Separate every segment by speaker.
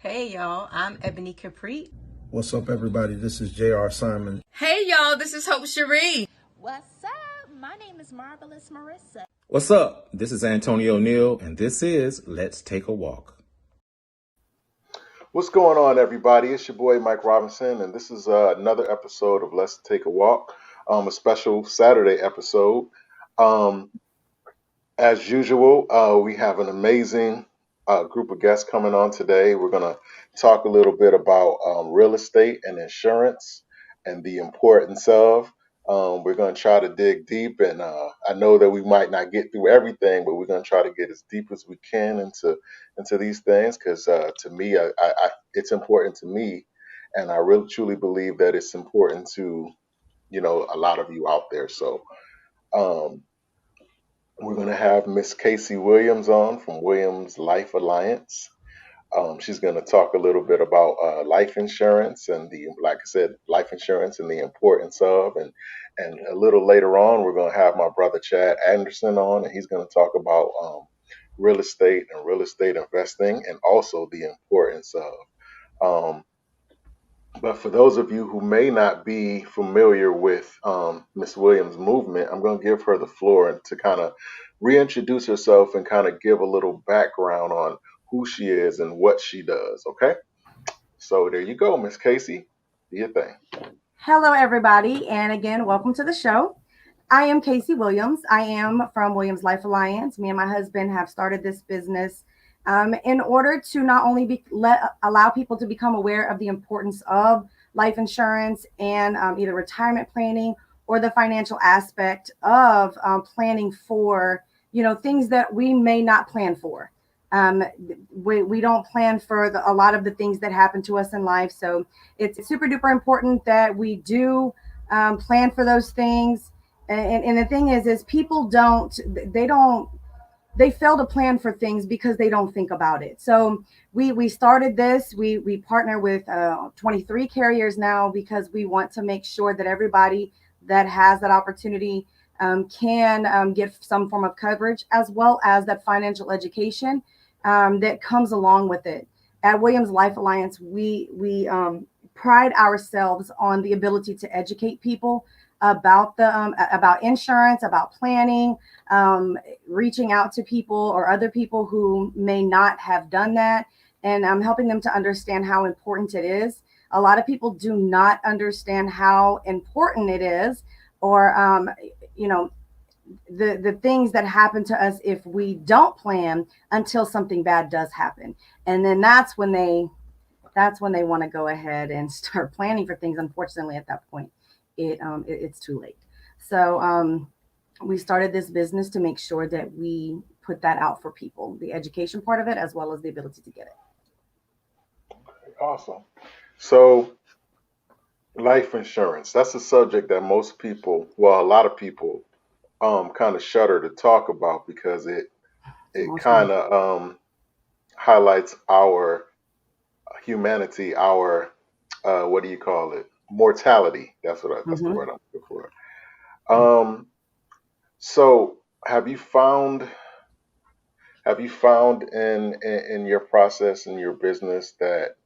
Speaker 1: Hey y'all, I'm Ebony Capri.
Speaker 2: What's up, everybody? This is J.R. Simon.
Speaker 3: Hey y'all, this is Hope Cherie.
Speaker 4: What's up? My name is Marvelous Marissa.
Speaker 5: What's up? This is Antonio Neal, and this is Let's Take a Walk.
Speaker 6: What's going on, everybody? It's your boy Mike Robinson, and this is another episode of Let's Take a Walk, a special Saturday episode. Um, as usual, we have an amazing group of guests coming on today. We're going to talk a little bit about real estate and insurance and the importance of. We're going to try to dig deep, and I know that we might not get through everything, but we're going to try to get as deep as we can into these things because to me, it's important to me, and I really truly believe that it's important to a lot of you out there. So. Um, we're going to have Miss Caicy Williams on from Williams Life Alliance. She's going to talk a little bit about life insurance and like I said, life insurance and the importance of. And a little later on, we're going to have my brother Chad Anderson on, and he's going to talk about real estate and real estate investing and also the importance of. But for those of you who may not be familiar with Miss Williams' movement, I'm going to give her the floor and to kind of reintroduce herself and kind of give a little background on who she is and what she does. Okay, so there you go, Miss Caicy. Do your thing.
Speaker 7: Hello, everybody, and again, welcome to the show. I am Caicy Williams. I am from Williams Life Alliance. Me and my husband have started this business in order to not only allow people to become aware of the importance of life insurance and either retirement planning or the financial aspect of planning for things that we may not plan for. We don't plan for a lot of the things that happen to us in life. So it's super duper important that we do plan for those things. And the thing is people they fail to plan for things because they don't think about it. So we started this, we partner with 23 carriers now because we want to make sure that everybody that has that opportunity can get some form of coverage as well as that financial education that comes along with it. At Williams Life Alliance, we pride ourselves on the ability to educate people about about insurance, about planning, reaching out to people or other people who may not have done that, and helping them to understand how important it is. A lot of people do not understand how important it is, or the things that happen to us if we don't plan until something bad does happen. And then that's when they want to go ahead and start planning for things. Unfortunately, at that point, it's too late. So we started this business to make sure that we put that out for people, the education part of it, as well as the ability to get it.
Speaker 6: Awesome. So life insurance, that's a subject that most people, well, a lot of people kind of shudder to talk about because it kind of highlights our humanity, our what do you call it? Mortality. That's the word I'm looking for. So have you found in your process in your business that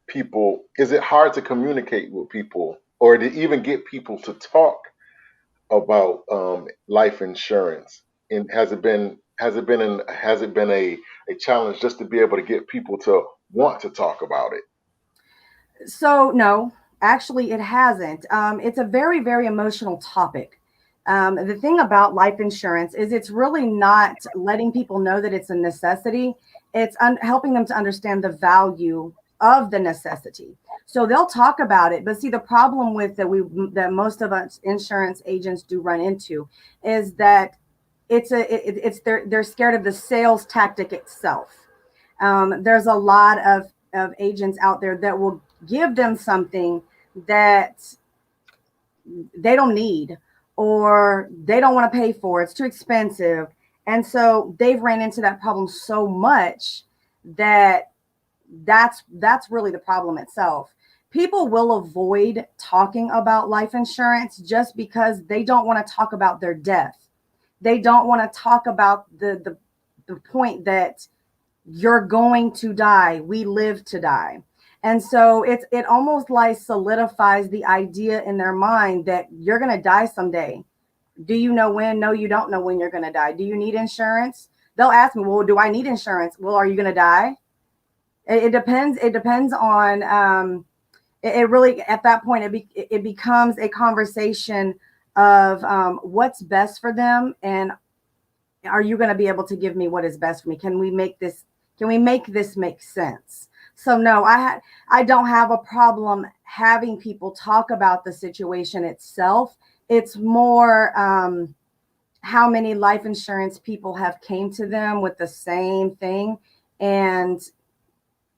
Speaker 6: people, is it hard to communicate with people or to even get people to talk about life insurance? And has it been a challenge just to be able to get people to want to talk about it?
Speaker 7: So no, actually it hasn't. It's a very, very emotional topic. The thing about life insurance is it's really not letting people know that it's a necessity. It's helping them to understand the value of the necessity. So they'll talk about it, but see, the problem with that most of us insurance agents do run into is that they're scared of the sales tactic itself. There's a lot of agents out there that will give them something that they don't need or they don't want to pay for. It's too expensive. And so they've ran into that problem so much that that's really the problem itself. People will avoid talking about life insurance just because they don't want to talk about their death. They don't want to talk about the point that you're going to die. We live to die. And so it almost like solidifies the idea in their mind that you're going to die someday. Do you know when? No, you don't know when you're going to die. Do you need insurance? They'll ask me, well, do I need insurance? Well, are you going to die? It depends. It depends on, it really, at that point, it becomes a conversation of what's best for them. And are you going to be able to give me what is best for me? Can we make this make sense? So no, I don't have a problem having people talk about the situation itself. It's more how many life insurance people have came to them with the same thing, and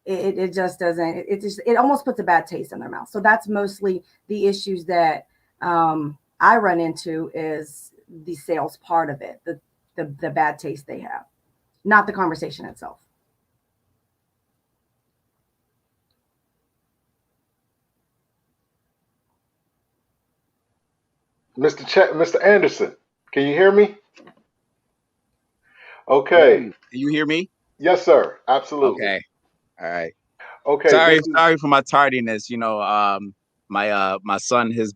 Speaker 7: it just doesn't. It almost puts a bad taste in their mouth. So that's mostly the issues that I run into, is the sales part of it, the bad taste they have, not the conversation itself.
Speaker 6: Mr. Anderson, can you hear me?
Speaker 8: Hey,
Speaker 6: Okay.
Speaker 8: can you hear me?
Speaker 6: Yes, sir. Absolutely.
Speaker 8: Okay. All right.
Speaker 6: Okay.
Speaker 8: Sorry,
Speaker 6: This is
Speaker 8: sorry for my tardiness. My son, his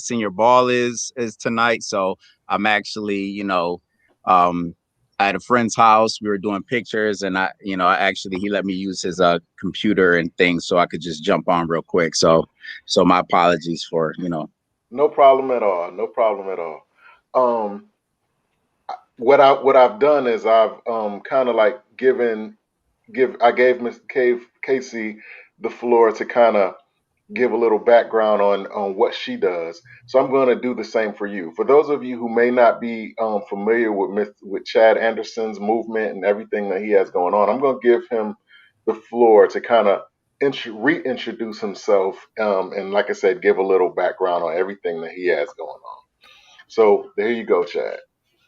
Speaker 8: senior ball is tonight. So I'm actually, um at a friend's house. We were doing pictures, and he let me use his computer and things so I could just jump on real quick. So my apologies for.
Speaker 6: no problem at all. No problem at all. Um, what I've done is I've kind of like I gave Miss Casey the floor to kind of give a little background on what she does. So I'm going to do the same for you. For those of you who may not be familiar with Chad Anderson's movement and everything that he has going on, I'm going to give him the floor to kind of reintroduce himself, and like I said, give a little background on everything that he has going on. So there you go, Chad.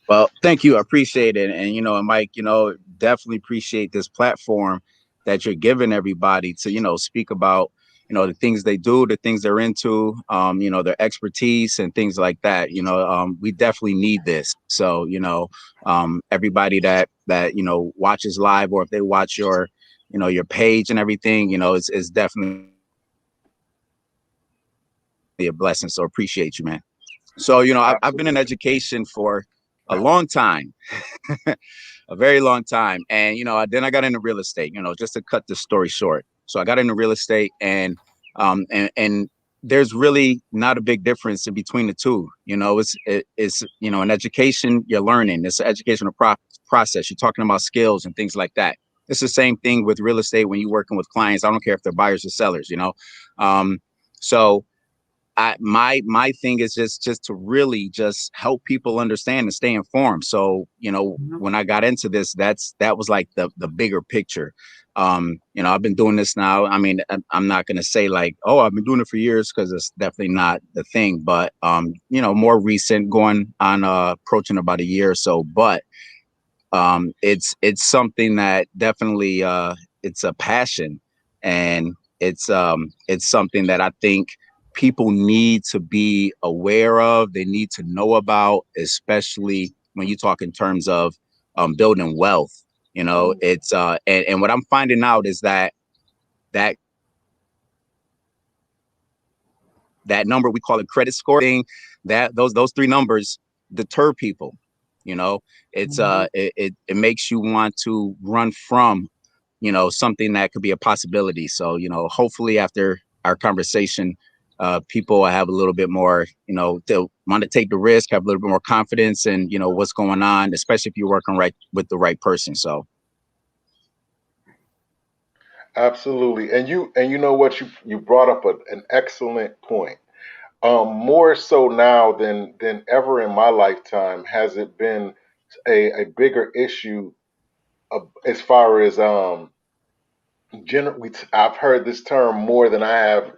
Speaker 8: Well, thank you. I appreciate it. And, and Mike, definitely appreciate this platform that you're giving everybody to, speak about, the things they do, the things they're into, their expertise and things like that. We definitely need this. So, everybody that watches live, or if they watch your page and everything, is definitely a blessing. So appreciate you, man. So, I've been in
Speaker 6: Absolutely.
Speaker 8: education for a long time. A very long time. And, then I got into real estate, just to cut the story short. So I got into real estate, and there's really not a big difference in between the two. It's in education, you're learning. It's an educational process. You're talking about skills and things like that. It's the same thing with real estate when you're working with clients. I don't care if they're buyers or sellers. Um, so my thing is just to really just help people understand and stay informed. So
Speaker 7: Mhm.
Speaker 8: when I got into this, that was like the bigger picture. I've been doing this now. I mean, I'm not going to say like, oh, I've been doing it for years, because it's definitely not the thing. But more recent, going on approaching about a year or so. But it's something that definitely it's a passion, and it's something that I think people need to be aware of. They need to know about, especially when you talk in terms of building wealth. It's and what I'm finding out is that that number, we call it credit score thing, that those three numbers deter people. you know it's
Speaker 7: Mhm.
Speaker 8: it makes you want to run from something that could be a possibility. So hopefully after our conversation, people will have a little bit more, they'll want to take the risk, have a little bit more confidence in what's going on, especially if you're working right with the right person. So
Speaker 6: Absolutely. And you know what, you brought up an excellent point. More so now than ever in my lifetime has it been a bigger issue, as far as I've heard this term more than I have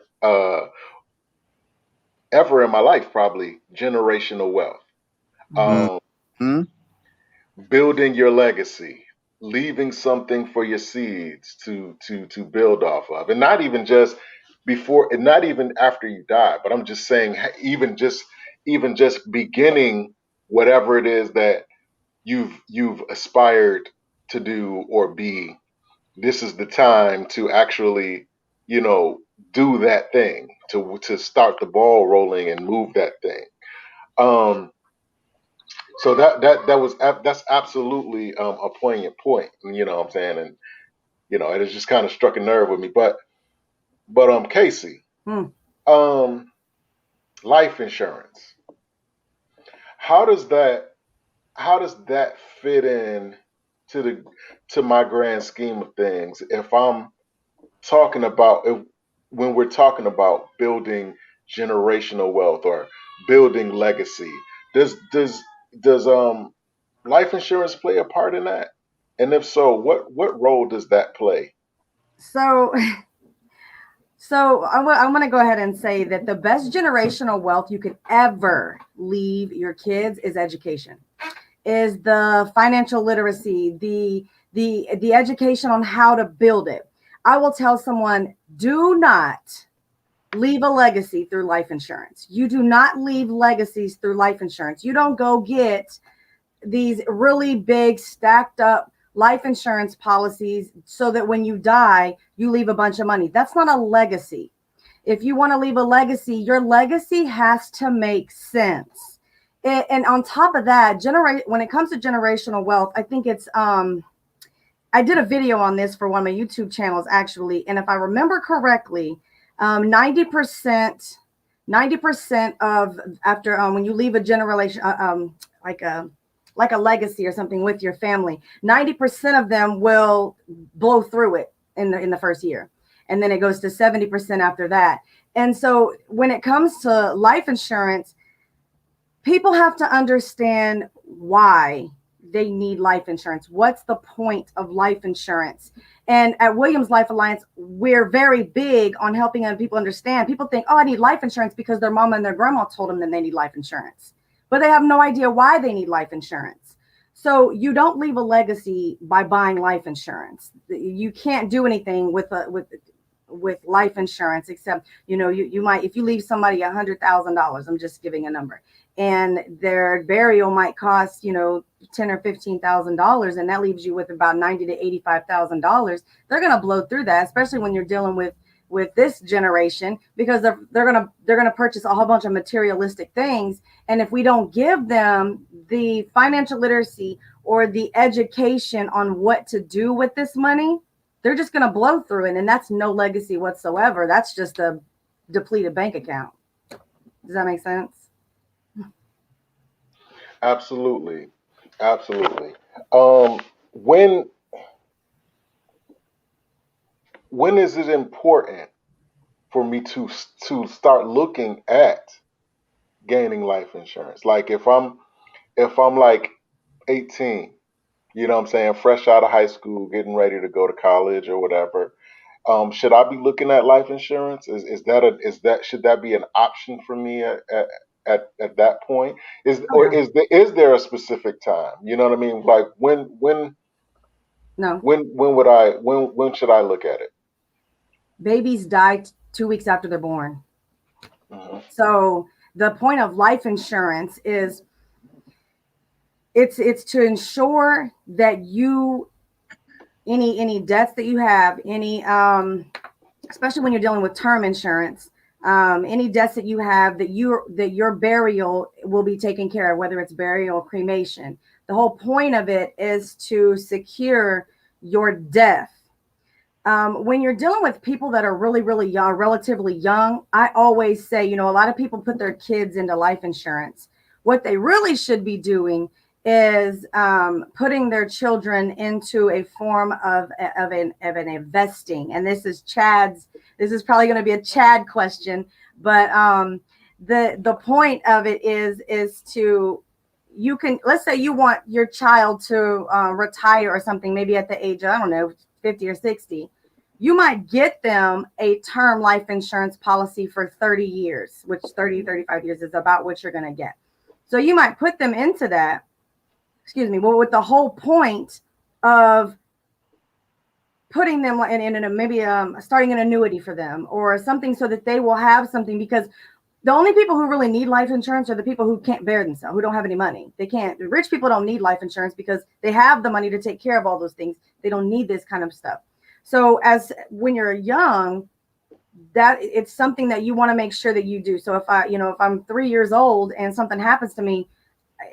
Speaker 6: ever in my life, probably generational wealth.
Speaker 7: Mhm.
Speaker 6: Um,
Speaker 8: mm-hmm.
Speaker 6: Building your legacy, leaving something for your seeds to build off of, and not even just before, and not even after you die. But I'm just saying, even just beginning whatever it is that you've aspired to do or be. this is the time to actually, you know, do that thing, to start the ball rolling and move that thing. Um, so that's absolutely a poignant point. You know what I'm saying? And you know, it has just kind of struck a nerve with me. But Caicy,
Speaker 7: Hmm.
Speaker 6: um, life insurance. How does that how does that fit in to the to my grand scheme of things? If I'm talking about if, when we're talking about building generational wealth or building legacy, does life insurance play a part in that? And if so, what role does that play?
Speaker 7: So, so I'm going to go ahead and say that the best generational wealth you could ever leave your kids is education, is the financial literacy, the education on how to build it. I will tell someone, do not leave a legacy through life insurance. You do not leave legacies through life insurance. You don't go get these really big stacked up life insurance policies so that when you die, you leave a bunch of money. That's not a legacy. If you want to leave a legacy, your legacy has to make sense. And on top of that, when it comes to generational wealth, I think it's I did a video on this for one of my YouTube channels actually, and if I remember correctly, 90% 90% of after when you leave a generation like a legacy or something with your family, 90% of them will blow through it in the first year, and then it goes to 70% after that. And so when it comes to life insurance, people have to understand why they need life insurance. What's the point of life insurance? And at Williams Life Alliance, we're very big on helping other people understand. People think, oh, I need life insurance because their mama and their grandma told them that they need life insurance, but they have no idea why they need life insurance. So you don't leave a legacy by buying life insurance. You can't do anything with life insurance except, you might, if you leave somebody $100,000, I'm just giving a number, and their burial might cost, $10 or $15,000, and that leaves you with about $90,000 to $85,000. They're going to blow through that, especially when you're dealing with this generation, because they're gonna purchase a whole bunch of materialistic things. And if we don't give them the financial literacy or the education on what to do with this money, they're just gonna blow through it, and that's no legacy whatsoever. That's just a depleted bank account. Does that make sense?
Speaker 6: Absolutely, absolutely. Um, when when is it important for me to start looking at gaining life insurance? Like if I'm like 18, you know what I'm saying, fresh out of high school, getting ready to go to college or whatever. Should I be looking at life insurance? Is that should that be an option for me at that point?
Speaker 7: Oh no,
Speaker 6: Is there a specific time? You know what I mean? Like
Speaker 7: no.
Speaker 6: when should I look at it?
Speaker 7: Babies die 2 weeks after they're born.
Speaker 6: Hmm.
Speaker 7: So the point of life insurance is it's to ensure that you any debts that you have, any especially when you're dealing with term insurance, any debts that you have, that your burial will be taken care of, whether it's burial or cremation. The whole point of it is to secure your death. When you're dealing with people that are really, really young, relatively young, I always say, a lot of people put their kids into life insurance. What they really should be doing is putting their children into a form of an investing. And this is probably going to be a Chad question, but the point of it is to, let's say you want your child to retire or something, maybe at the age of, I don't know, 50 or 60. You might get them a term life insurance policy for 30 years, which 35 years is about what you're going to get. So you might put them into that, well, with the whole point of putting them in maybe starting an annuity for them or something, so that they will have something. Because the only people who really need life insurance are the people who can't bear themselves, who don't have any money. They can't. Rich people don't need life insurance because they have the money to take care of all those things. They don't need this kind of stuff. So as when you're young, that it's something that you want to make sure that you do. So if if I'm 3 years old and something happens to me,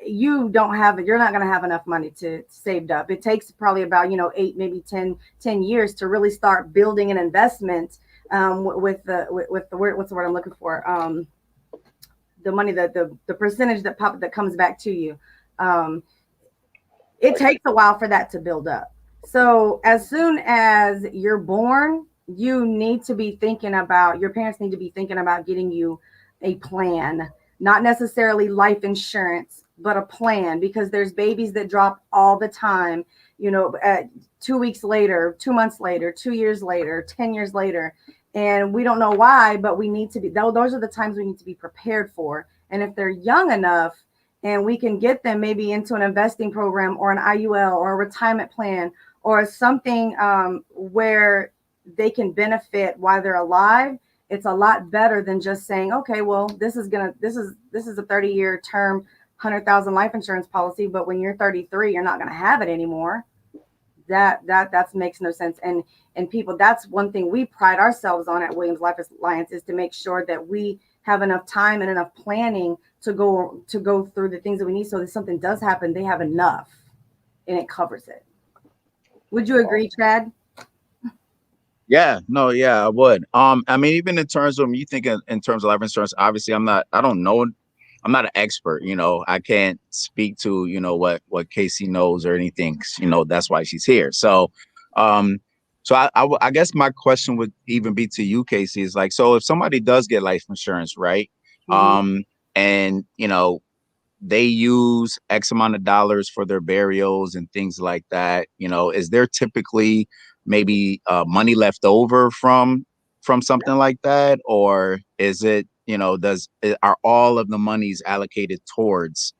Speaker 7: you're not going to have enough money to saved up. It takes probably about, 8, maybe 10 years to really start building an investment, with the word, what's the word I'm looking for? The money, the percentage that comes back to you. Um, it takes a while for that to build up. So as soon as you're born, you need to be thinking about, your parents need to be thinking about getting you a plan, not necessarily life insurance, but a plan, because there's babies that drop all the time, at 2 weeks later, 2 months later, 2 years later, 10 years later. And we don't know why, but we need to be, those are the times we need to be prepared for. And if they're young enough, and we can get them maybe into an investing program or an IUL or a retirement plan or something, where they can benefit while they're alive, it's a lot better than just saying, okay, well, this is a 30-year term, 100,000 life insurance policy, but when you're 33, you're not going to have it anymore. That makes no sense. And people, that's one thing we pride ourselves on at Williams Life Alliance, is to make sure that we have enough time and enough planning to go through the things that we need, so that something does happen, they have enough and it covers it. Would you agree, Chad?
Speaker 8: Yeah, no, yeah, I would. I mean, even in terms of, when you think in terms of life insurance, obviously I don't know, I'm not an expert, I can't speak to, what Caicy knows or anything, 'cause, that's why she's here. So, I guess my question would even be to you, Caicy, is like, so if somebody does get life insurance, right?
Speaker 7: Mm-hmm.
Speaker 8: And, they use X amount of dollars for their burials and things like that, is there typically maybe money left over from something like that? Or is it, are all of the monies allocated towards,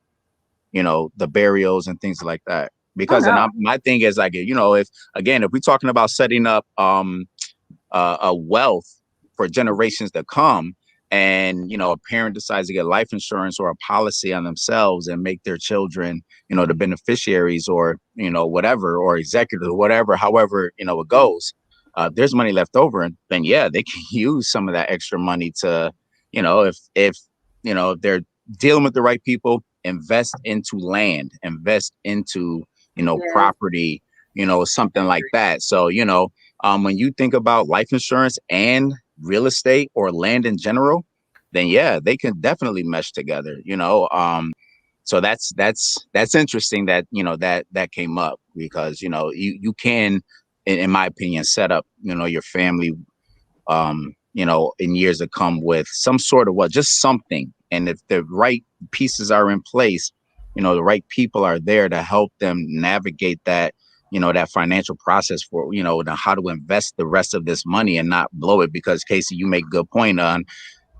Speaker 8: the burials and things like that?
Speaker 7: Oh
Speaker 8: Because, and
Speaker 7: no.
Speaker 8: my thing is, like, if we're talking about setting up a wealth for generations to come, and a parent decides to get life insurance or a policy on themselves and make their children, the beneficiaries, or whatever, or executive, whatever, however it goes, there's money left over, and then yeah, they can use some of that extra money to, if they're dealing with the right people, invest into land, invest into
Speaker 7: Yes.
Speaker 8: property, something like that. So when you think about life insurance and real estate or land in general, then yeah, they can definitely mesh together. So that's interesting that that came up, because you can, in my opinion, set up your family in years to come with some sort of just something. And if the right pieces are in place, the right people are there to help them navigate that, that financial process for, how to invest the rest of this money and not blow it. Because Caicy, you make a good point on,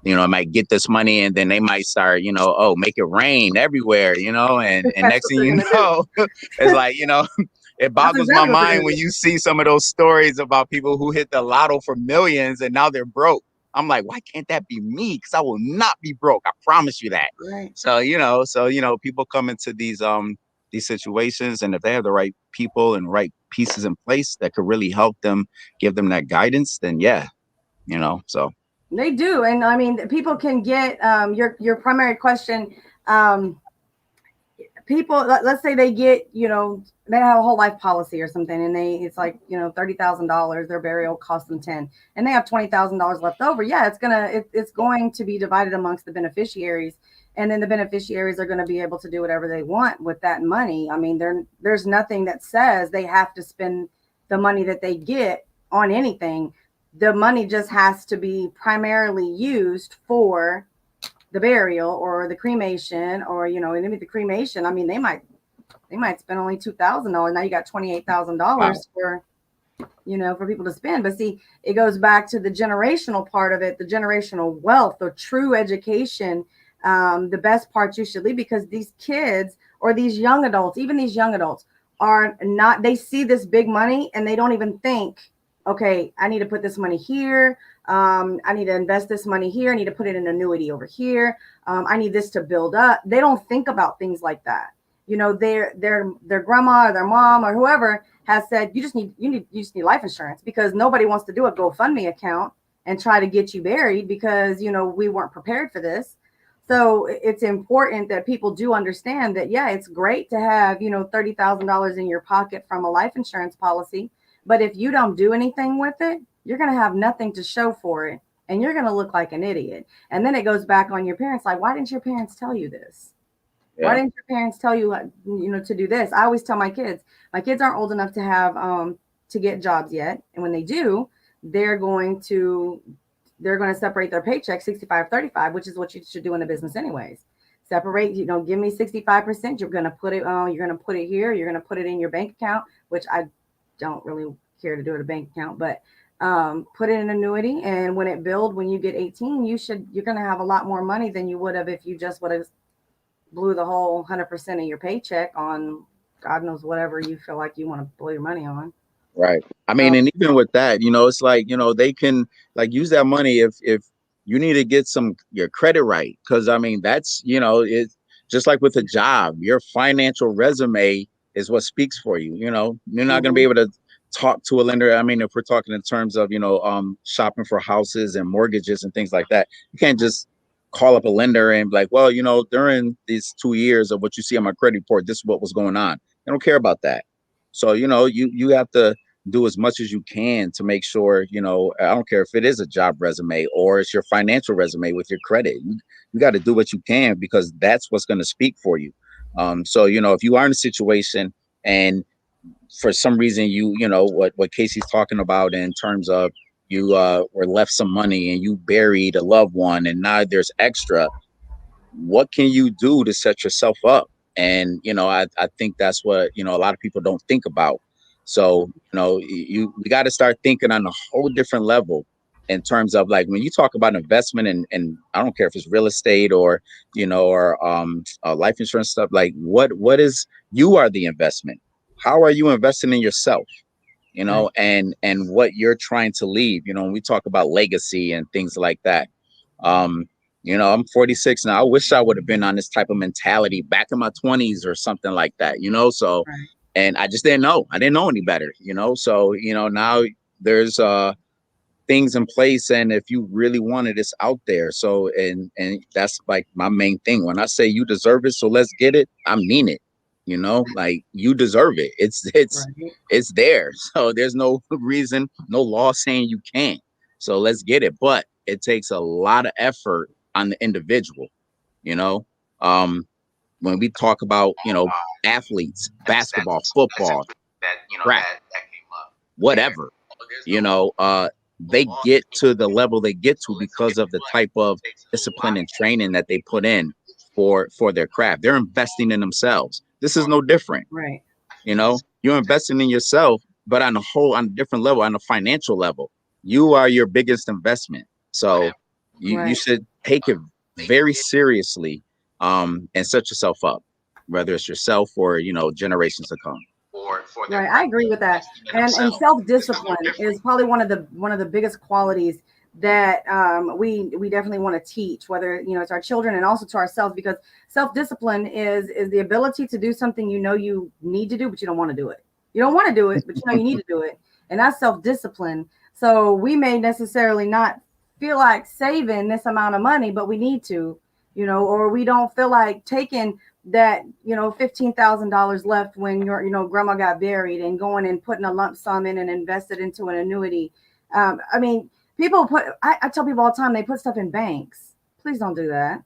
Speaker 8: I might get this money and then they might start, oh, make it rain everywhere, and
Speaker 7: That's
Speaker 8: next
Speaker 7: what
Speaker 8: thing
Speaker 7: they're
Speaker 8: you
Speaker 7: gonna do.
Speaker 8: know, it's like, it
Speaker 7: That's
Speaker 8: boggles my
Speaker 7: exactly what they're
Speaker 8: mind
Speaker 7: gonna
Speaker 8: when
Speaker 7: do.
Speaker 8: you see some of those stories about people who hit the lotto for millions and now they're broke. I'm like, why can't that be me? Because I will not be broke. I promise you that.
Speaker 7: Right.
Speaker 8: So, people come into these situations, and if they have the right people and right pieces in place that could really help them, give them that guidance, then yeah, so.
Speaker 7: They do. And I mean, people can get, your primary question. Um, People, let's say they get, they have a whole life policy or something, and it's like, $30,000, their burial cost them 10, and they have $20,000 left over. Yeah, it's going to be divided amongst the beneficiaries, and then the beneficiaries are going to be able to do whatever they want with that money. I mean, there's nothing that says they have to spend the money that they get on anything. The money just has to be primarily used for the burial or the cremation, or maybe the cremation. I mean, they might spend only $2,000. Now you got
Speaker 8: Wow.
Speaker 7: $28,000 for people to spend. But see, it goes back to the generational part of it, the generational wealth or true education. The best part you should leave, because these kids or these young adults, even these young adults, are not, they see this big money and they don't even think, okay, I need to put this money here. I need to invest this money here. I need to put it in an annuity over here. I need this to build up. They don't think about things like that. you know, their grandma or their mom or whoever has said, you just need life insurance, because nobody wants to do a GoFundMe account and try to get you buried because, you know, we weren't prepared for this. So it's important that people do understand that, yeah, it's great to have, you know, $30,000 in your pocket from a life insurance policy. But if you don't do anything with it, you're going to have nothing to show for it. And you're going to look like an idiot. And then it goes back on your parents. Like, why didn't your parents tell you this?
Speaker 8: Yeah.
Speaker 7: Why didn't your parents tell you, you know, to do this? I always tell my kids aren't old enough to have, to get jobs yet. And when they do, they're going to separate their paycheck 65-35, which is what you should do in the business anyways. Separate, you know, give me 65%. You're going to put it here. You're going to put it in your bank account, which I don't really care to do at a bank account, but put it in an annuity. And when you get 18, you're going to have a lot more money than you would have if you just would have blew the whole 100% of your paycheck on God knows whatever you feel like you want to blow your money on.
Speaker 8: Right. I mean, and even with that, you know, it's like, you know, they can like use that money if you need to get your credit right. Cause I mean, that's, you know, it's just like with a job, your financial resume is what speaks for you. You know, you're not going to be able to talk to a lender. I mean, if we're talking in terms of, you know, shopping for houses and mortgages and things like that, you can't just call up a lender and be like, well, you know, during these 2 years of what you see on my credit report, this is what was going on. They don't care about that. So, you know, you have to do as much as you can to make sure, you know, I don't care if it is a job resume or it's your financial resume with your credit. You got to do what you can, because that's what's going to speak for you. So, you know, if you are in a situation and for some reason you know what Caicy's talking about in terms of you were left some money and you buried a loved one and now there's extra, what can you do to set yourself up? And, you know, I think that's what, you know, a lot of people don't think about. So, you know, we got to start thinking on a whole different level in terms of like when you talk about investment and I don't care if it's real estate or, you know, or life insurance stuff, like what is, you are the investment. How are you investing in yourself? You know, and what you're trying to leave, you know, when we talk about legacy and things like that. You know, I'm 46 now. I wish I would have been on this type of mentality back in my 20s or something like that, you know? So, and I just didn't know. I didn't know any better, you know? So, you know, now there's things in place, and if you really want it, it's out there. So, and that's like my main thing. When I say you deserve it, so let's get it, I mean it. You know, like you deserve it. It's there. So there's no reason, no law saying you can't. So let's get it. But it takes a lot of effort on the individual. You know, when we talk about, you know, athletes, basketball, football, track, whatever, you know, they get to the level they get to because of the type of discipline and training that they put in for their craft. They're investing in themselves. This is no different.
Speaker 7: Right.
Speaker 8: You know, you're investing in yourself, but on a different level, on a financial level, you are your biggest investment. So you should take it very seriously, and set yourself up, whether it's yourself or, you know, generations to come.
Speaker 7: Right, I agree with that. And self-discipline is probably one of the biggest qualities that we definitely want to teach, whether, you know, it's our children and also to ourselves, because self-discipline is the ability to do something you know you need to do, but you don't want to do it. You don't want to do it, but you know you need to do it. And that's self-discipline. So we may necessarily not feel like saving this amount of money, but we need to, you know, or we don't feel like taking that, you know, $15,000 left when your, you know, grandma got buried and going and putting a lump sum in and invested into an annuity. I mean, I tell people all the time, they put stuff in banks. Please don't do that.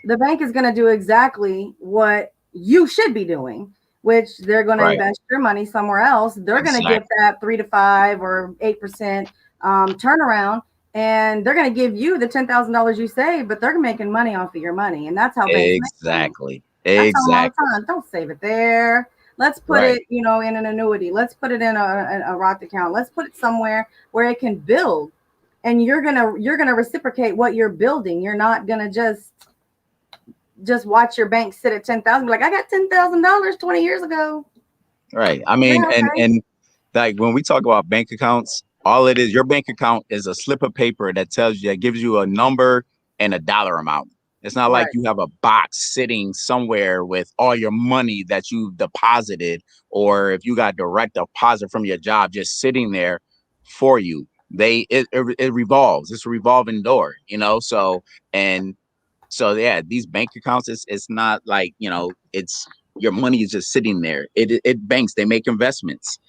Speaker 7: The bank is going to do exactly what you should be doing, which they're going to invest your money somewhere else. They're going to get that 3 to 5 or 8% turnaround. And they're going to give you the $10,000 you save, but they're making money off of your money. And that's how banks make money. That's all the time. Don't save it there. Let's put it, you know, in an annuity. Let's put it in a Roth account. Let's put it somewhere where it can build. And you're gonna reciprocate what you're building. You're not gonna just watch your bank sit at 10,000. Like, I got $10,000 20 years ago.
Speaker 8: Right. I mean, and like when we talk about bank accounts, all it is, your bank account is a slip of paper that gives you a number and a dollar amount. It's not like
Speaker 7: Right.
Speaker 8: you have a box sitting somewhere with all your money that you've deposited, or if you got direct deposit from your job just sitting there for you. It revolves. It's a revolving door, and so yeah, these bank accounts, it's not like, it's your money is just sitting there. It banks, they make investments.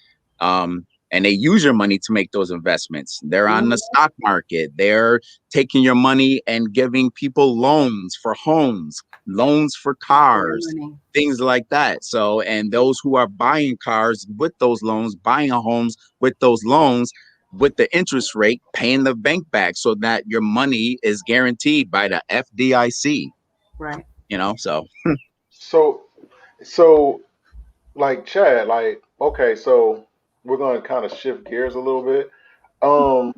Speaker 8: And they use your money to make those investments. They're on the
Speaker 7: Mhm.
Speaker 8: stock market. They're taking your money and giving people loans for homes, loans for
Speaker 7: Borrow
Speaker 8: cars,
Speaker 7: money.
Speaker 8: things like that. So, and those who are buying cars with those loans, buying homes with those loans, with the interest rate, paying the bank back so that your money is guaranteed by the FDIC,
Speaker 7: Right.
Speaker 8: so.
Speaker 6: So, so like Chad, like okay, so we're going to kind of shift gears a little bit. Um,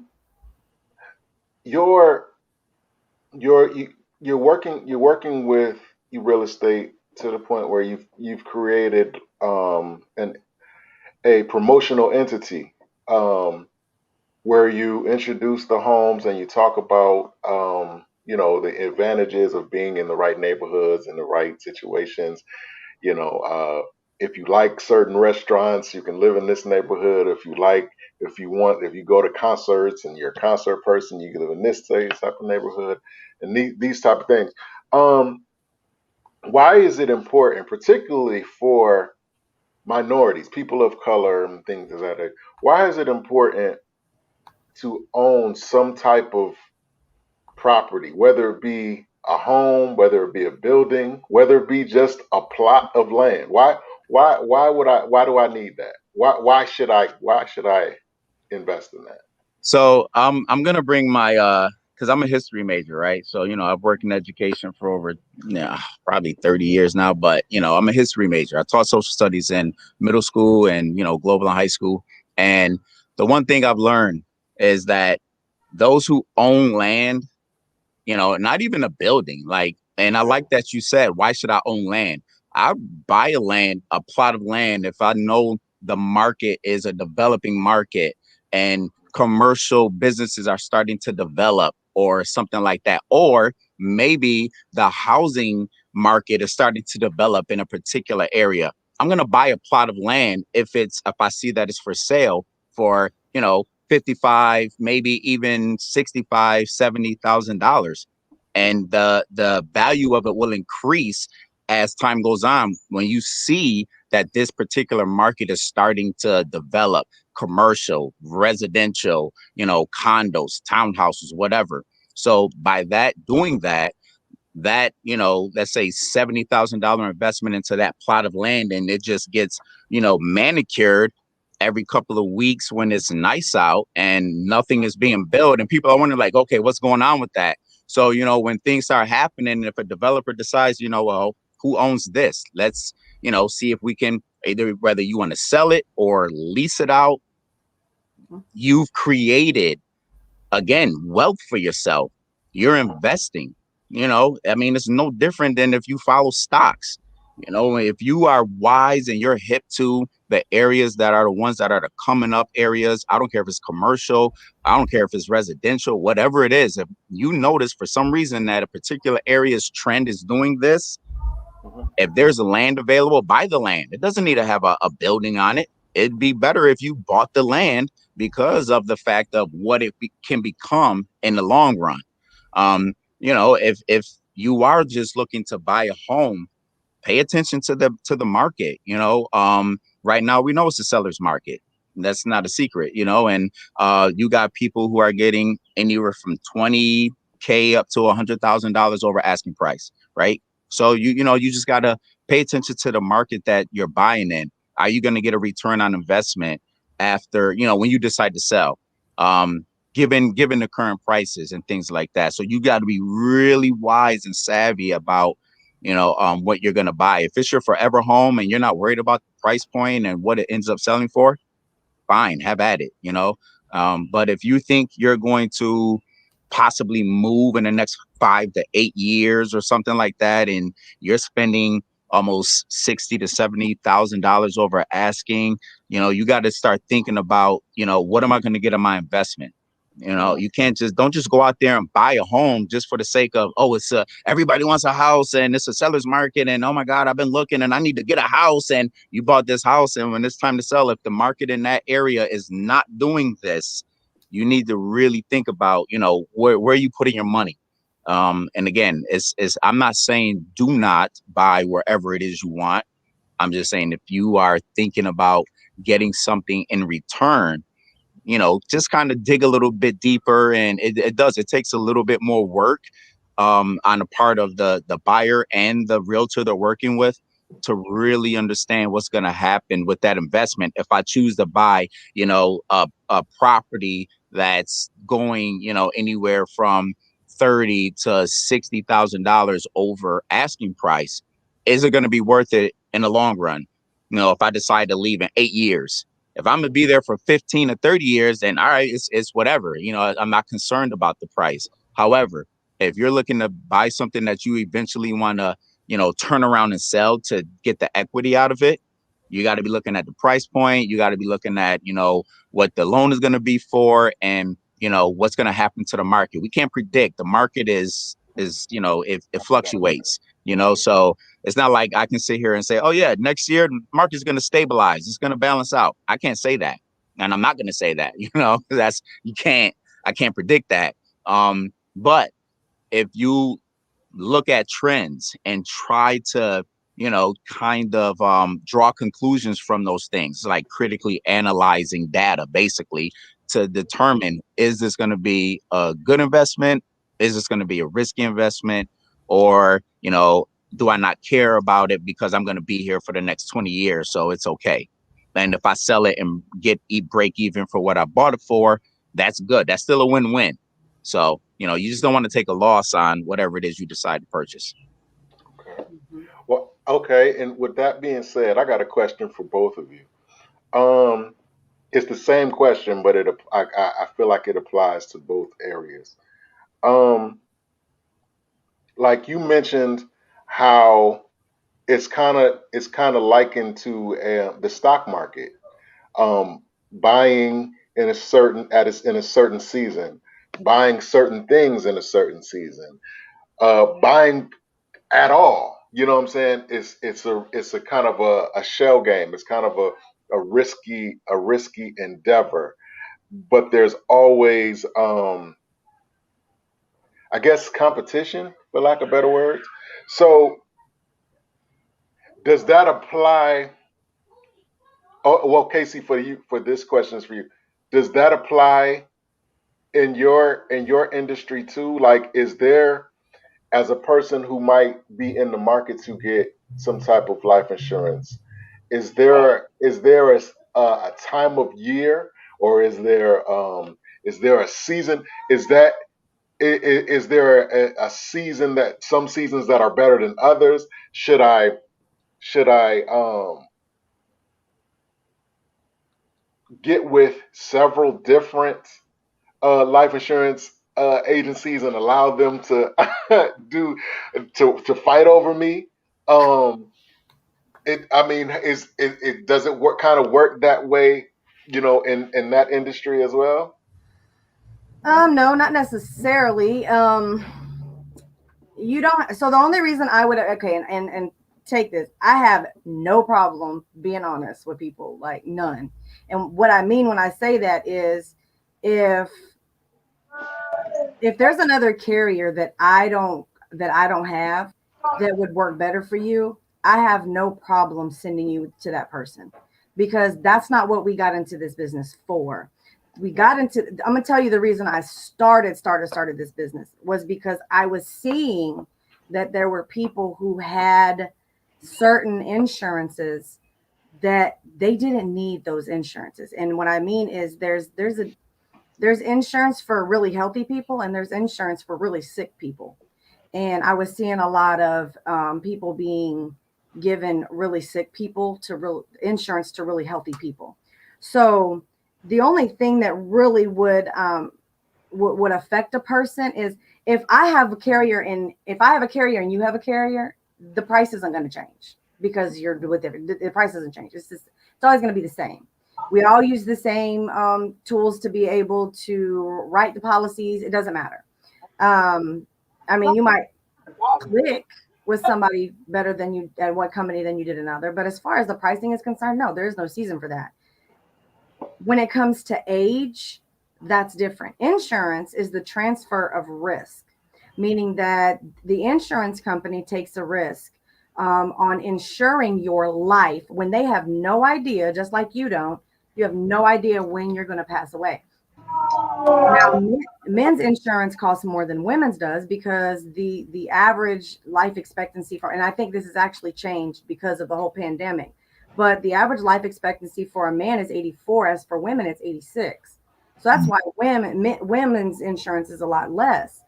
Speaker 6: your you're working with your real estate to the point where you've created an a promotional entity where you introduce the homes and you talk about the advantages of being in the right neighborhoods and the right situations. You know, if you like certain restaurants, you can live in this neighborhood. If you go to concerts and you're a concert person, you can live in this type of neighborhood, and these type of things. Um, why is it important, particularly for minorities, people of color, and things of that? Why is it important to own some type of property, whether it be a home, whether it be a building, whether it be just a plot of land? Why do I need that? Why should I invest in that?
Speaker 8: So I'm gonna bring my because I'm a history major, right? So I've worked in education for over probably 30 years now, but I'm a history major. I taught social studies in middle school and global in high school. And the one thing I've learned is that those who own land, not even a building, like, and I like that you said, why should I own land? I buy a plot of land if I know the market is a developing market and commercial businesses are starting to develop or something like that. Or maybe the housing market is starting to develop in a particular area. I'm going to buy a plot of land if I see that it's for sale for, 55, maybe even 65, $70,000. And the value of it will increase as time goes on when you see that this particular market is starting to develop commercial, residential, condos, townhouses, whatever. So by doing that, let's say $70,000 investment into that plot of land, and it just gets, manicured every couple of weeks when it's nice out and nothing is being built. And people are wondering, like, okay, what's going on with that? So, when things start happening, if a developer decides, well, who owns this? Let's, see if we can either whether you want to sell it or lease it out. You've created again, wealth for yourself. You're investing. I mean, it's no different than if you follow stocks. If you are wise and you're hip to the areas that are the ones that are the coming up areas, I don't care if it's commercial, I don't care if it's residential, whatever it is. If you notice for some reason that a particular area's trend is doing this,
Speaker 6: Mhm.
Speaker 8: if there's a land available, buy the land. It doesn't need to have a building on it. It'd be better if you bought the land because of the fact of what can become in the long run. If you are just looking to buy a home, pay attention to the market. Right now we know it's a seller's market. That's not a secret, and you got people who are getting anywhere from 20K up to $100,000 over asking price, right? So you just gotta pay attention to the market that you're buying in. Are you going to get a return on investment after when you decide to sell? Given the current prices and things like that. So you got to be really wise and savvy about what you're going to buy. If it's your forever home and you're not worried about the price point and what it ends up selling for, fine, have at it. But if you think you're going to possibly move in the next 5 to 8 years or something like that, and you're spending almost $60 to $70,000 over asking, you got to start thinking about, what am I going to get in my investment? You know, you don't just go out there and buy a home just for the sake of, oh, it's everybody wants a house and it's a seller's market. And oh my God, I've been looking and I need to get a house. And you bought this house. And when it's time to sell, if the market in that area is not doing this, you need to really think about, you know, where are you putting your money? And again, I'm not saying do not buy wherever it is you want. I'm just saying if you are thinking about getting something in return, you know, just kind of dig a little bit deeper. And it takes a little bit more work on the part of the buyer and the realtor they're working with to really understand what's going to happen with that investment. If I choose to buy, you know, a property that's going, you know, anywhere from $30,000 to $60,000 over asking price, is it going to be worth it in the long run? You know, if I decide to leave in 8 years, if I'm gonna be there for 15 or 30 years, then all right, it's whatever. You know, I'm not concerned about the price. However, if you're looking to buy something that you eventually want to, you know, turn around and sell to get the equity out of it, you got to be looking at the price point. You got to be looking at, you know, what the loan is going to be for, and you know what's going to happen to the market. We can't predict. The market is you know, it fluctuates. You know, so it's not like I can sit here and say, oh yeah, next year the market's going to stabilize. It's going to balance out. I can't say that. And I'm not going to say that, you know, I can't predict that. But if you look at trends and try to, you know, kind of draw conclusions from those things, like critically analyzing data, basically, to determine, is this going to be a good investment? Is this going to be a risky investment? Or, you know, do I not care about it because I'm going to be here for the next 20 years, so it's okay. And if I sell it and break even for what I bought it for, that's good. That's still a win-win. So, you know, you just don't want to take a loss on whatever it is you decide to purchase.
Speaker 6: Okay. Well, okay. And with that being said, I got a question for both of you. It's the same question, but I feel like it applies to both areas. Um, like you mentioned, how it's kind of likened to the stock market. Buying in a certain season, buying certain things in a certain season, buying at all. You know what I'm saying? It's a kind of a shell game. It's kind of a risky endeavor. But there's always I guess competition, for lack of better words. So does that apply? Oh, well, Casey, for this question is for you. Does that apply in your industry too? Like, is there, as a person who might be in the market to get some type of life insurance, is there a time of year, or is there a season? Is there a season, that some seasons that are better than others? Should I get with several different life insurance agencies and allow them to do to fight over me? Um, I mean, it does it work kind of work that way? In that industry as well.
Speaker 7: No, not necessarily. You don't. So the only reason I would, okay, and take this, I have no problem being honest with people, like none. And what I mean when I say that is, if there's another carrier that I don't have that would work better for you, I have no problem sending you to that person, because that's not what we got into this business for. I'm gonna tell you the reason I started this business was because I was seeing that there were people who had certain insurances that they didn't need those insurances. And what I mean is there's insurance for really healthy people and there's insurance for really sick people. And I was seeing a lot of people being given really sick people to real insurance to really healthy people. So the only thing that really would affect a person is if I have a carrier and you have a carrier, the price isn't going to change because you're with it. The price doesn't change. It's always going to be the same. We all use the same tools to be able to write the policies. It doesn't matter. I mean, you might click with somebody better than you at one company than you did another. But as far as the pricing is concerned, no, there is no season for that. When it comes to age, that's different. Insurance is the transfer of risk, meaning that the insurance company takes a risk on insuring your life when they have no idea, just like you don't, you have no idea when you're going to pass away. Now, men's insurance costs more than women's does because the average life expectancy for, and I think this has actually changed because of the whole pandemic, but the average life expectancy for a man is 84, as for women it's 86. So that's why women's insurance is a lot less.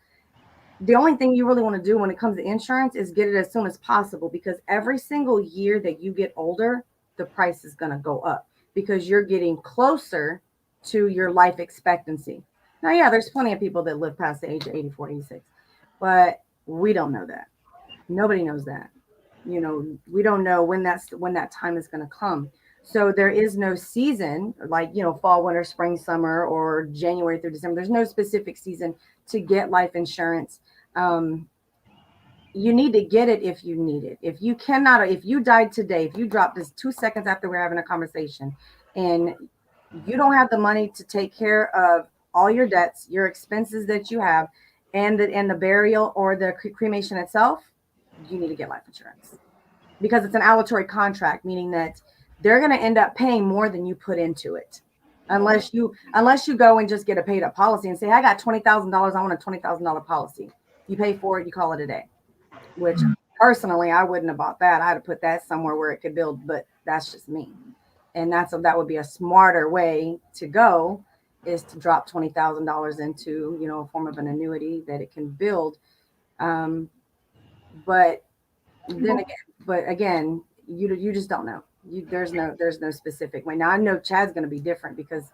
Speaker 7: The only thing you really want to do when it comes to insurance is get it as soon as possible, because every single year that you get older, the price is going to go up because you're getting closer to your life expectancy. Now, yeah, there's plenty of people that live past the age of 84, 86, but we don't know that. Nobody knows that. We don't know when that time is going to come. So there is no season like, fall, winter, spring, summer, or January through December. There's no specific season to get life insurance. um, you need to get it if you need it. If you cannot, if you died today, if you dropped this 2 seconds after we're having a conversation, and you don't have the money to take care of all your debts, your expenses that you have, and the burial or the cremation itself, you need to get life insurance, because it's an allotory contract, meaning that they're going to end up paying more than you put into it. Unless you go and just get a paid up policy and say, I got $20,000, I want a $20,000 policy. You pay for it, you call it a day. Which personally, I wouldn't have bought that. I'd have put that somewhere where it could build, but that's just me. And that would be a smarter way to go, is to drop $20,000 into, a form of an annuity that it can build. Um, but again, you just don't know. There's no specific way. Now I know Chad's going to be different because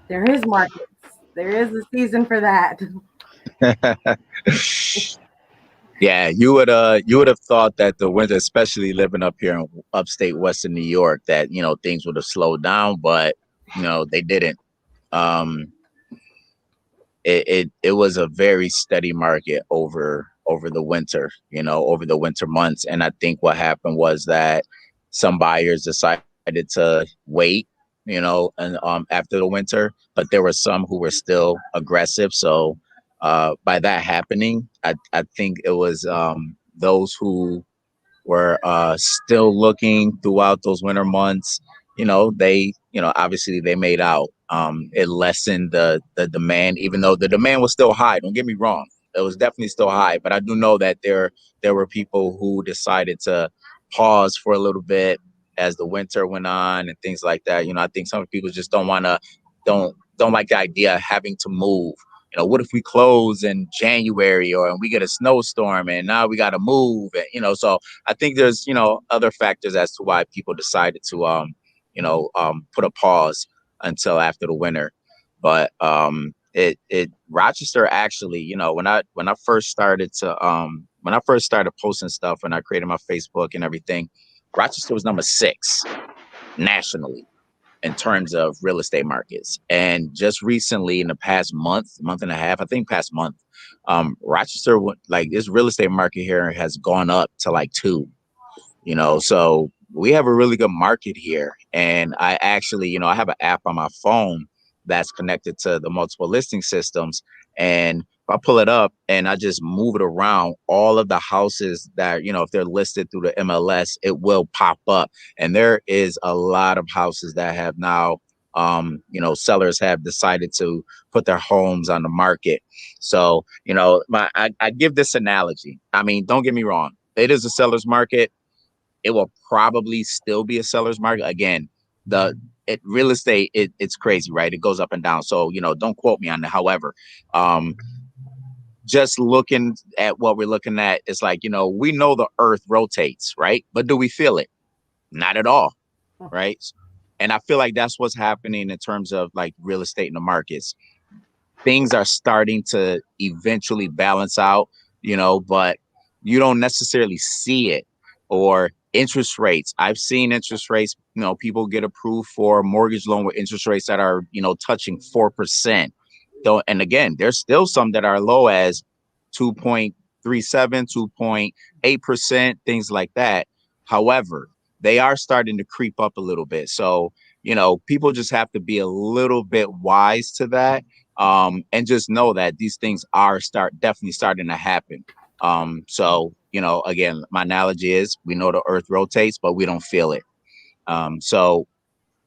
Speaker 7: there is markets. There is a season for that.
Speaker 8: Yeah, you would have thought that the winter, especially living up here in upstate Western New York, that things would have slowed down, but they didn't. Um, it was a very steady market over the winter, over the winter months. And I think what happened was that some buyers decided to wait, and after the winter, but there were some who were still aggressive. So by that happening, I think it was those who were still looking throughout those winter months. They, obviously they made out. It lessened the demand, even though the demand was still high. Don't get me wrong. It was definitely still high, but I do know that there were people who decided to pause for a little bit as the winter went on and things like that. I think some people just don't like the idea of having to move. What if we close in January or we get a snowstorm and now we got to move? And, so I think there's, other factors as to why people decided to, put a pause until after the winter. But it Rochester actually, when I first started posting stuff, and I created my Facebook and everything, Rochester was number 6 nationally in terms of real estate markets. And just recently, in the past month and a half, I think past month, Rochester, like this real estate market here has gone up to like 2, so we have a really good market here. And I actually, I have an app on my phone that's connected to the multiple listing systems. And if I pull it up and I just move it around, all of the houses that, if they're listed through the MLS, it will pop up. And there is a lot of houses that have now, sellers have decided to put their homes on the market. So, I give this analogy. I mean, don't get me wrong. It is a seller's market. It will probably still be a seller's market. Again, real estate, it's crazy, right? It goes up and down. So, don't quote me on that. However, just looking at what we're looking at, it's like, we know the earth rotates, right? But do we feel it? Not at all, right? And I feel like that's what's happening in terms of like real estate in the markets. Things are starting to eventually balance out, but you don't necessarily see it, or interest rates. I've seen interest rates, people get approved for a mortgage loan with interest rates that are, touching 4%. Though, and again, there's still some that are low as 2.37, 2.8%, things like that. However, they are starting to creep up a little bit. So, people just have to be a little bit wise to that. And just know that these things are definitely starting to happen. So, again, my analogy is we know the earth rotates, but we don't feel it. So,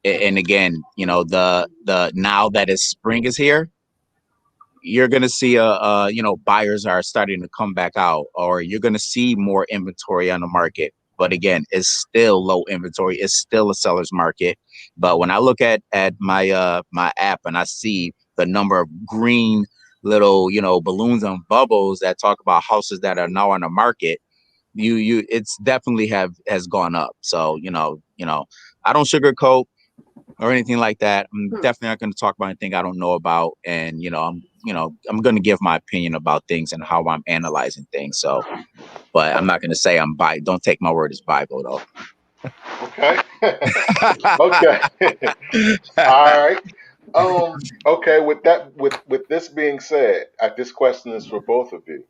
Speaker 8: and again, the now that spring is here, you're going to see buyers are starting to come back out, or you're going to see more inventory on the market. But again, it's still low inventory. It's still a seller's market. But when I look at my my app and I see the number of green little, balloons and bubbles that talk about houses that are now on the market, it's definitely has gone up. So, I don't sugarcoat or anything like that. I'm definitely not going to talk about anything I don't know about. And, I'm going to give my opinion about things and how I'm analyzing things. So, but I'm not going to say I'm don't take my word as Bible though.
Speaker 6: Okay. Okay. All right. Okay, with this being said, this question is for both of you.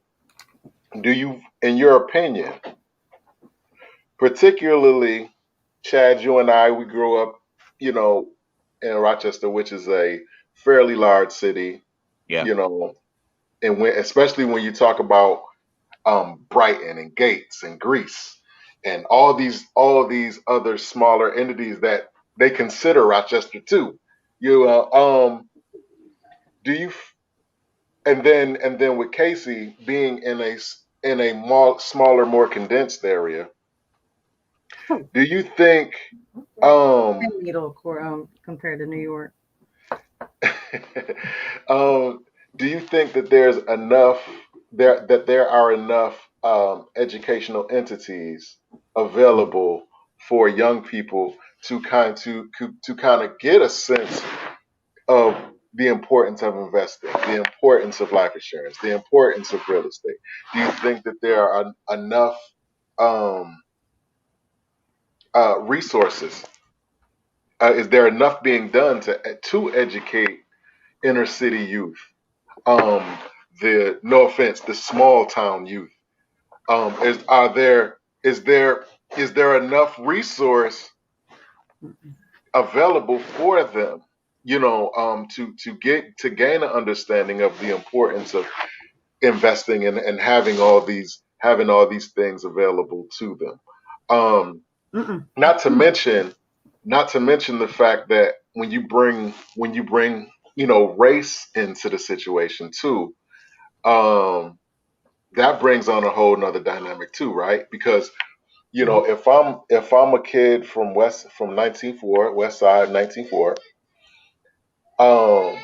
Speaker 6: Do you, in your opinion, particularly Chad, you and I, we grew up, you know, in Rochester, which is a fairly large city,
Speaker 8: Yeah.
Speaker 6: you know, and especially when you talk about Brighton and Gates and Greece and all these other smaller entities that they consider Rochester too. You do you and then with Caicy being in a smaller, more condensed area, do you think um
Speaker 7: Needle compared to New York.
Speaker 6: do you think that there are enough educational entities available for young people to kind of get a sense of the importance of investing, the importance of life insurance, the importance of real estate? Do you think that there are enough um, resources? Is there enough being done to educate inner city youth? Um, the no offense, the small town youth. Is there enough resource available for them? To gain an understanding of the importance of investing and having all these things available to them. Not to mention, the fact that when you bring race into the situation too, um, that brings on a whole nother dynamic too, right? Because if I'm a kid from 194 West Side 194, um,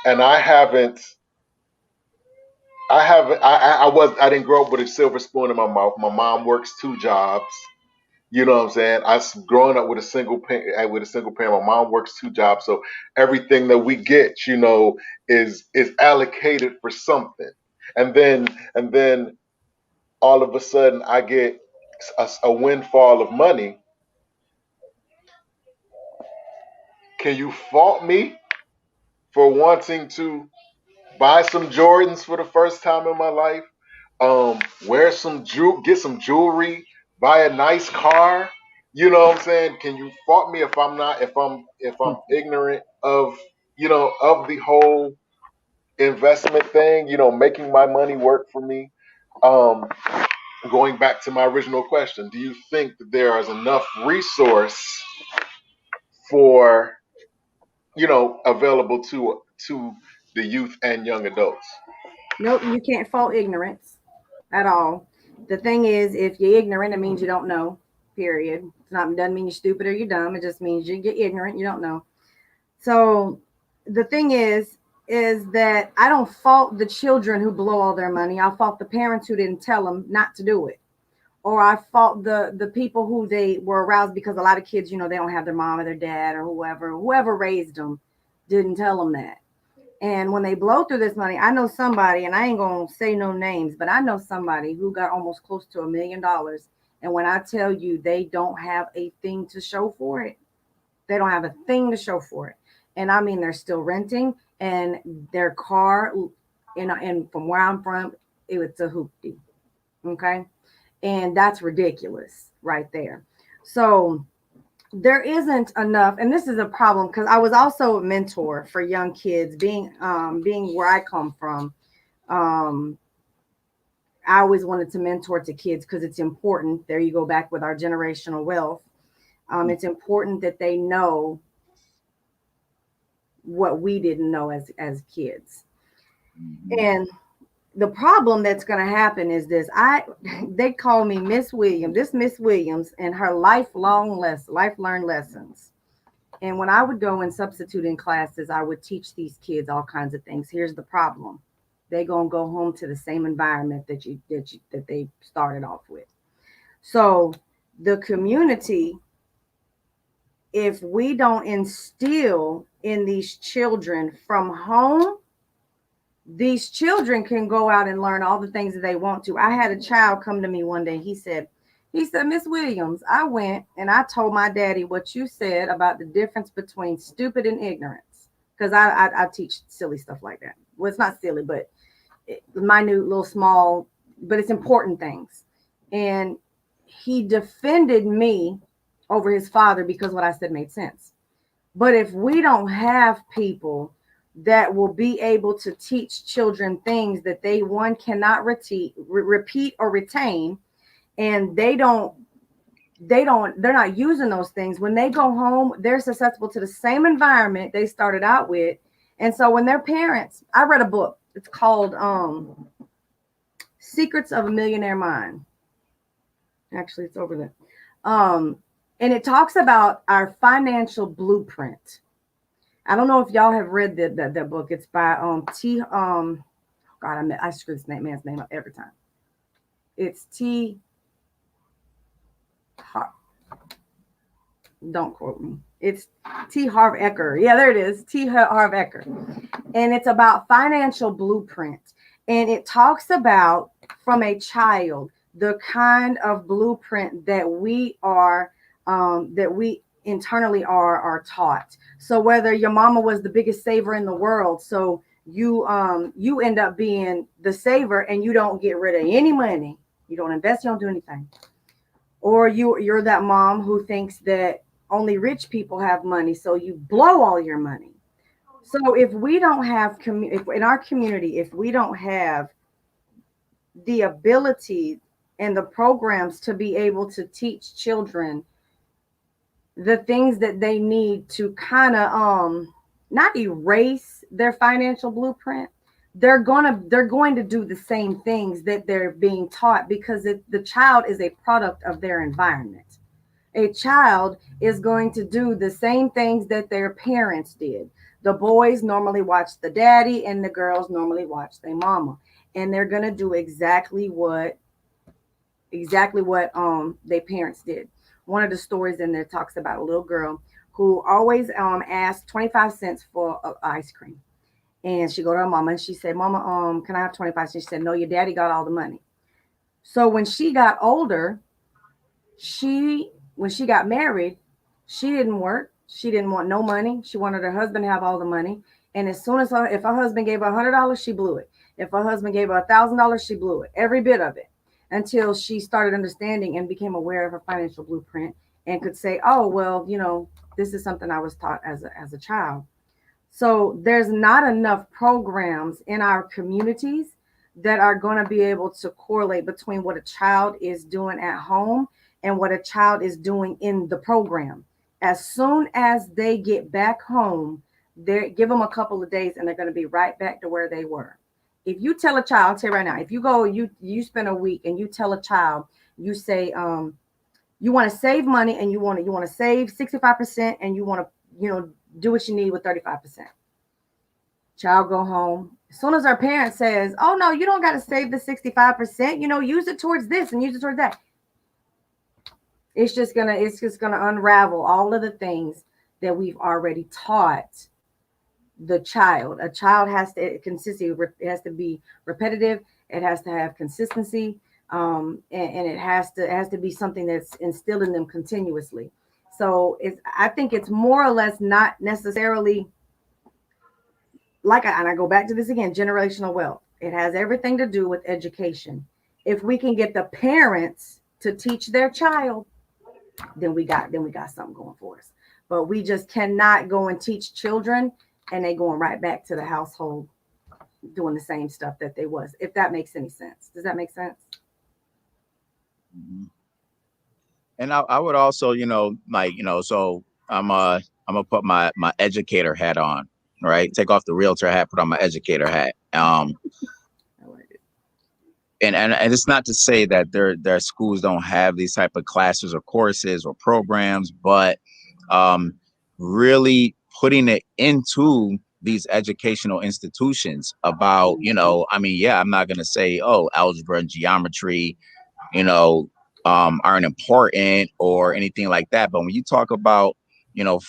Speaker 6: and I didn't grow up with a silver spoon in my mouth. My mom works two jobs. You know what I'm saying? Growing up with a single parent. My mom works two jobs, so everything that we get, is allocated for something. And then all of a sudden, I get a windfall of money. Can you fault me for wanting to buy some Jordans for the first time in my life? Wear get some jewelry, buy a nice car. You know what I'm saying? Can you fault me if I'm ignorant of the whole investment thing? Making my money work for me. Um, Going back to my original question, do you think that there is enough resource for available to the youth and young adults?
Speaker 7: Nope, you can't fault ignorance at all. The thing is, if you're ignorant, it means you don't know. Period. Doesn't mean you're stupid or you're dumb. It just means you're ignorant. You don't know. So the thing is that I don't fault the children who blow all their money. I fault the parents who didn't tell them not to do it. Or I fault the people who they were aroused, because a lot of kids, they don't have their mom or their dad or whoever raised them didn't tell them that. And when they blow through this money, I know somebody, and I ain't gonna say no names, but I know somebody who got almost close to $1 million And when I tell you they don't have a thing to show for it, they don't have a thing to show for it. And I mean, they're still renting, and their car, and from where I'm from, it was a hoopty. Okay. And that's ridiculous right there. So there isn't enough, and this is a problem because I was also a mentor for young kids, being where I come from. Um, I always wanted to mentor to kids because it's important. There you go back with our generational wealth. It's important that they know what we didn't know as kids. And the problem that's going to happen is this. They call me Miss Williams, this Miss Williams, and her life learned lessons. And when I would go and substitute in classes, I would teach these kids all kinds of things. Here's the problem. They're going to go home to the same environment that they started off with. So the community, if we don't instill in these children from home, these children can go out and learn all the things that they want to. I had a child come to me one day. He said, Miss Williams, I went and I told my daddy what you said about the difference between stupid and ignorance. Because I teach silly stuff like that. Well, it's not silly, but minute, little small, but it's important things. And he defended me over his father because what I said made sense. But if we don't have people that will be able to teach children things that they cannot repeat or retain, and they're not using those things, when they go home, they're susceptible to the same environment they started out with. And so when their parents, I read a book, it's called Secrets of a Millionaire Mind. Actually, it's over there. And it talks about our financial blueprint. I don't know if y'all have read that book. It's by I screw this man's name up every time. It's don't quote me. It's T. Harv Eker. Yeah, there it is. T. Harv Eker. And it's about financial blueprint. And it talks about, from a child, the kind of blueprint that we internally are taught. So whether your mama was the biggest saver in the world, so you end up being the saver and you don't get rid of any money, you don't invest, you don't do anything, or you're that mom who thinks that only rich people have money, so you blow all your money. So if we don't have in our community, if we don't have the ability and the programs to be able to teach children the things that they need to kind of not erase their financial blueprint, they're going to do the same things that they're being taught, because the child is a product of their environment. A child is going to do the same things that their parents did. The boys normally watch the daddy and the girls normally watch their mama, and they're going to do exactly what their parents did. One of the stories in there talks about a little girl who always asked 25 cents for ice cream. And she go to her mama and she said, Mama, can I have 25 cents? She said, no, your daddy got all the money. So when she got older, when she got married, she didn't work. She didn't want no money. She wanted her husband to have all the money. And as soon as if her husband gave her $100, she blew it. If her husband gave her $1,000, she blew it. Every bit of it. Until she started understanding and became aware of her financial blueprint and could say, oh, well, this is something I was taught as a child. So there's not enough programs in our communities that are going to be able to correlate between what a child is doing at home and what a child is doing in the program. As soon as they get back home, give them a couple of days and they're going to be right back to where they were. If you tell a child, I'll tell you right now, if you go, you spend a week and you tell a child, you say, you want to save money and you want to save 65% and you want to, do what you need with 35%. Child go home. As soon as our parent says, oh no, you don't got to save the 65%, use it towards this and use it towards that. It's just gonna unravel all of the things that we've already taught the child. A child has to be repetitive. It has to have consistency. and it has to be something that's instilled in them continuously. So I think it's more or less not necessarily and I go back to this again, generational wealth. It has everything to do with education. If we can get the parents to teach their child, then we got something going for us. But we just cannot go and teach children and they going right back to the household doing the same stuff that they was. If that makes any sense. Does that make sense?
Speaker 8: Mhm. And I would also, so I'm gonna put my educator hat on, right? Take off the realtor hat, put on my educator hat.
Speaker 7: I like it.
Speaker 8: And it's not to say that their schools don't have these type of classes or courses or programs, but um, really putting it into these educational institutions about, I mean, yeah, I'm not gonna say, oh, algebra and geometry, you know, aren't important or anything like that. But when you talk about,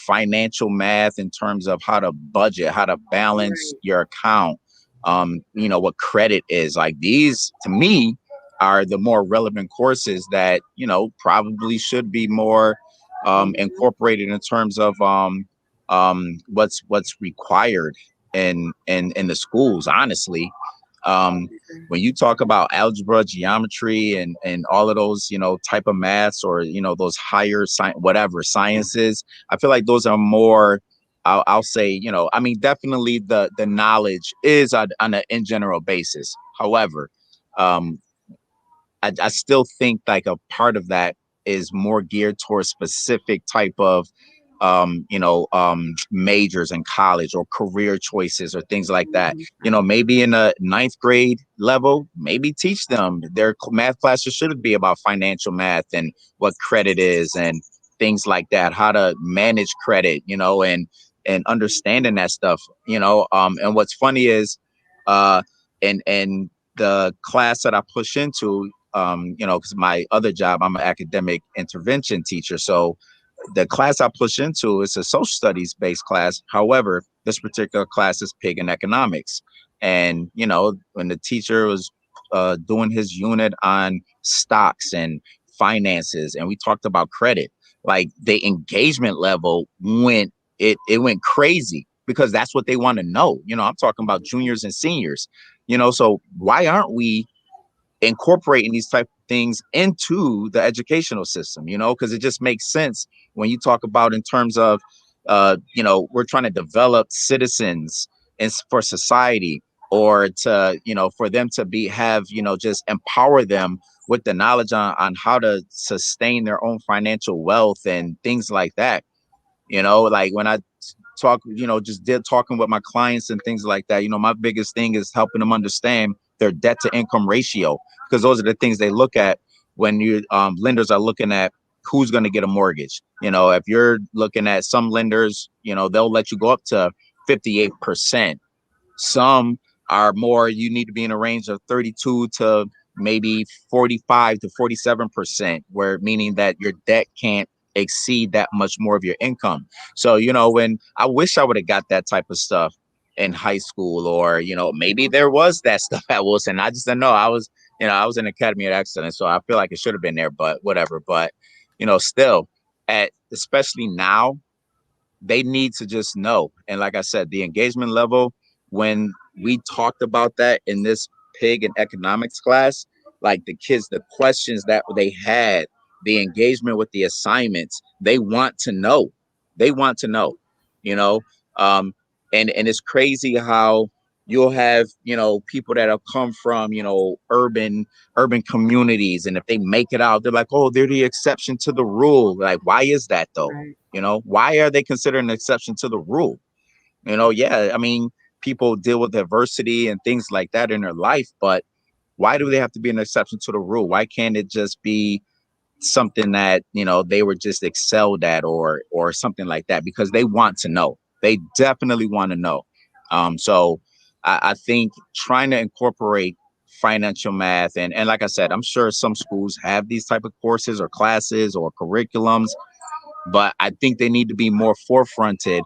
Speaker 8: financial math in terms of how to budget, how to balance
Speaker 7: Right.
Speaker 8: your account, what credit is, like these to me are the more relevant courses that, probably should be more
Speaker 7: Mhm.
Speaker 8: incorporated in terms of what's required in the schools, honestly. um, when you talk about algebra, geometry, and all of those, type of maths, or those higher whatever sciences, I feel like those are more. I'll say, I mean, definitely the knowledge is on an in general basis. However, um, I still think like a part of that is more geared towards specific type of majors in college or career choices or things like that. Maybe in a ninth grade level, maybe teach them their math classes should be about financial math and what credit is and things like that, how to manage credit, and understanding that stuff. And what's funny is and the class that I push into, because my other job, I'm an academic intervention teacher. So the class I push into is a social studies based class. However, this particular class is pig and economics. And, when the teacher was doing his unit on stocks and finances, and we talked about credit, like the engagement level went crazy because that's what they want to know. I'm talking about juniors and seniors, so why aren't we incorporating these type of things into the educational system, because it just makes sense when you talk about in terms of, we're trying to develop citizens and for society, or to, for them to have, just empower them with the knowledge on how to sustain their own financial wealth and things like that. Like when I talk, just did talking with my clients and things like that, my biggest thing is helping them understand their debt to income ratio, because those are the things they look at when you lenders are looking at who's going to get a mortgage. If you're looking at some lenders, they'll let you go up to 58%. Some are more, you need to be in a range of 32 to maybe 45 to 47%, where meaning that your debt can't exceed that much more of your income. So, when I wish I would have got that type of stuff in high school, or, maybe there was that stuff at Wilson. I just don't know. I was in Academy of Excellence, so I feel like it should have been there, but whatever. But, still especially now, they need to just know. And like I said, the engagement level, when we talked about that in this pig and economics class, like the kids, the questions that they had, the engagement with the assignments, they want to know. They want to know, you know. Um, and it's crazy how you'll have, people that have come from, urban communities, and if they make it out, they're like, oh, they're the exception to the rule. Like, why is that though?
Speaker 7: Right.
Speaker 8: Why are they considered an exception to the rule? Yeah, I mean, people deal with adversity and things like that in their life, but why do they have to be an exception to the rule? Why can't it just be something that, they were just excelled at, or something like that? Because they want to know. They definitely want to know. So I think trying to incorporate financial math, and like I said, I'm sure some schools have these type of courses or classes or curriculums, but I think they need to be more forefronted,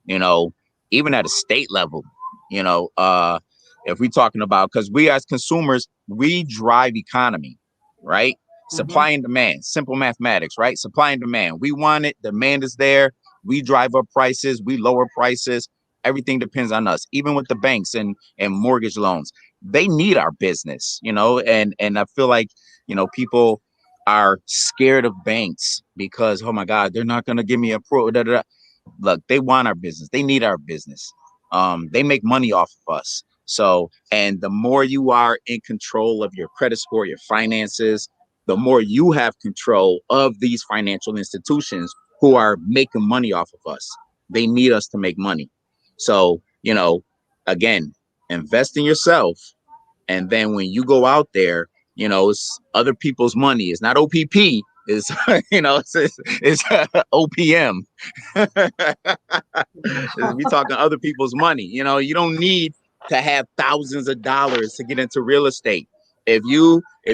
Speaker 8: you know, even at a state level, you know, uh, if we're talking about, because we as consumers, we drive economy. right? Supply and demand, simple mathematics, right? Supply and demand. We want it, demand is there. We drive up prices, we lower prices. Everything depends on us. Even with the banks and mortgage loans, they need our business, and I feel like, people are scared of banks because, oh my God, they're not going to give me a pro. Da, da, da. Look, they want our business. They need our business. They make money off of us. So, and the more you are in control of your credit score, your finances, the more you have control of these financial institutions who are making money off of us. They need us to make money. So, again, invest in yourself. And then when you go out there, it's other people's money. It's not OPP. It's, it's OPM. We talking other people's money. You don't need to have thousands of dollars to get into real estate. If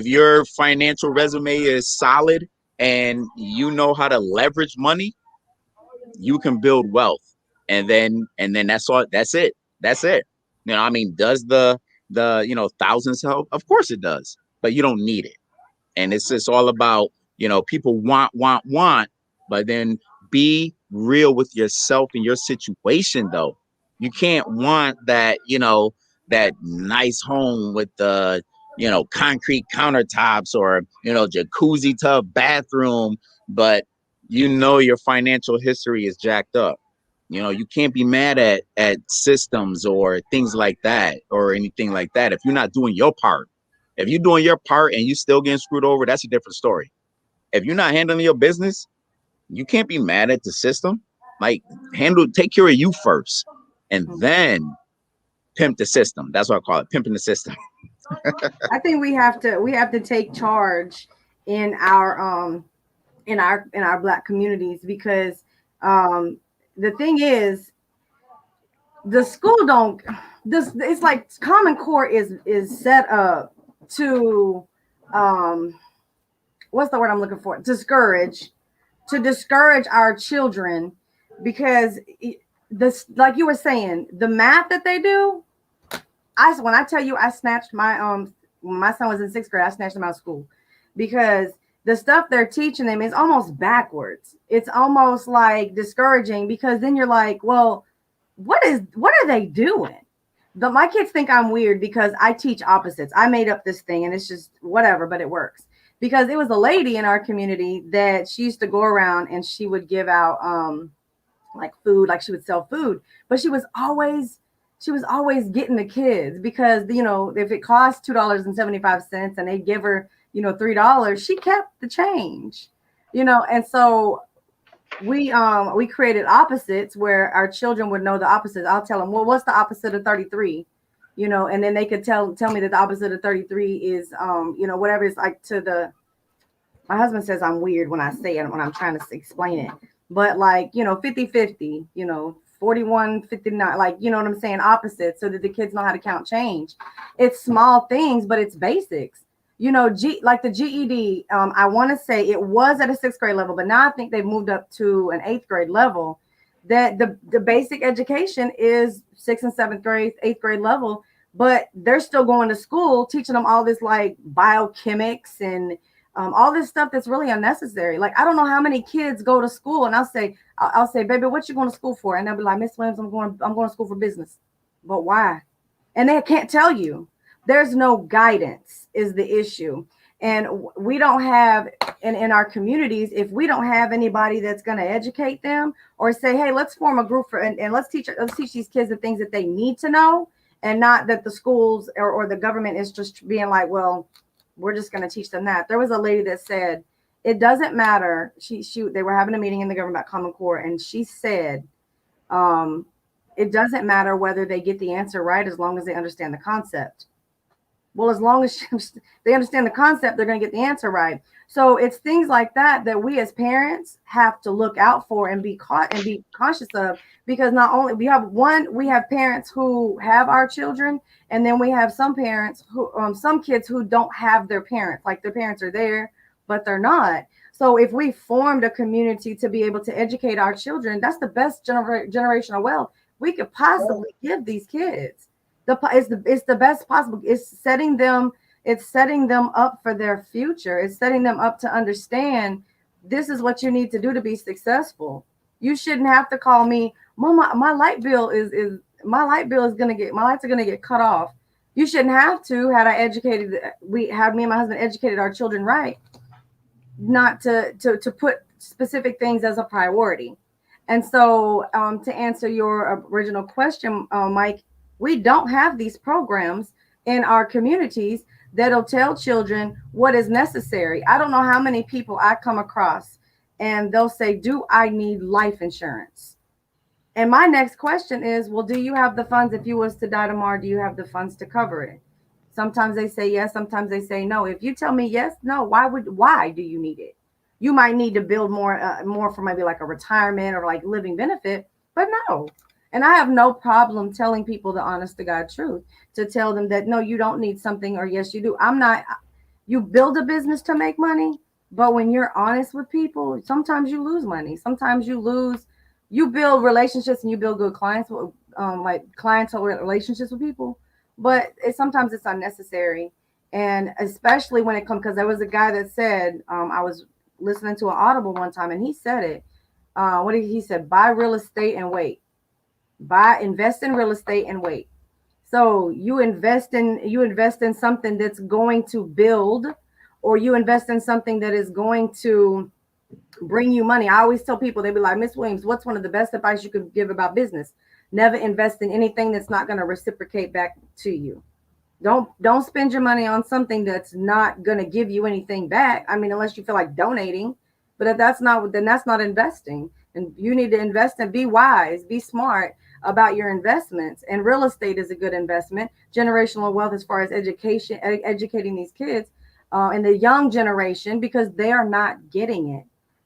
Speaker 8: your financial resume is solid and you know how to leverage money, you can build wealth. And then that's all. That's it. Does the thousands help? Of course it does, but you don't need it. And it's just all about, people want, but then be real with yourself and your situation though. You can't want that, that nice home with the, concrete countertops or, jacuzzi tub bathroom, but your financial history is jacked up. You can't be mad at systems or things like that or anything like that if you're not doing your part. If you're doing your part and you still getting screwed over, that's a different story. If you're not handling your business, you can't be mad at the system. Like, take care of you first, and then pimp the system. That's what I call it, pimping the system.
Speaker 7: I think we have to take charge in our Black communities, because the thing is, the school don't this it's like Common Core is set up to what's the word I'm looking for? Discourage our children, because this, like you were saying, the math that they do. When I tell you, I snatched when my son was in 6th grade, I snatched him out of school, because the stuff they're teaching them is almost backwards. It's almost like discouraging, because then you're like, well, what are they doing? My kids think I'm weird because I teach opposites. I made up this thing and it's just whatever, but it works. Because it was a lady in our community that she used to go around and she would give out like food, like she would sell food, but she was always getting the kids, because if it costs $2.75 and they give her $3, she kept the change, and so we created opposites where our children would know the opposites. I'll tell them, well, what's the opposite of 33? And then they could tell me that the opposite of 33 is whatever it's like my husband says I'm weird when I say it, when I'm trying to explain it, but 50-50, 41-59, like, what I'm saying, opposites, so that the kids know how to count change. It's small things, but it's basics. Like the GED, I want to say it was at a 6th grade level, but now I think they've moved up to an 8th grade level. That the basic education is 6th and 7th grade, 8th grade level, but they're still going to school teaching them all this like biochemics and all this stuff that's really unnecessary. Like, I don't know how many kids go to school, and I'll say, baby, what you going to school for? And they'll be like, Miss Williams, I'm going to school for business. But why? And they can't tell you. There's no guidance is the issue. And we don't have, in our communities, if we don't have anybody that's going to educate them or say, hey, let's form a group and let's teach these kids the things that they need to know, and not that the schools or the government is just being like, well, we're just going to teach them that. There was a lady that said, it doesn't matter. They were having a meeting in the government about Common Core, and she said, it doesn't matter whether they get the answer right as long as they understand the concept. Well, as long as they understand the concept, they're going to get the answer right. So it's things like that we as parents have to look out for and be conscious of, because not only we have parents who have our children, and then we have some parents who some kids who don't have their parents, like their parents are there, but they're not. So if we formed a community to be able to educate our children, that's the best generational wealth we could possibly give these kids. It's the best possible. It's It's setting them up for their future. It's setting them up to understand this is what you need to do to be successful. You shouldn't have to call me, Mama, my light bill is my light bill is gonna get my lights are gonna get cut off. You shouldn't have to. Had I educated, we had me and my husband educated our children right, not to put specific things as a priority. And so, to answer your original question, Mike, we don't have these programs in our communities that'll tell children what is necessary. I don't know how many people I come across and they'll say, "Do I need life insurance?" And my next question is, well, do you have the funds? If you was to die tomorrow, do you have the funds to cover it? Sometimes they say yes, sometimes they say no. If you tell me yes, no, why do you need it? You might need to build more for maybe like a retirement or like living benefit, but no. And I have no problem telling people the honest to God truth, to tell them that no, you don't need something, or yes, you do. I'm not. You build a business to make money, but when you're honest with people, sometimes you lose money. Sometimes you lose. You build relationships and you build good clients, like clientele relationships with people, but sometimes it's unnecessary. And especially when it comes, because there was a guy that said, I was listening to an audible one time and he said it. What did he said? Buy real estate and wait. Invest in real estate and wait. So you invest in something that's going to build, or you invest in something that is going to bring you money. I always tell people, they be like, Miss Williams, what's one of the best advice you could give about business? Never invest in anything that's not going to reciprocate back to you. Don't spend your money on something that's not going to give you anything back. I mean, unless you feel like donating, but if that's not, then that's not investing. And you need to invest and be wise, be smart about your investments. And real estate is a good investment. Generational wealth, as far as education, educating these kids and the young generation, because they are not getting it.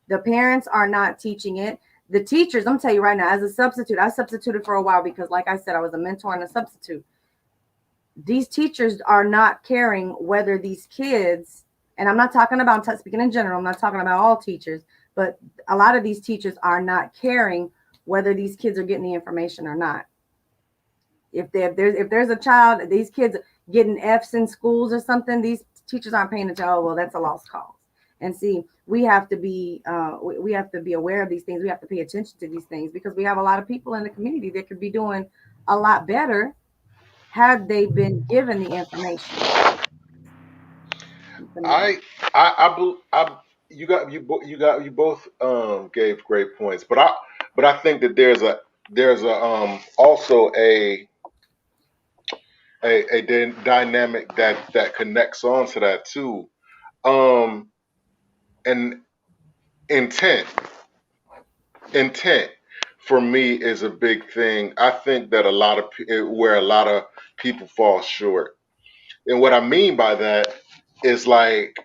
Speaker 7: The parents are not teaching it. The teachers, I'm telling you right now, as a substitute, I substituted for a while because, like I said, I was a mentor and a substitute. These teachers are not caring whether these kids, and I'm not talking about, I'm speaking in general, I'm not talking about all teachers, but a lot of these teachers are not caring whether these kids are getting the information or not. If there's a child, these kids getting F's in schools or something, these teachers aren't paying attention. Oh, well, that's a lost cause. And see, we have to be aware of these things. We have to pay attention to these things because we have a lot of people in the community that could be doing a lot better had they been given the information.
Speaker 6: You both gave great points, but I think that there's also a dynamic that connects on to that too. And intent for me is a big thing. I think that where a lot of people fall short. And what I mean by that is like,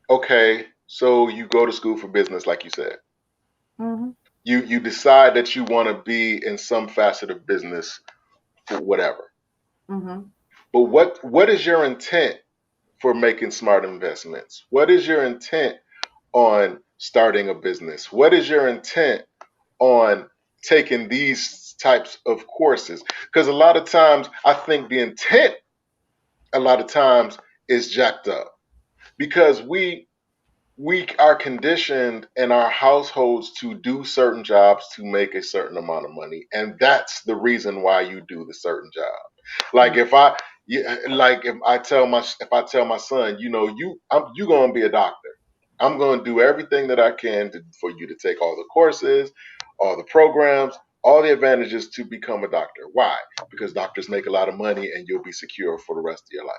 Speaker 6: okay, so you go to school for business, like you said.
Speaker 7: Mm-hmm.
Speaker 6: You decide that you want to be in some facet of business for whatever.
Speaker 7: Mm-hmm.
Speaker 6: But what is your intent for making smart investments? What is your intent on starting a business? What is your intent on taking these types of courses? Because a lot of times I think the intent a lot of times is jacked up because we are conditioned in our households to do certain jobs to make a certain amount of money, and that's the reason why you do the certain job. Like if I tell my son, you gonna be a doctor. I'm gonna do everything that I can for you to take all the courses, all the programs, all the advantages to become a doctor. Why? Because doctors make a lot of money and you'll be secure for the rest of your life.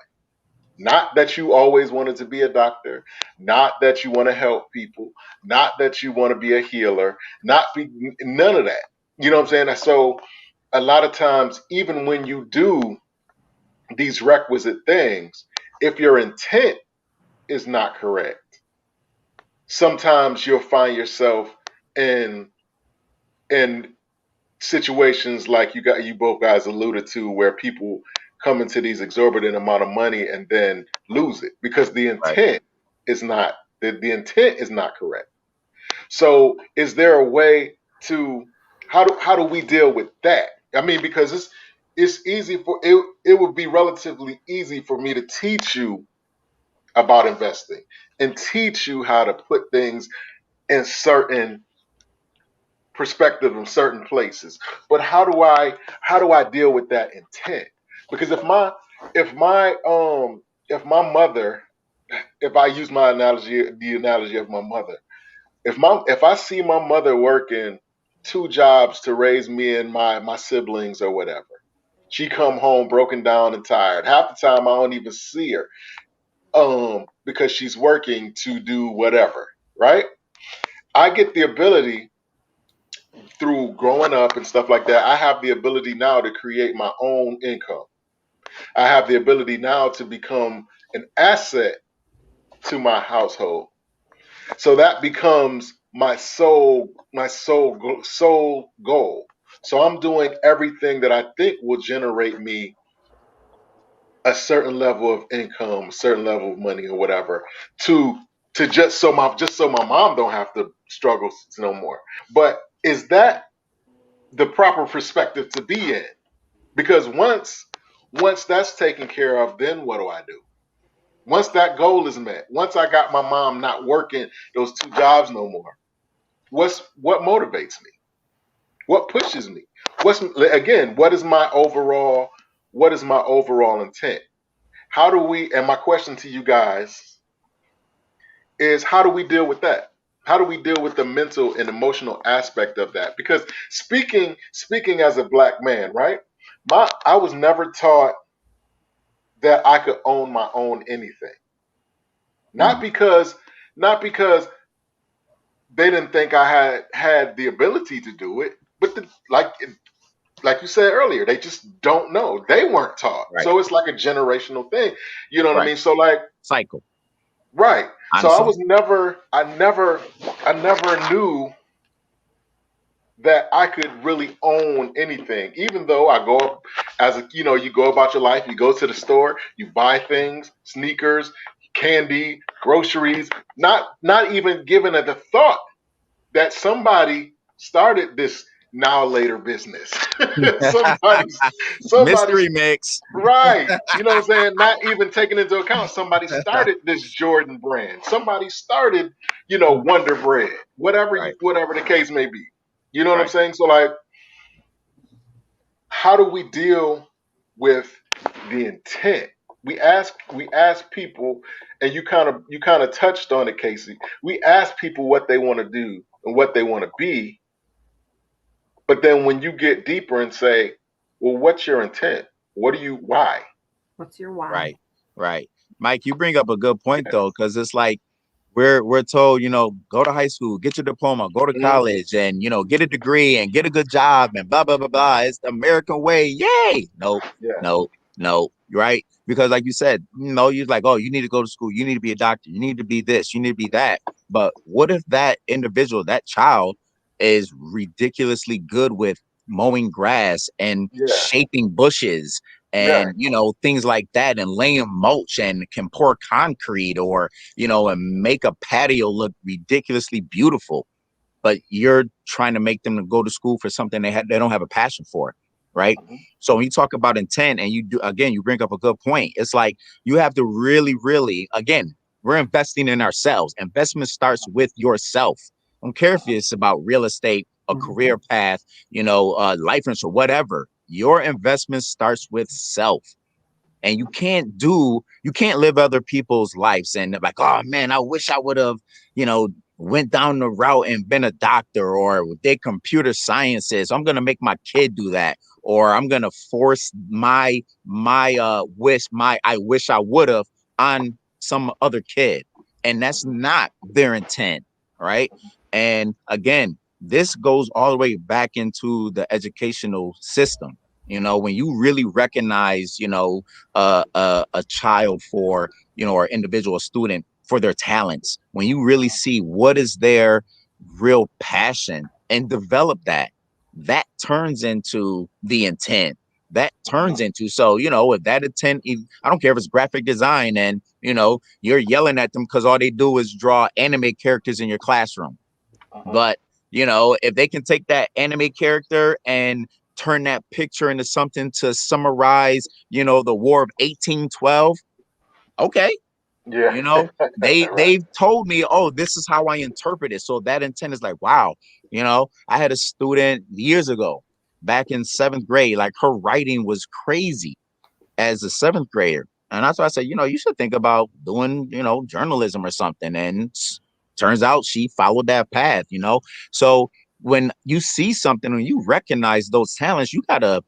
Speaker 6: Not that you always wanted to be a doctor, not that you want to help people, not that you want to be a healer, none of that. You know what I'm saying? So a lot of times, even when you do these requisite things, if your intent is not correct, sometimes you'll find yourself in in situations like you both guys alluded to, where people come into these exorbitant amount of money and then lose it because the
Speaker 8: Right.
Speaker 6: intent is not the intent is not correct. So is there a way to how do we deal with that? I mean, because it's easy it would be relatively easy for me to teach you about investing and teach you how to put things in certain perspective in certain places. But how do I deal with that intent? Because if my mother, if I use my analogy, the analogy of my mother, if I see my mother working two jobs to raise me and my siblings or whatever, she come home broken down and tired. Half the time I don't even see her, because she's working to do whatever, right? I get the ability through growing up and stuff like that. I have the ability now to create my own income. I have the ability now to become an asset to my household. So that becomes my sole goal. So I'm doing everything that I think will generate me a certain level of income, a certain level of money or whatever, to just so my mom don't have to struggle no more. But is that the proper perspective to be in? Because once that's taken care of, then what do I do? Once that goal is met, once I got my mom not working those two jobs no more, what motivates me? What pushes me? What is my overall intent? How do we, and my question to you guys is, how do we deal with that? How do we deal with the mental and emotional aspect of that? Because speaking as a black man, right? I was never taught that I could own my own anything. Not because they didn't think I had the ability to do it, but like you said earlier, they just don't know. They weren't taught.
Speaker 8: Right.
Speaker 6: So it's like a generational thing. You know what I
Speaker 8: Right.
Speaker 6: mean? So like,
Speaker 8: Cycle.
Speaker 6: right. So
Speaker 8: Honestly.
Speaker 6: I never knew that I could really own anything, even though I go up you go about your life, you go to the store, you buy things, sneakers, candy, groceries, not even giving it a thought that somebody started this now later business. somebody's somebody's
Speaker 8: Mystery mix.
Speaker 6: right. You know what I'm saying? Not even taking into account somebody started this Jordan brand. Somebody started, Wonder Bread. Whatever
Speaker 8: Right.
Speaker 6: whatever the case may be. You know what I'm
Speaker 8: Right.
Speaker 6: saying? So like, how do we deal with the intent? We ask people, and you kind of touched on it, Casey. We ask people what they want to do and what they want to be, but then when you get deeper and say, well, what's your intent? Why?
Speaker 7: What's your why?
Speaker 8: Right. Right. Mike, you bring up a good point though, because it's like we're told, go to high school, get your diploma, go to
Speaker 6: Mhm.
Speaker 8: college, and get a degree and get a good job and blah blah blah blah. It's the American way. Yay. No,
Speaker 6: Yeah.
Speaker 8: no, no. Right. Because like you said, you're like, oh, you need to go to school, you need to be a doctor, you need to be this, you need to be that. But what if that individual, that child, is ridiculously good with mowing grass and
Speaker 6: Yeah.
Speaker 8: shaping bushes
Speaker 6: Yeah.
Speaker 8: and things like that, and laying mulch and can pour concrete, or and make a patio look ridiculously beautiful, but you're trying to make them go to school for something they don't have a passion for, right?
Speaker 6: Mhm.
Speaker 8: So when you talk about intent, and you bring up a good point. It's like you have to really, really, again, we're investing in ourselves. Investment starts with yourself. I don't care if it's about real estate, a
Speaker 7: Mhm.
Speaker 8: career path, life insurance, or whatever. Your investment starts with self. And you can't live other people's lives and like, oh man, I wish I would have, you know, went down the route and been a doctor or did computer sciences. I'm gonna make my kid do that, or I'm gonna force my I wish I would have on some other kid. And that's not their intent, right? And again, this goes all the way back into the educational system. When you really recognize, a child for, or individual student for their talents, when you really see what is their real passion and develop that turns into the intent. That turns into, so, if that intent, I don't care if it's graphic design and, you're yelling at them because all they do is draw anime characters in your classroom.
Speaker 6: Mhm.
Speaker 8: But, if they can take that anime character and turn that picture into something to summarize, the War of 1812, okay,
Speaker 6: Yeah.
Speaker 8: You know,
Speaker 6: Right.
Speaker 8: they've told me, oh, this is how I interpret it. So that intent is like, wow. You know, I had a student years ago, back in seventh grade, like her writing was crazy as a seventh grader. And that's why I said, you know, you should think about doing, you know, journalism or something. And turns out she followed that path, you know. So when you see something and you recognize those talents, you gotta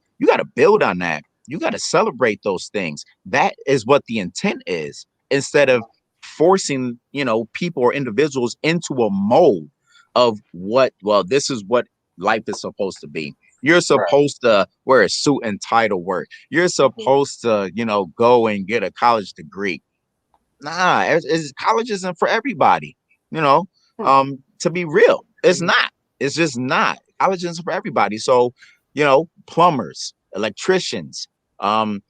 Speaker 8: build on that. You gotta celebrate those things. That is what the intent is, instead of forcing, you know, people or individuals into a mold of what, well, this is what life is supposed to be. You're
Speaker 6: Right.
Speaker 8: supposed to wear a suit and tie to work. You're supposed to, you know, go and get a college degree. Nah, college isn't for everybody. You know, to be real, it's not. It's just not. College isn't for everybody. So, you know, plumbers, electricians, again,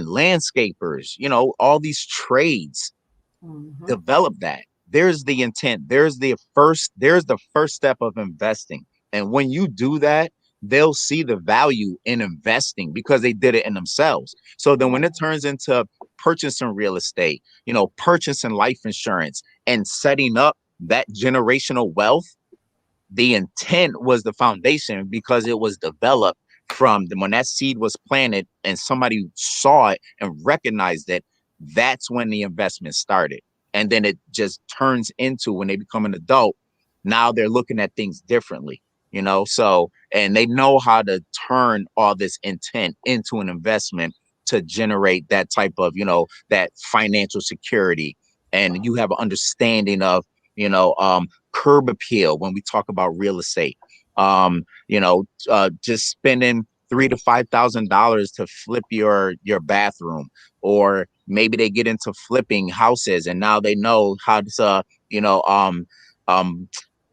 Speaker 8: landscapers, you know, all these trades,
Speaker 7: Mhm.
Speaker 8: develop that. There's the intent. There's the first step of investing. And when you do that, they'll see the value in investing because they did it in themselves. So then when it turns into purchasing real estate, you know, purchasing life insurance and setting up that generational wealth, the intent was the foundation because it was developed from when that seed was planted and somebody saw it and recognized it. That's when the investment started. And then it just turns into, when they become an adult, now they're looking at things differently, you know. So, and they know how to turn all this intent into an investment to generate that type of, you know, that financial security. And you have an understanding of, you know, curb appeal when we talk about real estate. You know, just spending $3,000 to $5,000 to flip your bathroom, or maybe they get into flipping houses and now they know how to, you know, um,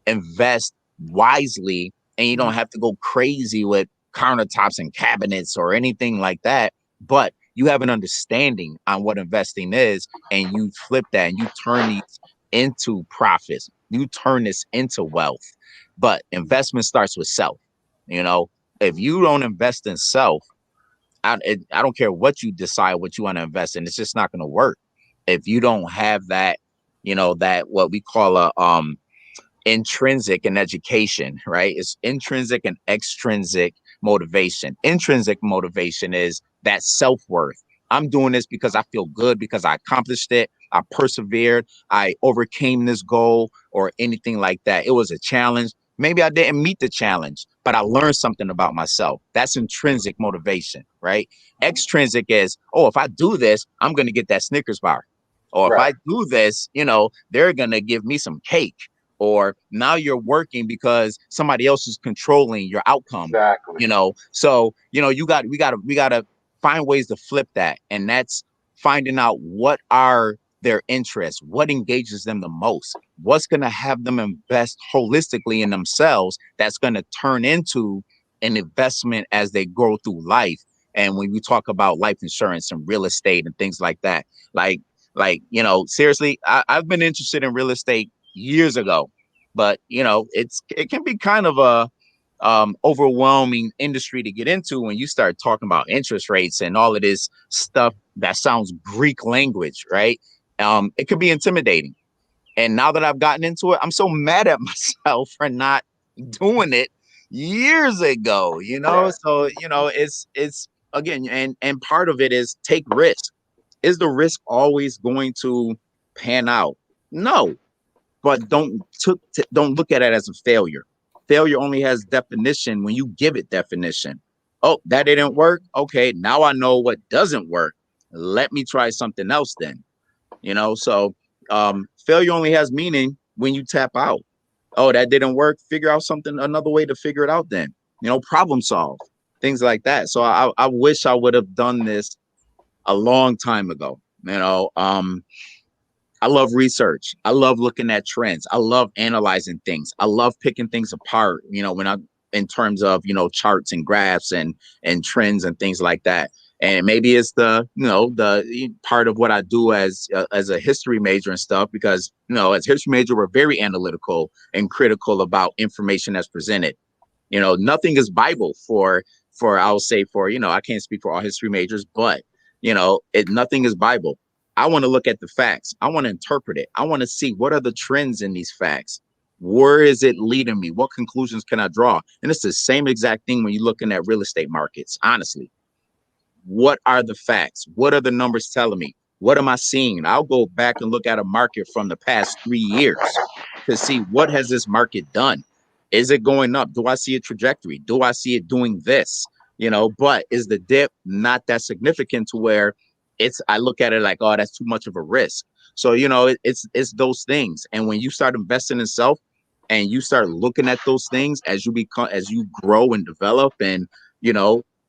Speaker 8: invest wisely, and you don't have to go crazy with countertops and cabinets or anything like that. But you have an understanding on what investing is, and you flip that and you turn these into profits. You turn this into wealth. But investment starts with self. You know, if you don't invest in self, I don't care what you decide what you want to invest in. It's just not going to work if you don't have that. You know, that what we call a intrinsic in education, right? It's intrinsic and extrinsic motivation. Intrinsic motivation is that self-worth. I'm doing this because I feel good, because I accomplished it, I persevered, I overcame this goal, or anything like that. It was a challenge. Maybe I didn't meet the challenge, but I learned something about myself. That's intrinsic motivation, right? Extrinsic is, oh, if I do this, I'm going to get that Snickers bar. Or if
Speaker 6: Right.
Speaker 8: I do this, you know, they're going to give me some cake. Or now you're working because somebody else is controlling your outcome,
Speaker 6: Exactly.
Speaker 8: you know. So, you know, we got to find ways to flip that. And that's finding out what are their interests, what engages them the most, what's going to have them invest holistically in themselves, that's going to turn into an investment as they grow through life. And when we talk about life insurance and real estate and things like that, like you know, seriously, I've been interested in real estate years ago, but you know, it can be kind of a overwhelming industry to get into when you start talking about interest rates and all of this stuff that sounds Greek language, right? It could be intimidating. And now that I've gotten into it, I'm so mad at myself for not doing it years ago, you know?
Speaker 6: Right.
Speaker 8: So, you know, it's again, and part of it is take risk. Is the risk always going to pan out? No, but don't look at it as a failure. Failure only has definition when you give it definition. Oh, that didn't work. Okay, now I know what doesn't work. Let me try something else then. You know, so failure only has meaning when you tap out. Oh, that didn't work. Figure out something, another way to figure it out then. You know, problem solve, things like that. So I wish I would have done this a long time ago. You know, I love research. I love looking at trends. I love analyzing things. I love picking things apart, you know, when I in terms of, you know, charts and graphs and trends and things like that. And maybe it's the, you know, the part of what I do as a history major and stuff, because, you know, as history major, we're very analytical and critical about information that's presented. You know, nothing is Bible for I'll say for, you know, I can't speak for all history majors, but you know, nothing is Bible. I want to look at the facts. I want to interpret it. I want to see what are the trends in these facts. Where is it leading me? What conclusions can I draw? And it's the same exact thing when you're looking at real estate markets. Honestly, what are the facts? What are the numbers telling me? What am I seeing? I'll go back and look at a market from the past 3 years to see what has this market done. Is it going up? Do I see a trajectory? Do I see it doing this? But is the dip not that significant to where I look at it like, oh, that's too much of a risk. So, it's those things. And when you start investing in self and you start looking at those things as you grow and develop, and,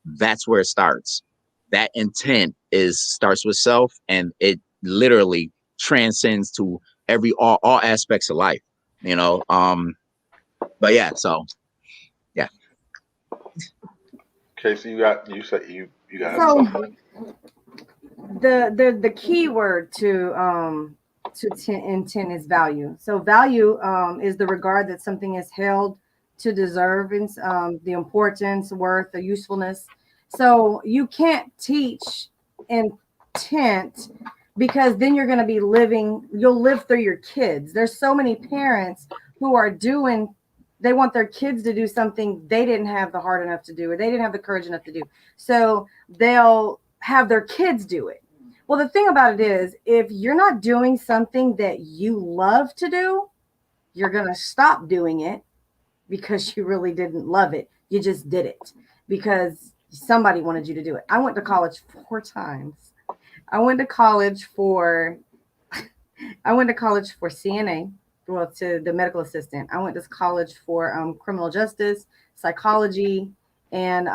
Speaker 8: that's where it starts. That intent starts with self, and it literally transcends to all aspects of life, but yeah, so yeah.
Speaker 6: Caicy, you said you got
Speaker 7: So
Speaker 6: something.
Speaker 7: the key word to intent is value. So value is the regard that something is held to deserve, and the importance, worth, the usefulness. So you can't teach intent, because then you're going to be you'll live through your kids. There's so many parents who are they want their kids to do something they didn't have the heart enough to do, or they didn't have the courage enough to do. So they'll have their kids do it. Well, the thing about it is, if you're not doing something that you love to do, you're going to stop doing it because you really didn't love it. You just did it because somebody wanted you to do it. I went to college 4 times. I went to college for CNA, well, to the medical assistant. I went to college for criminal justice, psychology, and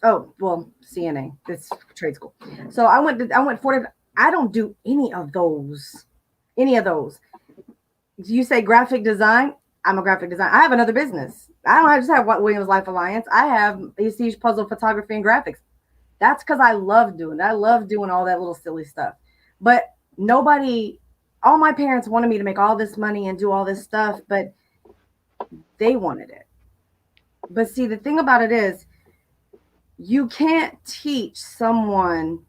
Speaker 7: CNA. It's trade school. So I went for. I don't do any of those. You say graphic design? I'm a graphic designer. I have another business. I don't just have Williams Life Alliance. I have Prestige Puzzle Photography and Graphics. That's because I love doing it. I love doing all that little silly stuff. But all my parents wanted me to make all this money and do all this stuff, but they wanted it. But see, the thing about it is, you can't teach someone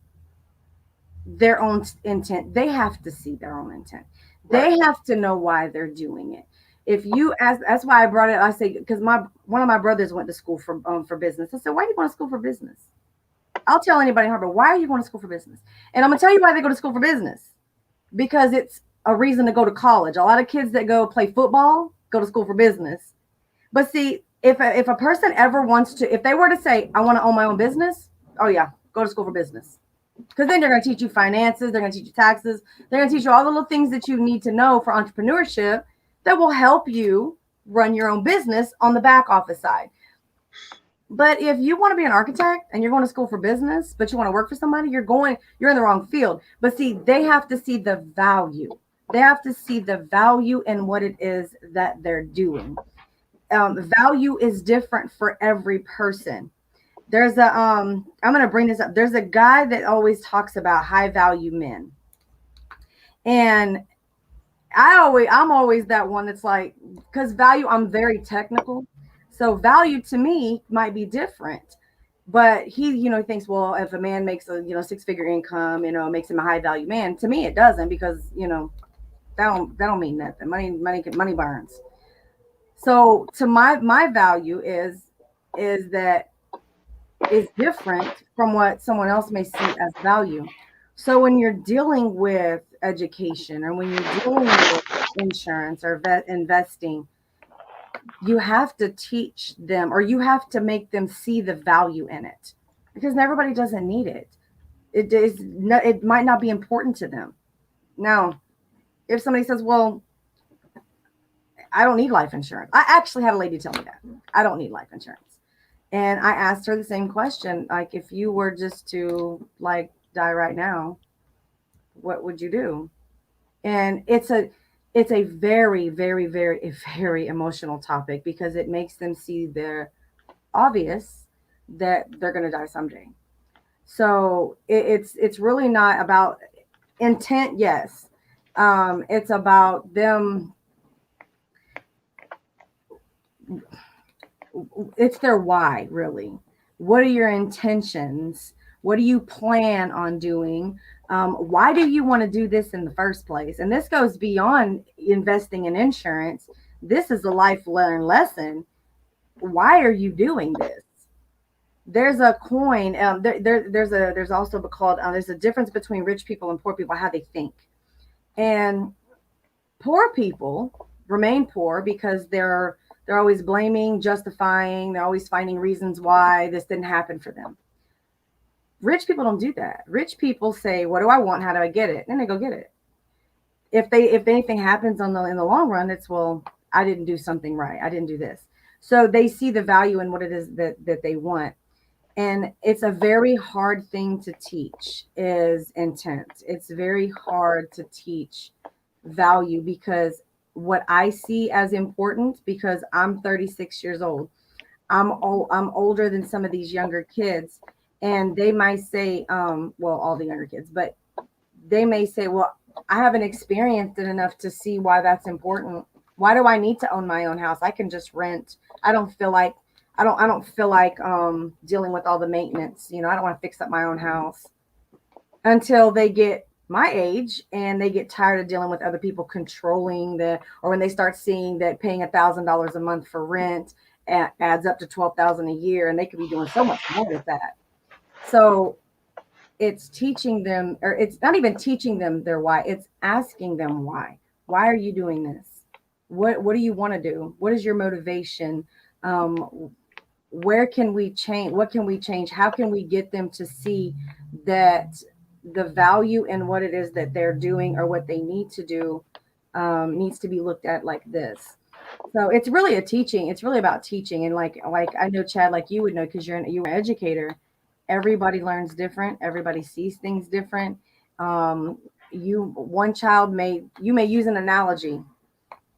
Speaker 7: their own intent. They have to see their own intent. They have to know why they're doing it. If you ask, that's why I brought it. I say, because one of my brothers went to school for business. I said, why are you going to school for business? I'll tell anybody, but why are you going to school for business? And I'm going to tell you why they go to school for business. Because it's a reason to go to college. A lot of kids that go play football go to school for business. But see, if a person ever wants to, if they were to say, I want to own my own business, oh yeah, go to school for business. Because then they're going to teach you finances, they're going to teach you taxes, they're going to teach you all the little things that you need to know for entrepreneurship that will help you run your own business on the back office side. But if you want to be an architect and you're going to school for business, but you want to work for somebody, you're in the wrong field. But see, they have to see the value. They have to see the value in what it is that they're doing. Value is different for every person. There's I'm going to bring this up. There's a guy that always talks about high value men. And I'm always that one that's like, because value, I'm very technical. So value to me might be different, but he thinks, well, if a man makes a, 6-figure income, makes him a high value man. To me, it doesn't, because, that don't mean nothing. Money burns. So to my value is that is different from what someone else may see as value. So when you're dealing with education, or when you're dealing with insurance or investing, you have to teach them, or you have to make them see the value in it, because everybody doesn't need it. It might not be important to them. Now, if somebody says, well, I don't need life insurance. I actually had a lady tell me that. I don't need life insurance. And I asked her the same question. Like, if you were just to die right now, what would you do? And it's a very, very, very, very emotional topic, because it makes them see their obvious that they're going to die someday. So it's really not about intent. Yes. It's about them. It's their why, really. What are your intentions What do you plan on doing? Why do you want to do this in the first place? And this goes beyond investing in insurance. This is a life learned lesson. Why are you doing this? There's a coin. There's also called there's a difference between rich people and poor people, how they think. And poor people remain poor because they're always blaming, justifying, they're always finding reasons why this didn't happen for them. Rich people don't do that. Rich people say, what do I want? How do I get it? And they go get it. If anything happens in the long run, it's, well, I didn't do something right. I didn't do this. So they see the value in what it is that they want. And it's a very hard thing to teach, is intent. It's very hard to teach value, because what I see as important, because I'm 36 years old, I'm older than some of these younger kids, and they might say, well, all the younger kids, but they may say, well, I haven't experienced it enough to see why that's important. Why do I need to own my own house? I can just rent. I don't feel like dealing with all the maintenance. I don't want to fix up my own house, until they get my age and they get tired of dealing with other people controlling or when they start seeing that paying $1,000 a month for rent adds up to 12,000 a year, and they could be doing so much more with that. So it's teaching them, or it's not even teaching them their why. It's asking them why. Why are you doing this? What do you want to do? What is your motivation? Where can we change? What can we change? How can we get them to see that the value in what it is that they're doing, or what they need to do, needs to be looked at like this? So it's really a teaching. It's really about teaching. And like I know, Chad, like you would know, because you're an educator. Everybody learns different. Everybody sees things different. One child may use an analogy,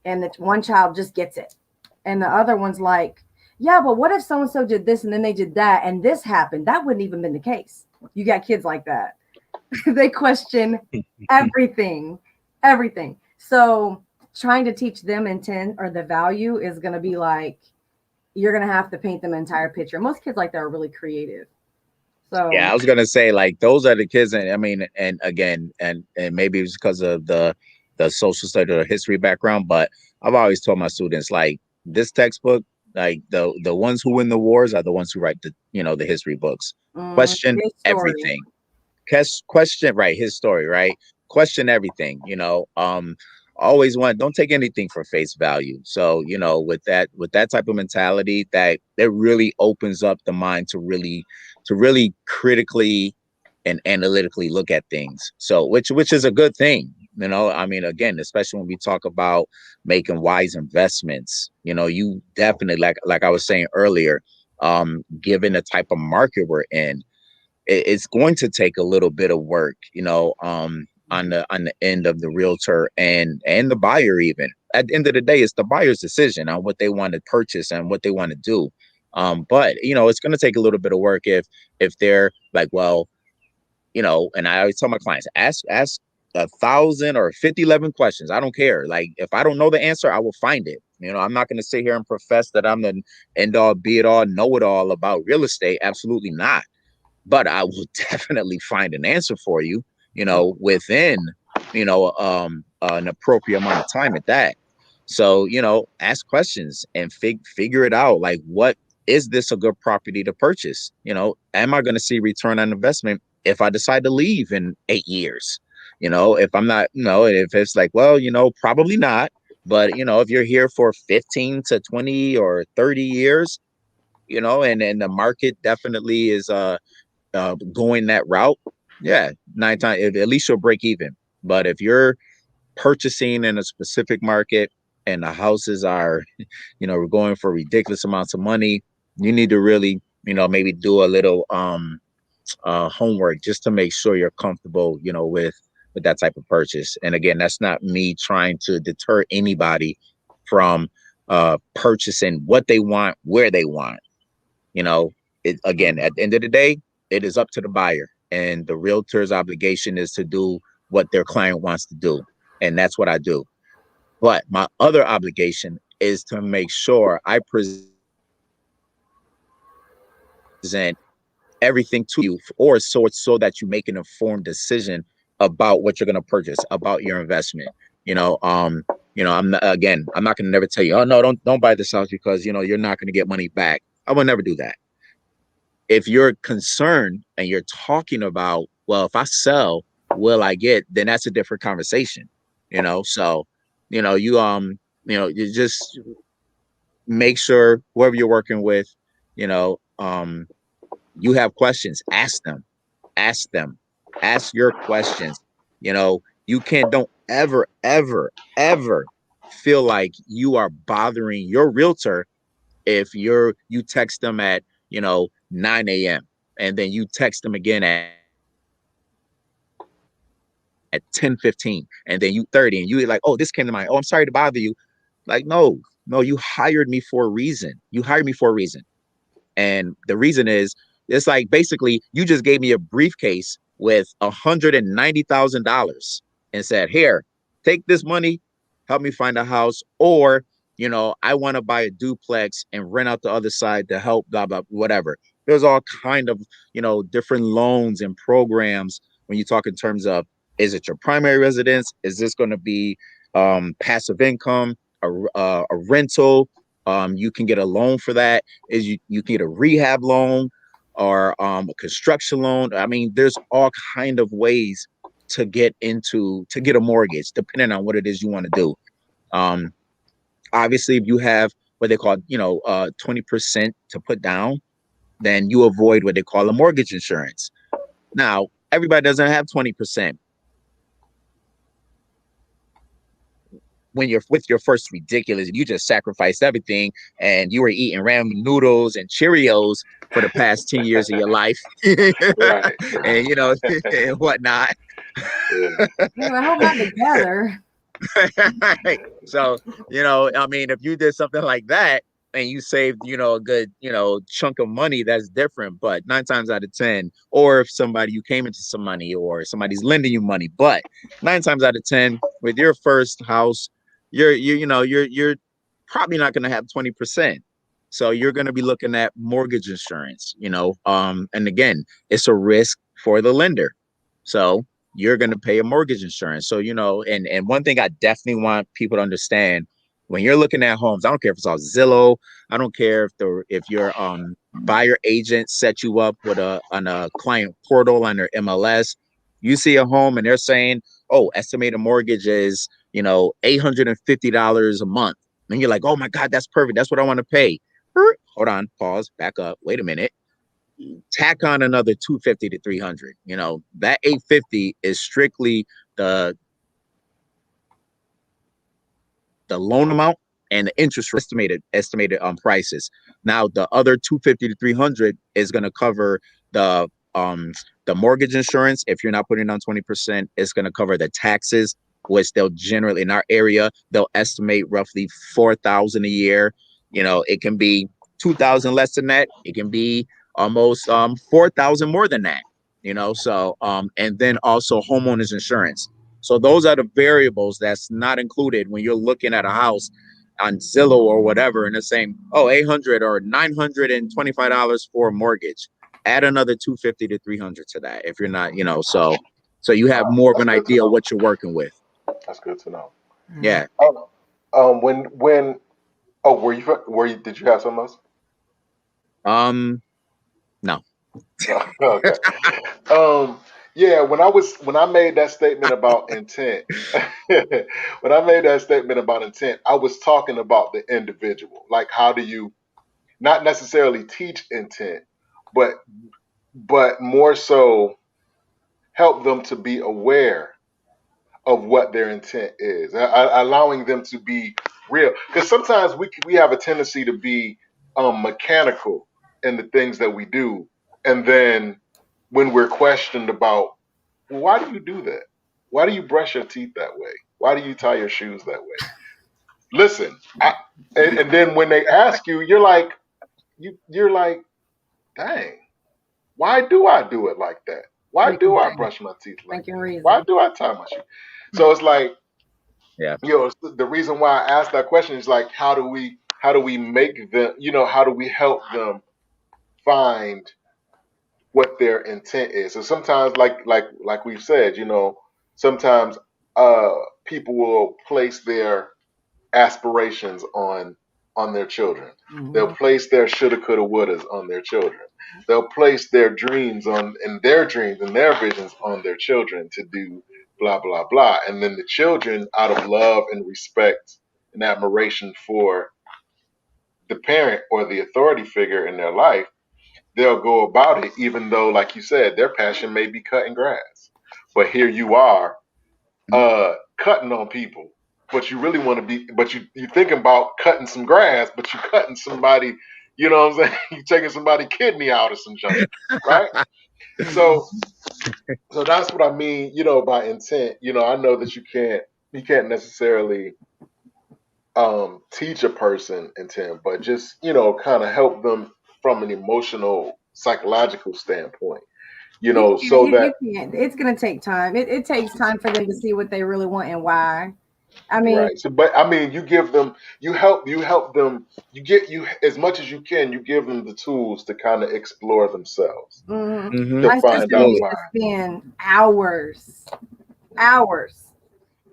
Speaker 7: and that one child just gets it, and the other one's like, yeah, but what if so and so did this and then they did that and this happened? That wouldn't even been the case. You got kids like that. They question everything, everything. So trying to teach them intent, or the value, is going to be like, you're going to have to paint them an entire picture. Most kids like that are really creative. So
Speaker 8: Yeah, I was gonna say, like, those are the kids, and I mean, and again, and maybe it's because of the social study or history background, but I've always told my students, like, this textbook, like, the ones who win the wars are the ones who write the history books. Question
Speaker 7: his story.
Speaker 8: everything. Question, right? His story, right? Question everything. Always don't take anything for face value. So with that type of mentality, that it really opens up the mind to really critically and analytically look at things. So which is a good thing. I mean, again, especially when we talk about making wise investments, you definitely, like I was saying earlier, given the type of market we're in, it's going to take a little bit of work, on the end of the realtor and the buyer. Even at the end of the day, it's the buyer's decision on what they want to purchase and what they want to do. But it's going to take a little bit of work if they're like, well, and I always tell my clients, ask 1,000 or 50, 11 questions. I don't care. Like, if I don't know the answer, I will find it. I'm not going to sit here and profess that I'm the end all, be it all, know it all about real estate. Absolutely not. But I will definitely find an answer for you, within, an appropriate amount of time at that. So, ask questions and figure it out. Like, what is this a good property to purchase? Am I going to see return on investment if I decide to leave in 8 years? If I'm not, if it's like, well, probably not. But, if you're here for 15 to 20 or 30 years, and the market definitely is going that route, yeah, 9 times at least you'll break even. But if you're purchasing in a specific market and the houses are, we're going for ridiculous amounts of money, you need to really, maybe do a little homework just to make sure you're comfortable, with that type of purchase. And again, that's not me trying to deter anybody from purchasing what they want, where they want. Again, at the end of the day, it is up to the buyer, and the realtor's obligation is to do what their client wants to do. And that's what I do. But my other obligation is to make sure I present everything to you, or so that you make an informed decision about what you're going to purchase, about your investment. I'm not, again, I'm not going to never tell you, oh no, don't buy this house because you're not going to get money back. I will never do that. If you're concerned and you're talking about, well, if I sell, will I get? Then that's a different conversation. So you just make sure whoever you're working with, you know, um, you have questions, ask them, ask them, ask your questions. You don't ever, ever, ever feel like you are bothering your realtor if you text them at 9 a.m. and then you text them again at 10:15 and then you 30 and you like, oh, this came to mind. Oh, I'm sorry to bother you. Like, no, you hired me for a reason. You hired me for a reason. And the reason is, it's like basically you just gave me a briefcase with $190,000 and said, here, take this money, help me find a house, or I want to buy a duplex and rent out the other side to help blah blah whatever. There's all kind of different loans and programs when you talk in terms of, is it your primary residence? Is this going to be passive income, a rental? You can get a loan for that. You can get a rehab loan or a construction loan. I mean, there's all kind of ways to get a mortgage, depending on what it is you want to do. Obviously, if you have what they call 20% to put down, then you avoid what they call a mortgage insurance. Now, everybody doesn't have 20%. When you're with your first ridiculous, you just sacrificed everything and you were eating ramen noodles and Cheerios for the past 10 years of your life.
Speaker 6: Right.
Speaker 8: And and whatnot.
Speaker 7: I hope not together.
Speaker 8: So, I mean, if you did something like that and you saved, a good, chunk of money, that's different. But 9 times out of 10, or if you came into some money or somebody's lending you money, but 9 times out of 10, with your first house, you're probably not going to have 20%. So you're going to be looking at mortgage insurance, and again, it's a risk for the lender. So you're going to pay a mortgage insurance. So, and one thing I definitely want people to understand, when you're looking at homes, I don't care if it's on Zillow, I don't care if your buyer agent set you up with on a client portal on their MLS. You see a home and they're saying, oh, estimated mortgage is, $850 a month. And you're like, oh my God, that's perfect. That's what I want to pay. Hold on, pause, back up, wait a minute. Tack on another 250 to 300. That 850 is strictly the loan amount and the interest estimated prices. Now the other 250 to 300 is going to cover the mortgage insurance. If you're not putting on 20%, it's going to cover the taxes, which they'll generally, in our area, they'll estimate roughly 4,000 a year. It can be 2,000 less than that. It can be almost 4,000 more than that. So and then also homeowners insurance. So those are the variables that's not included when you're looking at a house on Zillow or whatever, and they're saying, oh, $800 or $925 for a mortgage. Add another 250 to 300 to that if you're not, so you have more of an idea of what you're working with.
Speaker 6: That's good to know.
Speaker 8: Yeah.
Speaker 6: When did you have something else?
Speaker 8: No.
Speaker 6: Okay. Yeah, when I made that statement about intent, I was talking about the individual. Like, how do you not necessarily teach intent, but more so help them to be aware of what their intent is, allowing them to be real. Because sometimes we have a tendency to be mechanical in the things that we do, and then when we're questioned about, well, why do you do that? Why do you brush your teeth that way? Why do you tie your shoes that way? Listen, and then when they ask you, you're like, dang, why do I do it like that? Why do I brush my teeth like that? Why do I tie my shoes? So it's like,
Speaker 8: Yeah.
Speaker 6: the reason why I asked that question is like, how do we make them, how do we help them find what their intent is. So sometimes, like we've said, sometimes people will place their aspirations on their children. They'll place their shoulda, coulda, wouldas on their children. They'll place their dreams and their visions on their children to do blah blah blah. And then the children, out of love and respect and admiration for the parent or the authority figure in their life, they'll go about it, even though, like you said, their passion may be cutting grass. But here you are, cutting on people, but you really want to be, but you're thinking about cutting some grass, but you're cutting somebody, you know what I'm saying? You're taking somebody's kidney out or some junk, right? So that's what I mean, by intent. I know that you can't necessarily teach a person intent, but just, kind of help them from an emotional, psychological standpoint, so that
Speaker 7: You can't. It's going to take time. It takes time for them to see what they really want and why. I mean,
Speaker 6: right. So, but I mean, you help them, you as much as you can, you give them the tools to kind of explore themselves, to
Speaker 7: my
Speaker 6: find
Speaker 7: sister
Speaker 6: out
Speaker 7: used
Speaker 6: why.
Speaker 7: to spend hours,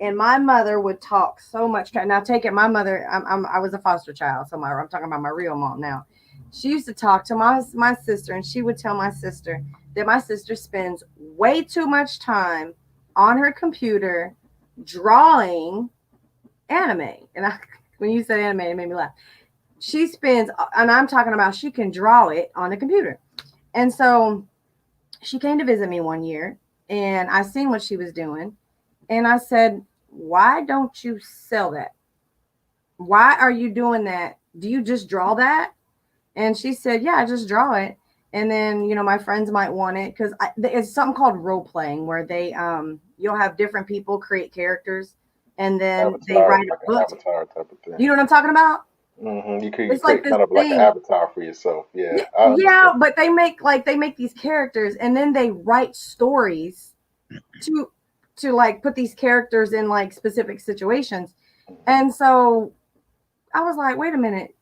Speaker 7: and my mother would talk so much. Now, take it, my mother, I was a foster child, so I'm talking about my real mom now. She used to talk to my sister, and she would tell my sister that my sister spends way too much time on her computer drawing anime. And when you said anime, it made me laugh. She spends, and I'm talking about she can draw it on the computer. And so she came to visit me one year, and I seen what she was doing. And I said, why don't you sell that? Why are you doing that? Do you just draw that? And she said, yeah, I just draw it. And then, my friends might want it because it's something called role playing where you'll have different people create characters and then they
Speaker 6: Avatar,
Speaker 7: write
Speaker 6: like
Speaker 7: a
Speaker 6: an
Speaker 7: book.
Speaker 6: avatar type of thing.
Speaker 7: You know what I'm talking about?
Speaker 6: You
Speaker 7: It's like
Speaker 6: create
Speaker 7: this
Speaker 6: kind of like an
Speaker 7: thing.
Speaker 6: avatar for yourself. Yeah, I
Speaker 7: Yeah,
Speaker 6: understand.
Speaker 7: but they make these characters and then they write stories to like put these characters in like specific situations. And so I was like, wait a minute.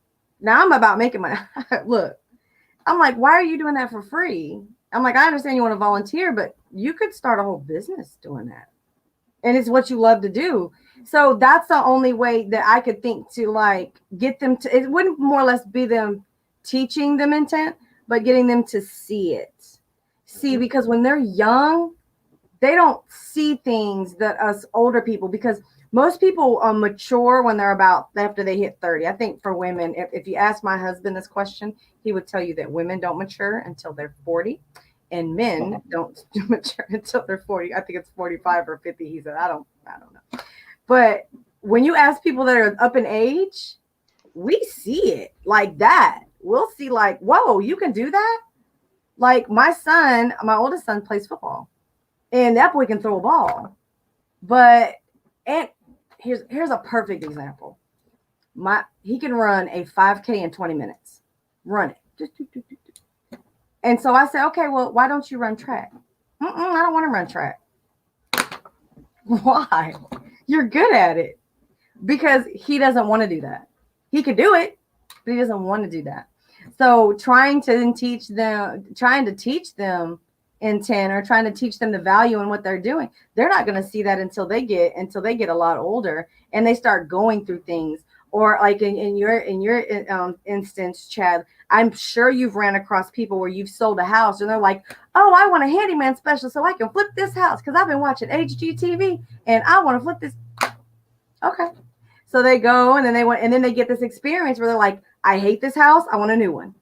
Speaker 7: Now I'm about making money. Look, I'm like, why are you doing that for free? I'm like, I understand you want to volunteer, but you could start a whole business doing that. And it's what you love to do. So that's the only way that I could think to like get them to, it wouldn't more or less be them teaching them intent, but getting them to see it. See, because when they're young, they don't see things that us older people, because most people mature when they're about after they hit 30. I think for women, if you ask my husband this question, he would tell you that women don't mature until they're 40 and men don't mature until they're 40. I think it's 45 or 50. He said, I don't know. But when you ask people that are up in age, we see it like that. We'll see like, whoa, you can do that? Like my oldest son plays football. And that boy can throw a ball. But and here's a perfect example. He can run a 5K in 20 minutes. Run it. And so I said, okay, well, why don't you run track? I don't want to run track. Why? You're good at it. Because he doesn't want to do that. He could do it, but he doesn't want to do that. So trying to teach them intent or trying to teach them the value in what they're doing, they're not going to see that until they get a lot older and they start going through things. Or like in your instance, Chad, I'm sure you've ran across people where you've sold a house and they're like, oh, I want a handyman special so I can flip this house because I've been watching HGTV and I want to flip this. Okay. So they go and then they get this experience where they're like, I hate this house. I want a new one.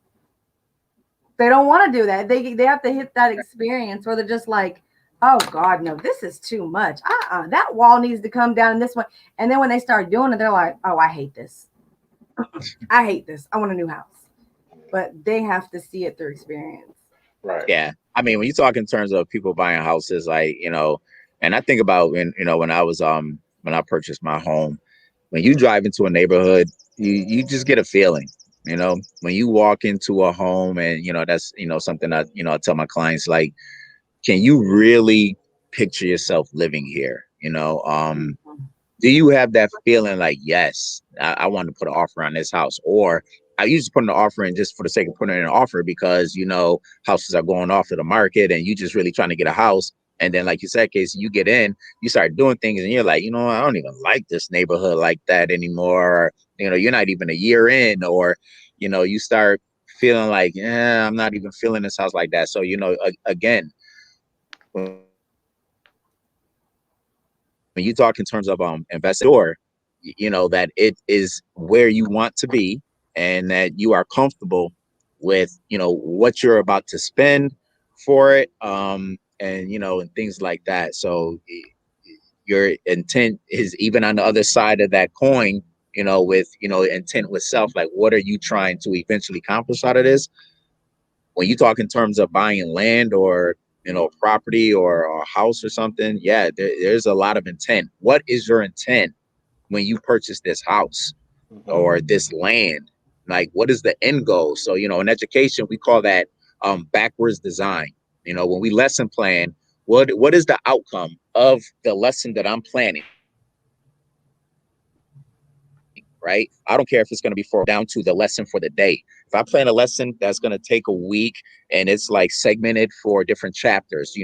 Speaker 7: They don't want to do that. They have to hit that experience where they're just like, oh God, no, this is too much. That wall needs to come down and this one. And then when they start doing it, they're like, oh, I hate this. I hate this. I want a new house. But they have to see it through experience.
Speaker 6: Right.
Speaker 8: Yeah. I mean, when you talk in terms of people buying houses, like, and I think about when I was when I purchased my home, when you drive into a neighborhood, you just get a feeling. When you walk into a home and, that's, something that, I tell my clients, like, can you really picture yourself living here? Do you have that feeling like, yes, I want to put an offer on this house, or I usually put an offer in just for the sake of putting in an offer because, houses are going off of the market and you just really trying to get a house. And then, like you said, Caicy, you get in, you start doing things and you're like, I don't even like this neighborhood like that anymore. Or, you're not even a year in, or, you start feeling like, I'm not even feeling this house like that. So, again, when you talk in terms of investor, that it is where you want to be and that you are comfortable with, what you're about to spend for it. And things like that. So your intent is even on the other side of that coin, with, intent with self, like what are you trying to eventually accomplish out of this? When you talk in terms of buying land or, property or a house or something, there's a lot of intent. What is your intent when you purchase this house or this land? Like, what is the end goal? So, in education, we call that backwards design. When we lesson plan, what is the outcome of the lesson that I'm planning? Right? I don't care if it's going to be down to the lesson for the day. If I plan a lesson that's going to take a week and it's like segmented for different chapters,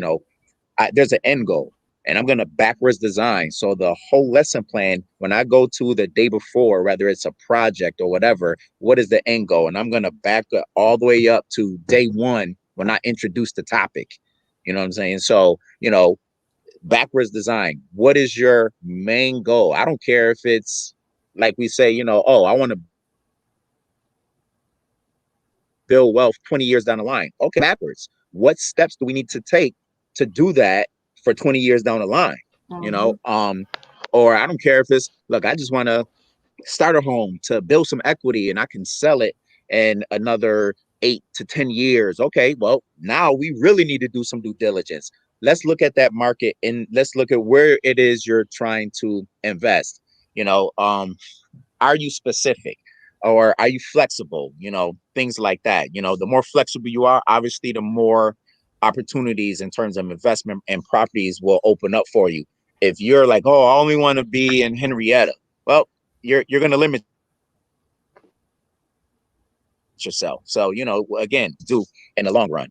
Speaker 8: there's an end goal and I'm going to backwards design. So the whole lesson plan, when I go to the day before, whether it's a project or whatever, what is the end goal? And I'm going to back it all the way up to day one when I introduce the topic. You know what I'm saying? So, backwards design. What is your main goal? I don't care if it's like we say, I want to build wealth 20 years down the line. Okay, backwards. What steps do we need to take to do that for 20 years down the line? Or I don't care if it's, look, I just want to start a home to build some equity and I can sell it in another 8 to 10 years. Okay, well, now we really need to do some due diligence. Let's look at that market and let's look at where it is you're trying to invest. Are you specific or are you flexible? Things like that. The more flexible you are, obviously, the more opportunities in terms of investment and properties will open up for you. If you're like, oh, I only want to be in Henrietta, well, you're going to limit yourself. So, again, do in the long run.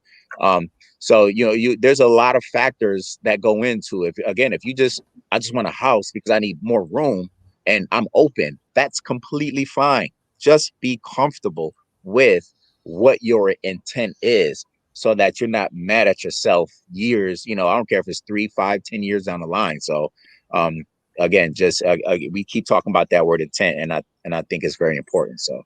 Speaker 8: So, there's a lot of factors that go into it. If I just want a house because I need more room and I'm open, that's completely fine. Just be comfortable with what your intent is so that you're not mad at yourself years. I don't care if it's 3, 5, 10 years down the line. So, again, just we keep talking about that word intent, and I think it's very important. So.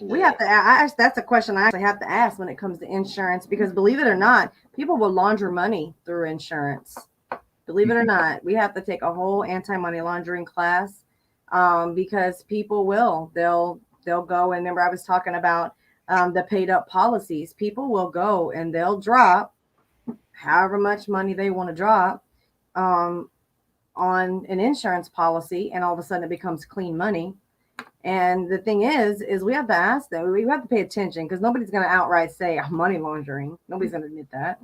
Speaker 7: We have to ask. That's a question I actually have to ask when it comes to insurance, because believe it or not, people will launder money through insurance. Believe it or not, we have to take a whole anti-money laundering class, because people they'll go, and remember I was talking about the paid up policies. People will go and they'll drop however much money they want to drop on an insurance policy, and all of a sudden it becomes clean money. And the thing is we have to ask them. We have to pay attention, because nobody's going to outright say money laundering. Nobody's going to admit that.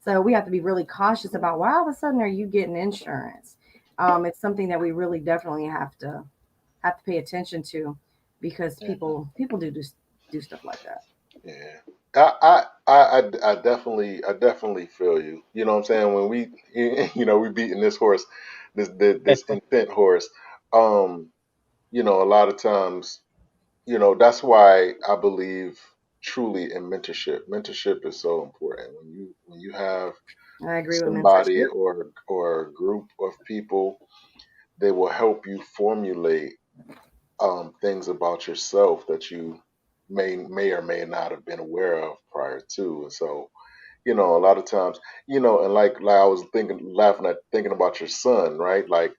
Speaker 7: So we have to be really cautious about why all of a sudden are you getting insurance. It's something that we really definitely have to pay attention to, because people do stuff like that.
Speaker 6: Yeah. I definitely feel you. You know what I'm saying? When we beating this horse, this intent horse. A lot of times, that's why I believe truly in mentorship. Mentorship is so important. When you have
Speaker 7: I agree with
Speaker 6: somebody
Speaker 7: mentorship.
Speaker 6: or a group of people, they will help you formulate things about yourself that you may or may not have been aware of prior to. And so, a lot of times, and like I was thinking about your son, right? Like,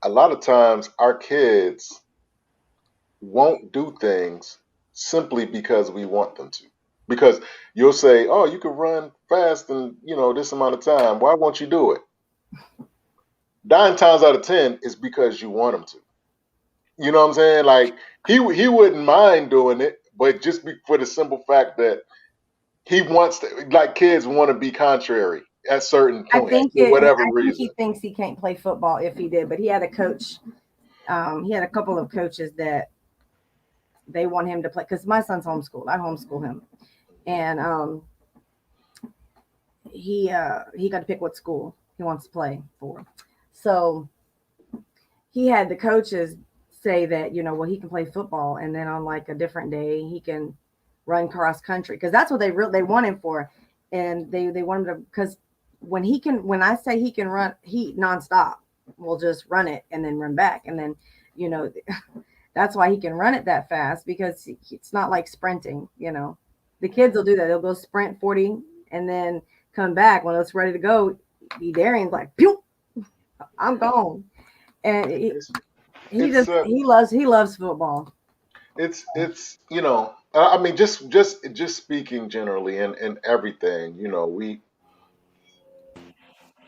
Speaker 6: a lot of times our kids won't do things simply because we want them to. Because you'll say, "Oh, you can run fast in this amount of time. Why won't you do it?" 9 times out of 10 is because you want them to. You know what I'm saying? Like, he wouldn't mind doing it, but just for the simple fact that he wants to, like, kids want to be contrary at certain
Speaker 7: I
Speaker 6: points
Speaker 7: think
Speaker 6: for whatever
Speaker 7: he
Speaker 6: reason.
Speaker 7: thinks he can't play football if he did, but he had a coach. He had a couple of coaches that they want him to play because my son's homeschooled. I homeschool him, and he got to pick what school he wants to play for. So he had the coaches say that, you know, well, he can play football, and then on like a different day he can run cross country, because that's what they want him for. And they want him to, because when I say he can run, he nonstop will just run it and then run back, and then, you know, that's why he can run it that fast, because it's not like sprinting. You know, the kids will do that. They'll go sprint 40 and then come back when it's ready to go. Darian's like, pew, I'm gone. And he loves football.
Speaker 6: It's you know, I mean, just speaking generally and everything, you know,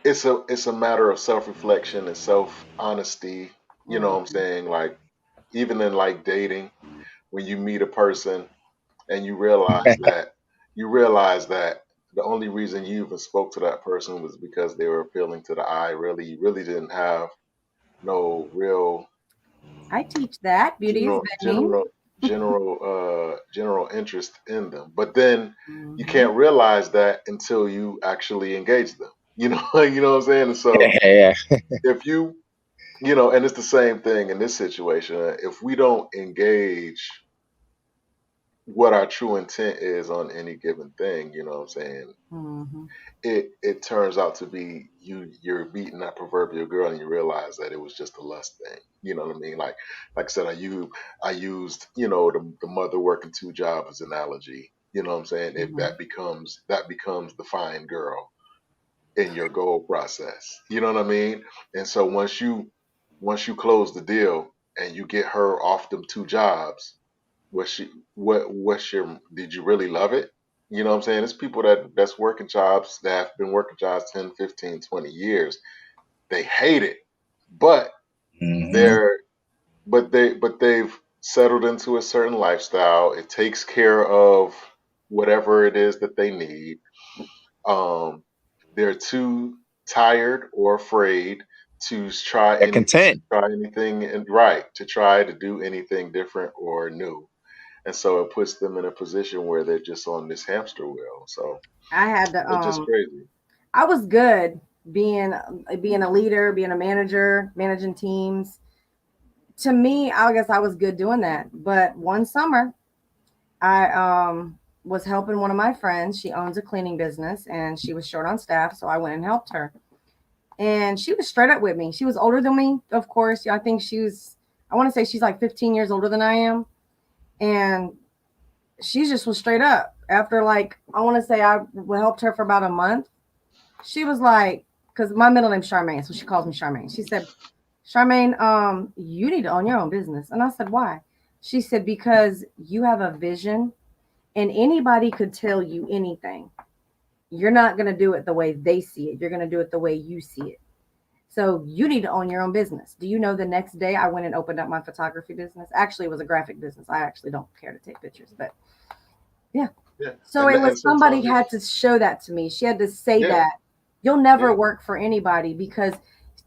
Speaker 6: it's a matter of self-reflection and self-honesty, you know what I'm saying? Like, even in like dating, when you meet a person and you realize that the only reason you even spoke to that person was because they were appealing to the eye. Really, you really didn't have no real
Speaker 7: I teach that beauty is
Speaker 6: general
Speaker 7: betting.
Speaker 6: general general interest in them. But then you
Speaker 7: Mhm.
Speaker 6: can't realize that until you actually engage them. You know, you know what I'm saying? And so
Speaker 8: Yeah.
Speaker 6: if you know, and it's the same thing in this situation. If we don't engage what our true intent is on any given thing, you know what I'm saying?
Speaker 7: Mhm.
Speaker 6: It turns out to be you're beating that proverbial girl, and you realize that it was just a lust thing. You know what I mean? Like I said, I used, you know, the mother working two jobs as an analogy. You know what I'm saying? If
Speaker 7: Mhm.
Speaker 6: that becomes the fine girl in your goal process. You know what I mean? And so once you close the deal and you get her off them two jobs, what's she what's your did you really love it? You know what I'm saying? It's people that's working jobs that have been working jobs 10, 15, 20 years. They hate it. But
Speaker 8: Hmm.
Speaker 6: they're but they've settled into a certain lifestyle. It takes care of whatever it is that they need. Um, they're too tired or afraid to try
Speaker 8: They're
Speaker 6: any
Speaker 8: content.
Speaker 6: try anything and right to try to do anything different or new. And so it puts them in a position where they're just on this hamster wheel. So
Speaker 7: I had to
Speaker 6: it's just crazy.
Speaker 7: I was good being a leader, being a manager, managing teams. To me, I guess I was good doing that. But one summer, I was helping one of my friends. She owns a cleaning business and she was short on staff, so I went and helped her. And she was straight up with me. She was older than me, of course. Yeah, I think I want to say she's like 15 years older than I am. And she just was straight up. After like, I want to say I helped her for about a month. She was like, because my middle name's Charmaine, so she calls me Charmaine. She said, Charmaine, you need to own your own business. And I said, why? She said, because you have a vision and anybody could tell you anything. You're not going to do it the way they see it. You're going to do it the way you see it. So you need to own your own business. Do you know the next day I went and opened up my photography business? Actually, it was a graphic business. I actually don't care to take pictures, but yeah.
Speaker 6: Yeah.
Speaker 7: So
Speaker 6: And
Speaker 7: it was
Speaker 6: and
Speaker 7: somebody
Speaker 6: sometimes
Speaker 7: had to show that to me. She had to say
Speaker 6: yeah,
Speaker 7: that you'll never
Speaker 6: yeah,
Speaker 7: work for anybody because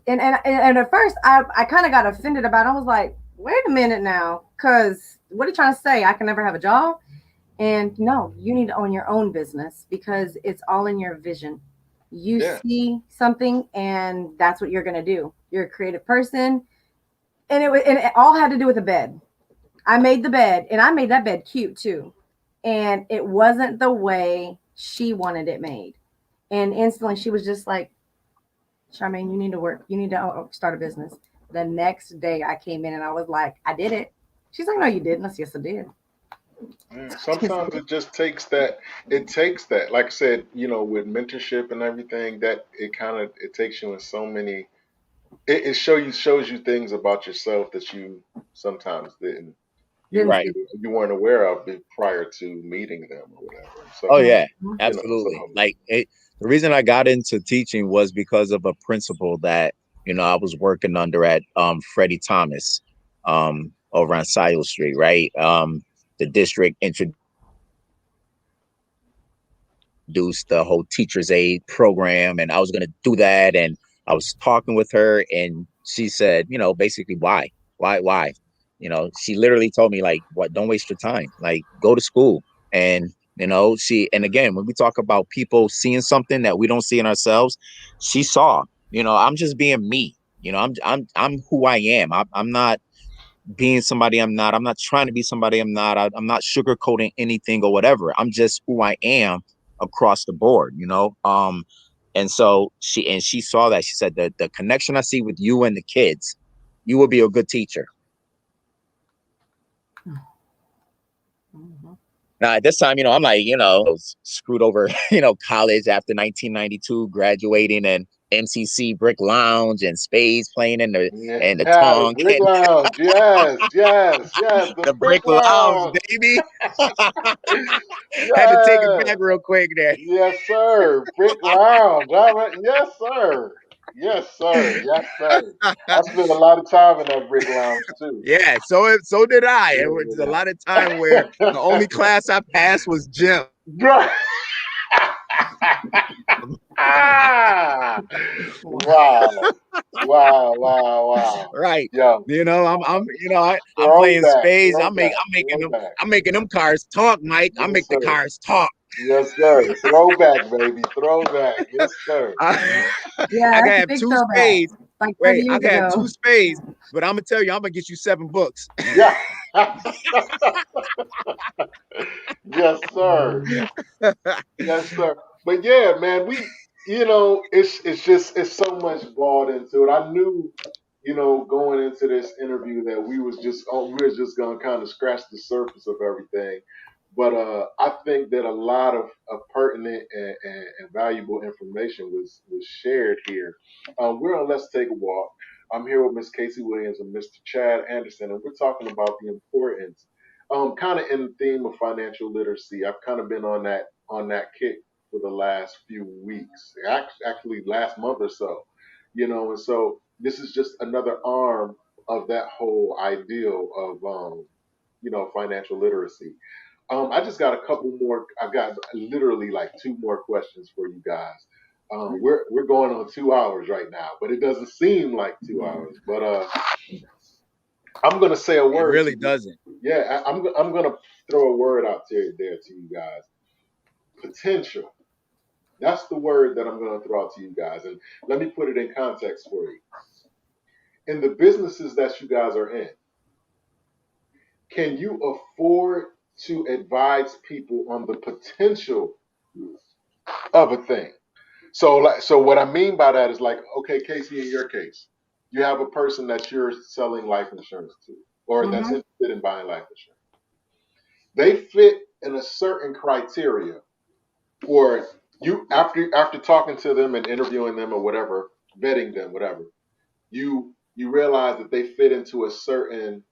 Speaker 7: and at first I kind of got offended about it. I was like, wait a minute now, because what are you trying to say? I can never have a job? And no, you need to own your own business because it's all in your vision. You
Speaker 6: yeah,
Speaker 7: see something and that's what you're gonna do. You're a creative person. And it all had to do with the bed. I made the bed and I made that bed cute too. And it wasn't the way she wanted it made. And instantly she was just like, Charmaine, you need to work. You need to start a business. The next day I came in and I was like, I did it. She's like, no, you didn't. I said, yes, I did.
Speaker 6: yeah.
Speaker 7: She
Speaker 6: Sometimes
Speaker 7: said,
Speaker 6: it just takes that. It takes that. Like I said, you know, with mentorship and everything, that it takes you in so many. It shows you things about yourself that you sometimes didn't
Speaker 7: didn't
Speaker 8: Right.
Speaker 7: see.
Speaker 6: you weren't aware of prior to meeting them or whatever. And
Speaker 8: Oh
Speaker 6: so
Speaker 8: yeah,
Speaker 7: Mhm.
Speaker 6: so
Speaker 8: absolutely. The reason I got into teaching was because of a principal that, I was working under at Freddie Thomas over on Sile Street, right? The district introduced the whole teacher's aid program, and I was going to do that. And I was talking with her, and she said, basically, why? You know, she literally told me, like, what, don't waste your time. Like, go to school. And, you know, and again, when we talk about people seeing something that we don't see in ourselves, she saw, you know, I'm just being me. You know, I'm who I am. I'm not being somebody I'm not. I'm not trying to be somebody I'm not. I'm not sugarcoating anything or whatever. I'm just who I am across the board, you know? And so she saw that. She said that the connection I see with you and the kids, you will be a good teacher.
Speaker 7: Mhm.
Speaker 8: Now at this time, you know, I'm like, you know, screwed over, you know, college after 1992, graduating, and MCC Brick Lounge and spades playing in
Speaker 6: Yeah,
Speaker 8: the
Speaker 6: the
Speaker 8: tonk
Speaker 6: Brick
Speaker 8: and
Speaker 6: Lounge. Yes, yes, yes, the
Speaker 8: the
Speaker 6: Brick
Speaker 8: Brick Lounge,
Speaker 6: Lounge.
Speaker 8: baby. Had to take it
Speaker 6: Yes,
Speaker 8: back real quick there.
Speaker 6: yes, sir. Brick Lounge. All right. Yes, sir. Yes, sir. Yes, sir. I spent a lot of time in that Brick Lounge too.
Speaker 8: Yeah, so did I. It was a
Speaker 6: Yeah.
Speaker 8: lot of time where the only class I passed was gym.
Speaker 6: Right. Ah, wow. Wow, wow, wow.
Speaker 8: Right.
Speaker 6: Yo,
Speaker 8: You know, I'm playing
Speaker 6: throwback,
Speaker 8: spades.
Speaker 6: throwback, throwback.
Speaker 8: I'm making them cars talk, Mike. I
Speaker 6: Yes,
Speaker 8: make the
Speaker 6: sir.
Speaker 8: cars talk.
Speaker 6: Yes, sir. Throwback, baby. Throwback. Yes, sir.
Speaker 8: I,
Speaker 7: Yeah,
Speaker 8: I can
Speaker 7: that's a
Speaker 8: have
Speaker 7: big
Speaker 8: two
Speaker 7: throwback.
Speaker 8: spades.
Speaker 7: Like 30
Speaker 8: Wait, I
Speaker 7: years
Speaker 8: can have two
Speaker 7: ago.
Speaker 8: spades, but I'm gonna tell you, I'm gonna get you 7 books.
Speaker 6: Yeah. Yes, sir. Yes, sir. But yeah, man, it's so much bought into it. I knew, going into this interview that we was just gonna kind of scratch the surface of everything. But I think that a lot of pertinent and valuable information was shared here. We're on Let's Take a Walk. I'm here with Miss Caicy Williams and Mr. Chad Anderson, and we're talking about the importance, kind of in the theme of financial literacy. I've kind of been on that kick for the last few weeks, actually last month or so, and so this is just another arm of that whole ideal of financial literacy. I just got a couple more. I've got literally like two more questions for you guys. We're going on 2 hours right now, but it doesn't seem like 2 hours. But I'm gonna say a
Speaker 8: It
Speaker 6: word to
Speaker 8: really
Speaker 6: you.
Speaker 8: doesn't.
Speaker 6: Yeah, I'm gonna throw a word out there to you guys. Potential. That's the word that I'm gonna throw out to you guys, and let me put it in context for you. In the businesses that you guys are in, can you afford to advise people on the potential of a thing? So what I mean by that is like, okay, Casey, in your case, you have a person that you're selling life insurance to, or that's
Speaker 7: Hmm.
Speaker 6: interested in buying life insurance. They fit in a certain criteria, or you after talking to them and interviewing them or whatever, vetting them, whatever, you realize that they fit into a certain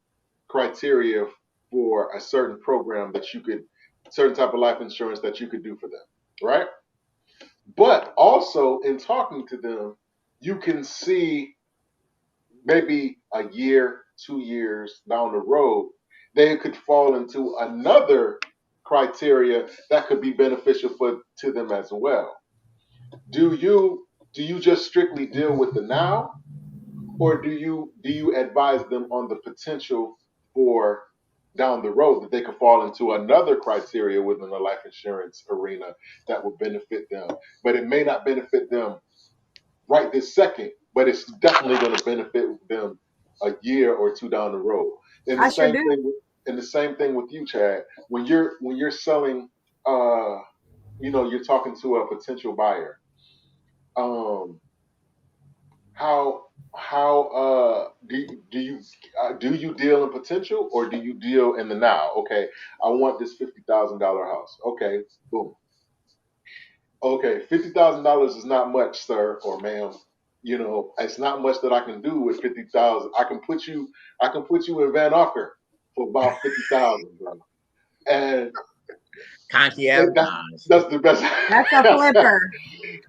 Speaker 6: criteria for a certain program that you could, certain type of life insurance that you could do for them, right? But also in talking to them, you can see maybe a year, 2 years down the road, they could fall into another criteria that could be beneficial to them as well. Do you just strictly deal with the now, or do you advise them on the potential for down the road that they could fall into another criteria within the life insurance arena that would benefit them, but it may not benefit them right this second, but it's definitely going to benefit them a year or two down the road. And the
Speaker 7: I sure
Speaker 6: same
Speaker 7: do.
Speaker 6: thing with, and the same thing with you, Chad. When you're selling, uh, you're talking to a potential buyer. Um, how do you deal in potential, or do you deal in the now? Okay, I want this $50,000 house. Okay, boom. Okay, $50,000 is not much, sir or ma'am. It's not much that I can do with 50,000. I can put you in Van Arker for about 50,000, bro. And
Speaker 8: Concierge?
Speaker 6: that's
Speaker 8: Nah.
Speaker 6: that's the best.
Speaker 7: That's a flipper.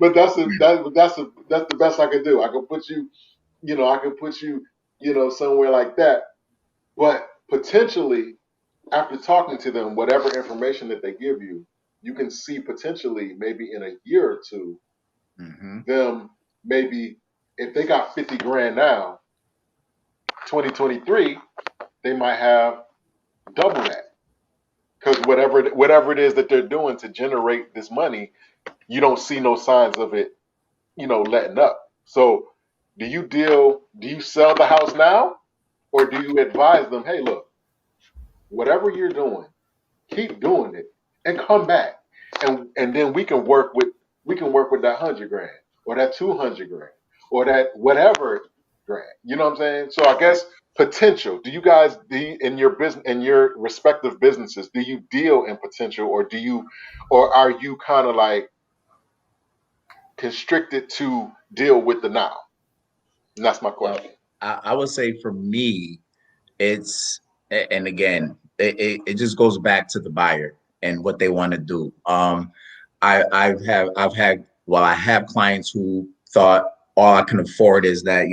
Speaker 6: But that's the best I can do. I can put you somewhere like that. But potentially, after talking to them, whatever information that they give you, you can see potentially maybe in a year or two
Speaker 8: Mm-hmm.
Speaker 6: them, maybe if they got 50 grand now, 2023, they might have double that, because whatever it is that they're doing to generate this money, you don't see no signs of it, letting up. So do you sell the house now, or do you advise them, hey, look, whatever you're doing, keep doing it and come back, and then we can work with that 100 grand or that 200 grand or that whatever grand. You know what I'm saying? So I guess potential. Do you guys in your business, in your respective businesses, do you deal in potential, or are you kind of like constricted to deal with the now? And that's my
Speaker 8: Well,
Speaker 6: question.
Speaker 8: I would say for me, it's and again, it just goes back to the buyer and what they want to do. I have clients who thought all I can afford is that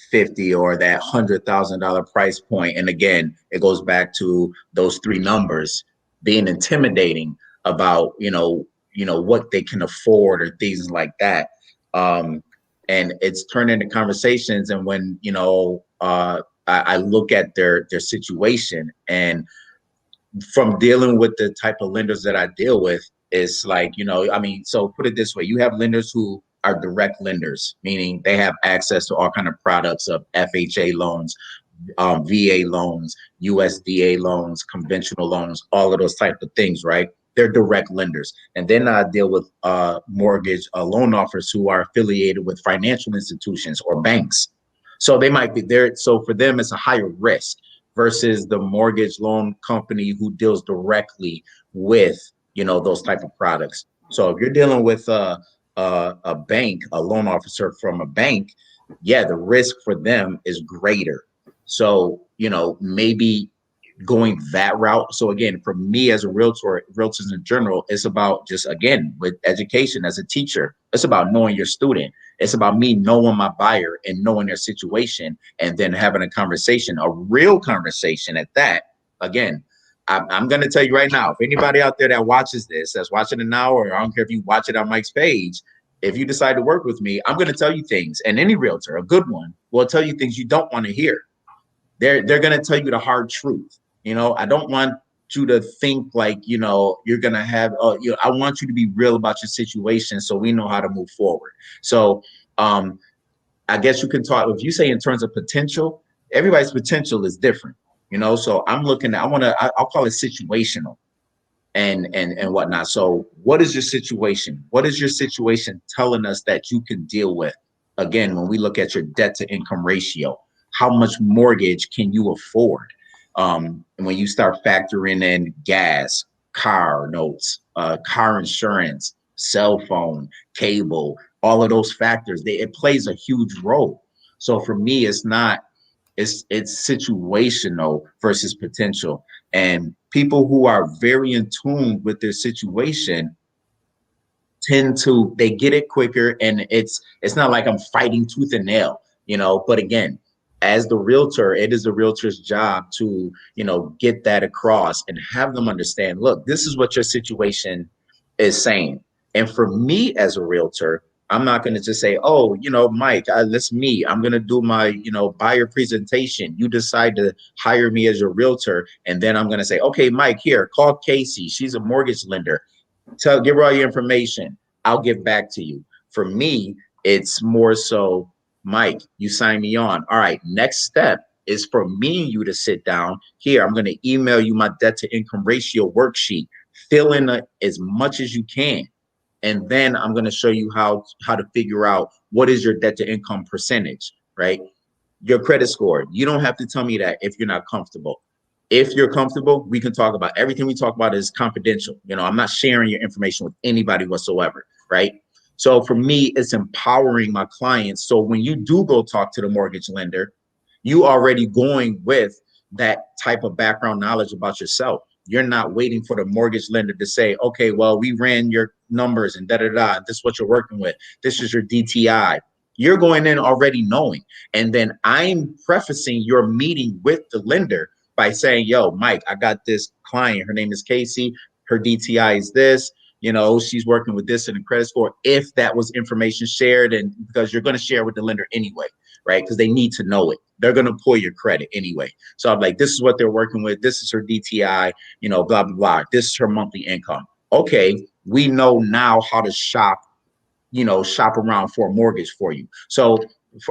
Speaker 8: 50 or that $100,000 price point. And again, it goes back to those three numbers being intimidating about what they can afford or things like that. Um, and it's turned into conversations. And when I look at their situation, and from dealing with the type of lenders that I deal with, it's like, I mean, so put it this way, you have lenders who are direct lenders, meaning they have access to all kind of products of FHA loans, VA loans, USDA loans, conventional loans, all of those type of things, right? They're direct lenders. And then I deal with mortgage loan offers who are affiliated with financial institutions or banks. So they might be there. So for them, it's a higher risk versus the mortgage loan company who deals directly with, those type of products. So if you're dealing with a bank, a loan officer from a bank, yeah, the risk for them is greater. So, maybe going that route. So again, for me as a realtor, realtors in general, it's about just, again, with education as a teacher, it's about knowing your student. It's about me knowing my buyer and knowing their situation, and then having a conversation, a real conversation at that. Again, I'm going to tell you right now, if anybody out there that watches this, that's watching it now, or I don't care if you watch it on Mike's page, if you decide to work with me, I'm going to tell you things. And any realtor, a good one, will tell you things you don't want to hear. They're going to tell you the hard truth. I don't want you to think like, you're going to have, I want you to be real about your situation so we know how to move forward. So I guess you can talk, if you say in terms of potential, everybody's potential is different, so I'm looking at, I'll call it situational and whatnot. So what is your situation? What is your situation telling us that you can deal with? Again, when we look at your debt to income ratio, how much mortgage can you afford? And when you start factoring in gas, car notes, car insurance, cell phone, cable, all of those factors, it plays a huge role. So for me, it's situational versus potential. And people who are very in tune with their situation they get it quicker, and it's not like I'm fighting tooth and nail, but again, as the realtor, it is the realtor's job to, get that across and have them understand, look, this is what your situation is saying. And for me as a realtor, I'm not going to just say, oh, Mike, that's me. I'm going to do my, buyer presentation. You decide to hire me as your realtor. And then I'm going to say, okay, Mike, here, call Caicy. She's a mortgage lender. Give her all your information. I'll give back to you. For me, it's more so, Mike, you sign me on. All right, next step is for me and you to sit down. Here, I'm going to email you my debt to income ratio worksheet. Fill in as much as you can. And then I'm going to show you how to figure out what is your debt to income percentage, right? Your credit score. You don't have to tell me that if you're not comfortable. If you're comfortable, we can talk about everything we talk about is confidential. I'm not sharing your information with anybody whatsoever, right? So for me, it's empowering my clients. So when you do go talk to the mortgage lender, you already going with that type of background knowledge about yourself. You're not waiting for the mortgage lender to say, okay, well, we ran your numbers and da-da-da. This is what you're working with. This is your DTI. You're going in already knowing. And then I'm prefacing your meeting with the lender by saying, yo, Mike, I got this client. Her name is Caicy. Her DTI is this. she's working with this and a credit score, if that was information shared, and because you're going to share with the lender anyway, right? Because they need to know it. They're going to pull your credit anyway. So I'm like, this is what they're working with. This is her DTI, blah, blah, blah. This is her monthly income. Okay, we know now how to shop around for a mortgage for you. So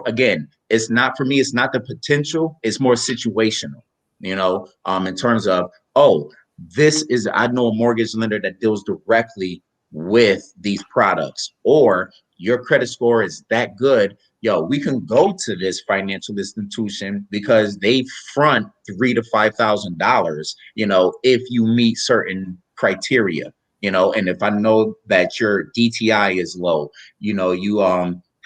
Speaker 8: again, it's not, for me, it's not the potential, it's more situational, in terms of, oh, I know a mortgage lender that deals directly with these products, or your credit score is that good. We can go to this financial institution because they front $3,000 to $5,000, if you meet certain criteria. And if I know that your DTI is low, you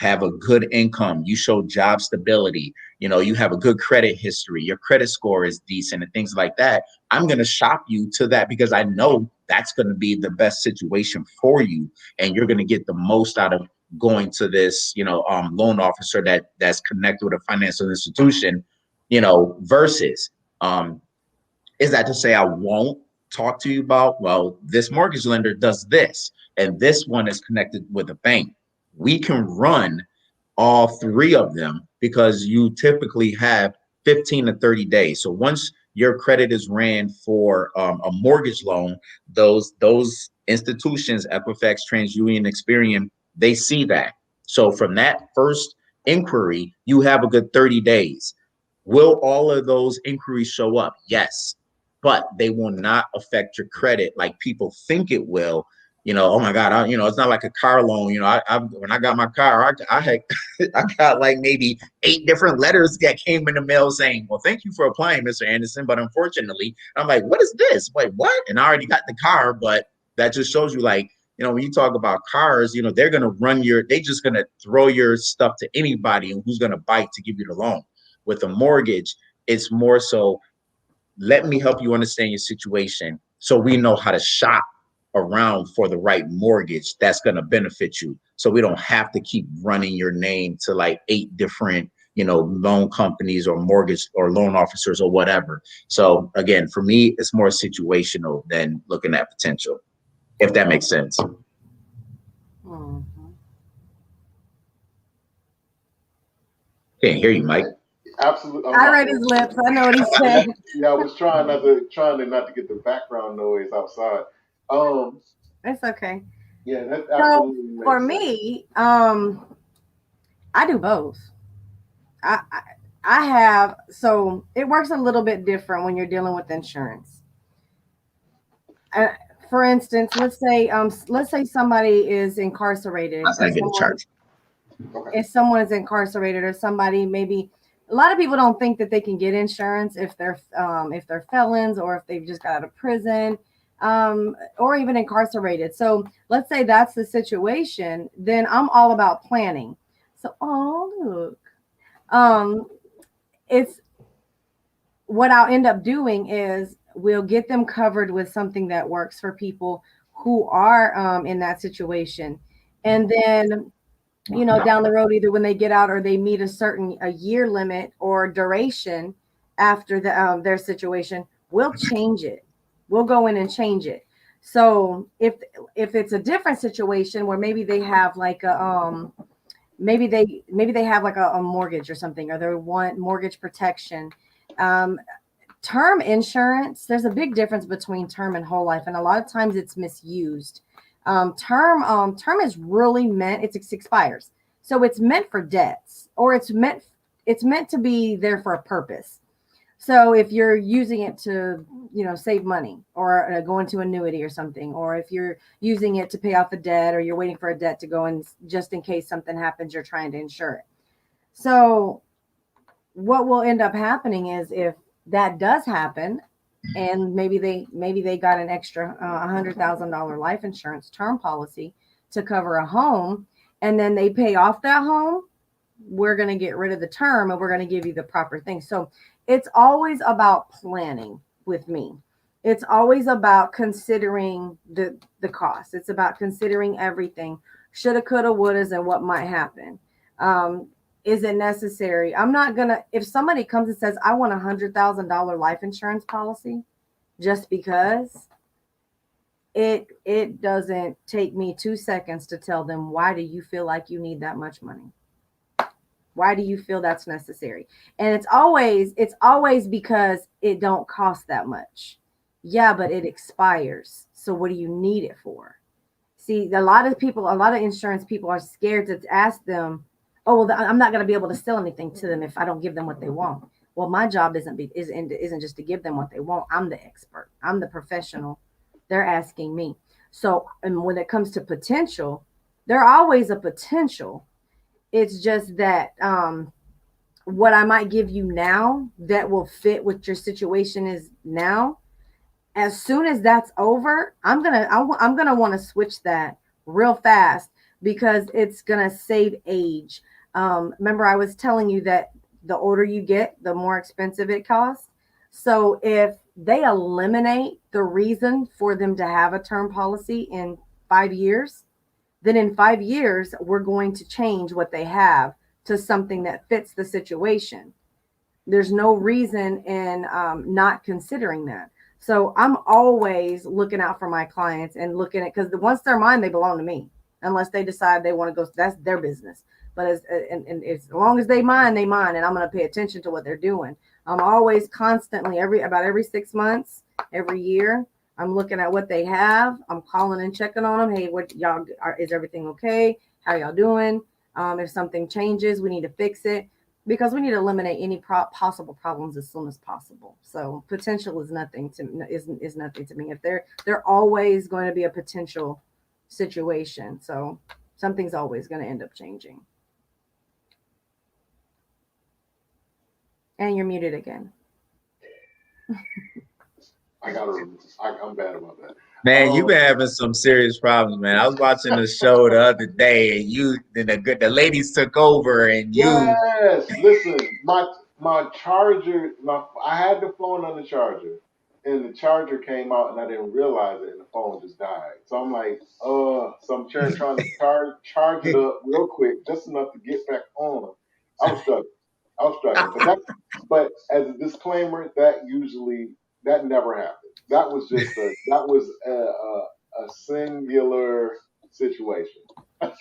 Speaker 8: have a good income, you show job stability, you have a good credit history, your credit score is decent and things like that, I'm going to shop you to that because I know that's going to be the best situation for you. And you're going to get the most out of going to this, loan officer that's connected with a financial institution, versus, is that to say I won't talk to you about, well, this mortgage lender does this, and this one is connected with a bank. We can run all three of them because you typically have 15 to 30 days. So once your credit is ran for a mortgage loan, those institutions, Equifax, TransUnion, Experian, they see that. So from that first inquiry, you have a good 30 days. Will all of those inquiries show up? Yes, but they will not affect your credit like people think it will. Oh my God, it's not like a car loan. When I got my car, I had I got like maybe 8 different letters that came in the mail saying, well, thank you for applying, Mr. Anderson, but unfortunately, I'm like, what is this? Wait, what? And I already got the car, but that just shows you, like, when you talk about cars, they're going to they just going to throw your stuff to anybody and who's going to bite to give you the loan. With a mortgage, it's more so, let me help you understand your situation so we know how to shop around for the right mortgage that's going to benefit you. So we don't have to keep running your name to like 8 different, loan companies or mortgage or loan officers or whatever. So again, for me, it's more situational than looking at potential, if that makes sense.
Speaker 7: Mm-hmm.
Speaker 8: Can't hear you, Mike.
Speaker 6: Absolutely.
Speaker 7: I read his lips. I know what he said.
Speaker 6: Yeah, I was trying not to get the background noise outside.
Speaker 7: It's okay.
Speaker 6: Yeah, that
Speaker 7: So
Speaker 6: absolutely makes
Speaker 7: for
Speaker 6: sense.
Speaker 7: me, I do both. I, I I have, so it works a little bit different when you're dealing with insurance. Uh, for instance, let's say somebody is incarcerated,
Speaker 8: That's
Speaker 7: or
Speaker 8: not getting charged.
Speaker 6: Okay.
Speaker 7: if someone is incarcerated, or somebody, maybe a lot of people don't think that they can get insurance if they're felons, or if they've just got out of prison, or even incarcerated. So let's say that's the situation, then I'm all about planning. So, oh look, um, it's what I'll end up doing is we'll get them covered with something that works for people who are in that situation, and then, down the road, either when they get out or they meet a year limit or duration after their situation, we'll change it. We'll go in and change it. So if it's a different situation where maybe they have like maybe they have like a mortgage or something, or they want mortgage protection. Um, Term insurance, there's a big difference between term and whole life, and a lot of times it's misused. Term is really meant, it expires, so it's meant for debts, or it's meant to be there for a purpose. So if you're using it to, save money, or go into annuity or something, or if you're using it to pay off a debt, or you're waiting for a debt to go in just in case something happens, you're trying to insure it. So what will end up happening is, if that does happen, and maybe they got an extra $100,000 life insurance term policy to cover a home, and then they pay off that home, we're going to get rid of the term, and we're going to give you the proper thing. So it's always about planning with me. It's always about considering the cost. It's about considering everything, shoulda, coulda, wouldas, and what might happen. Is it necessary? I'm not gonna, if somebody comes and says, I want $100,000 life insurance policy just because, it doesn't take me 2 seconds to tell them, why do you feel like you need that much money? Why do you feel that's necessary? And it's always because it don't cost that much. Yeah, but it expires. So what do you need it for? See, a lot of insurance people are scared to ask them, "Oh, well, I'm not going to be able to sell anything to them if I don't give them what they want." Well, my job isn't just to give them what they want. I'm the expert. I'm the professional. They're asking me. So, and when it comes to potential, there's always a potential. It's just that what I might give you now that will fit what your situation is now, as soon as that's over, I'm gonna want to switch that real fast because it's gonna save age. Remember, I was telling you that the older you get, the more expensive it costs. So if they eliminate the reason for them to have a term policy in 5 years, then in 5 years we're going to change what they have to something that fits the situation. There's no reason in not considering that. So I'm always looking out for my clients and looking at, because once they're mine, they belong to me. Unless they decide they want to go, that's their business. But and as long as they mine, and I'm going to pay attention to what they're doing. I'm always constantly every 6 months, every year. I'm looking at what they have. I'm calling and checking on them. Hey, what y'all is everything okay? How y'all doing? If something changes, we need to fix it because we need to eliminate any possible problems as soon as possible. So potential is nothing to is nothing to me. If they're always going to be a potential situation, so something's always going to end up changing. And you're muted again.
Speaker 6: I'm bad about that.
Speaker 8: Man, you've been having some serious problems, man. I was watching the show the other day, and the ladies took over, and you.
Speaker 6: Yes, listen, my charger, I had the phone on the charger, and the charger came out, and I didn't realize it, and the phone just died. So I'm like, so I'm trying to charge it up real quick, just enough to get back on. I was struggling. But as a disclaimer, that never happened. That was a singular situation.
Speaker 7: That's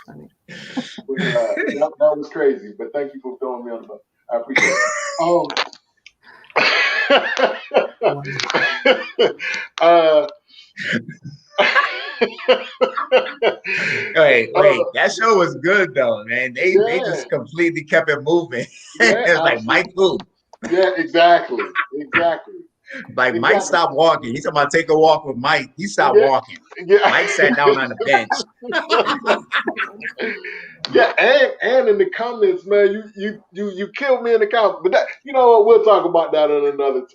Speaker 7: funny.
Speaker 6: That was crazy, but thank you for throwing me on the bus. I appreciate it. uh,
Speaker 8: Wait, that show was good though, man. They
Speaker 6: yeah,
Speaker 8: just completely kept it moving.
Speaker 6: yeah,
Speaker 8: It was like
Speaker 6: absolutely.
Speaker 8: Mike who?
Speaker 6: Yeah, exactly, exactly,
Speaker 8: Like Mike
Speaker 6: exactly.
Speaker 8: stopped walking. He's talking about take a walk with Mike. He stopped
Speaker 6: Yeah,
Speaker 8: walking.
Speaker 6: yeah.
Speaker 8: Mike sat down on the bench.
Speaker 6: Yeah, and in the comments, man, you killed me in the comments. But that, you know what? We'll talk about that on another.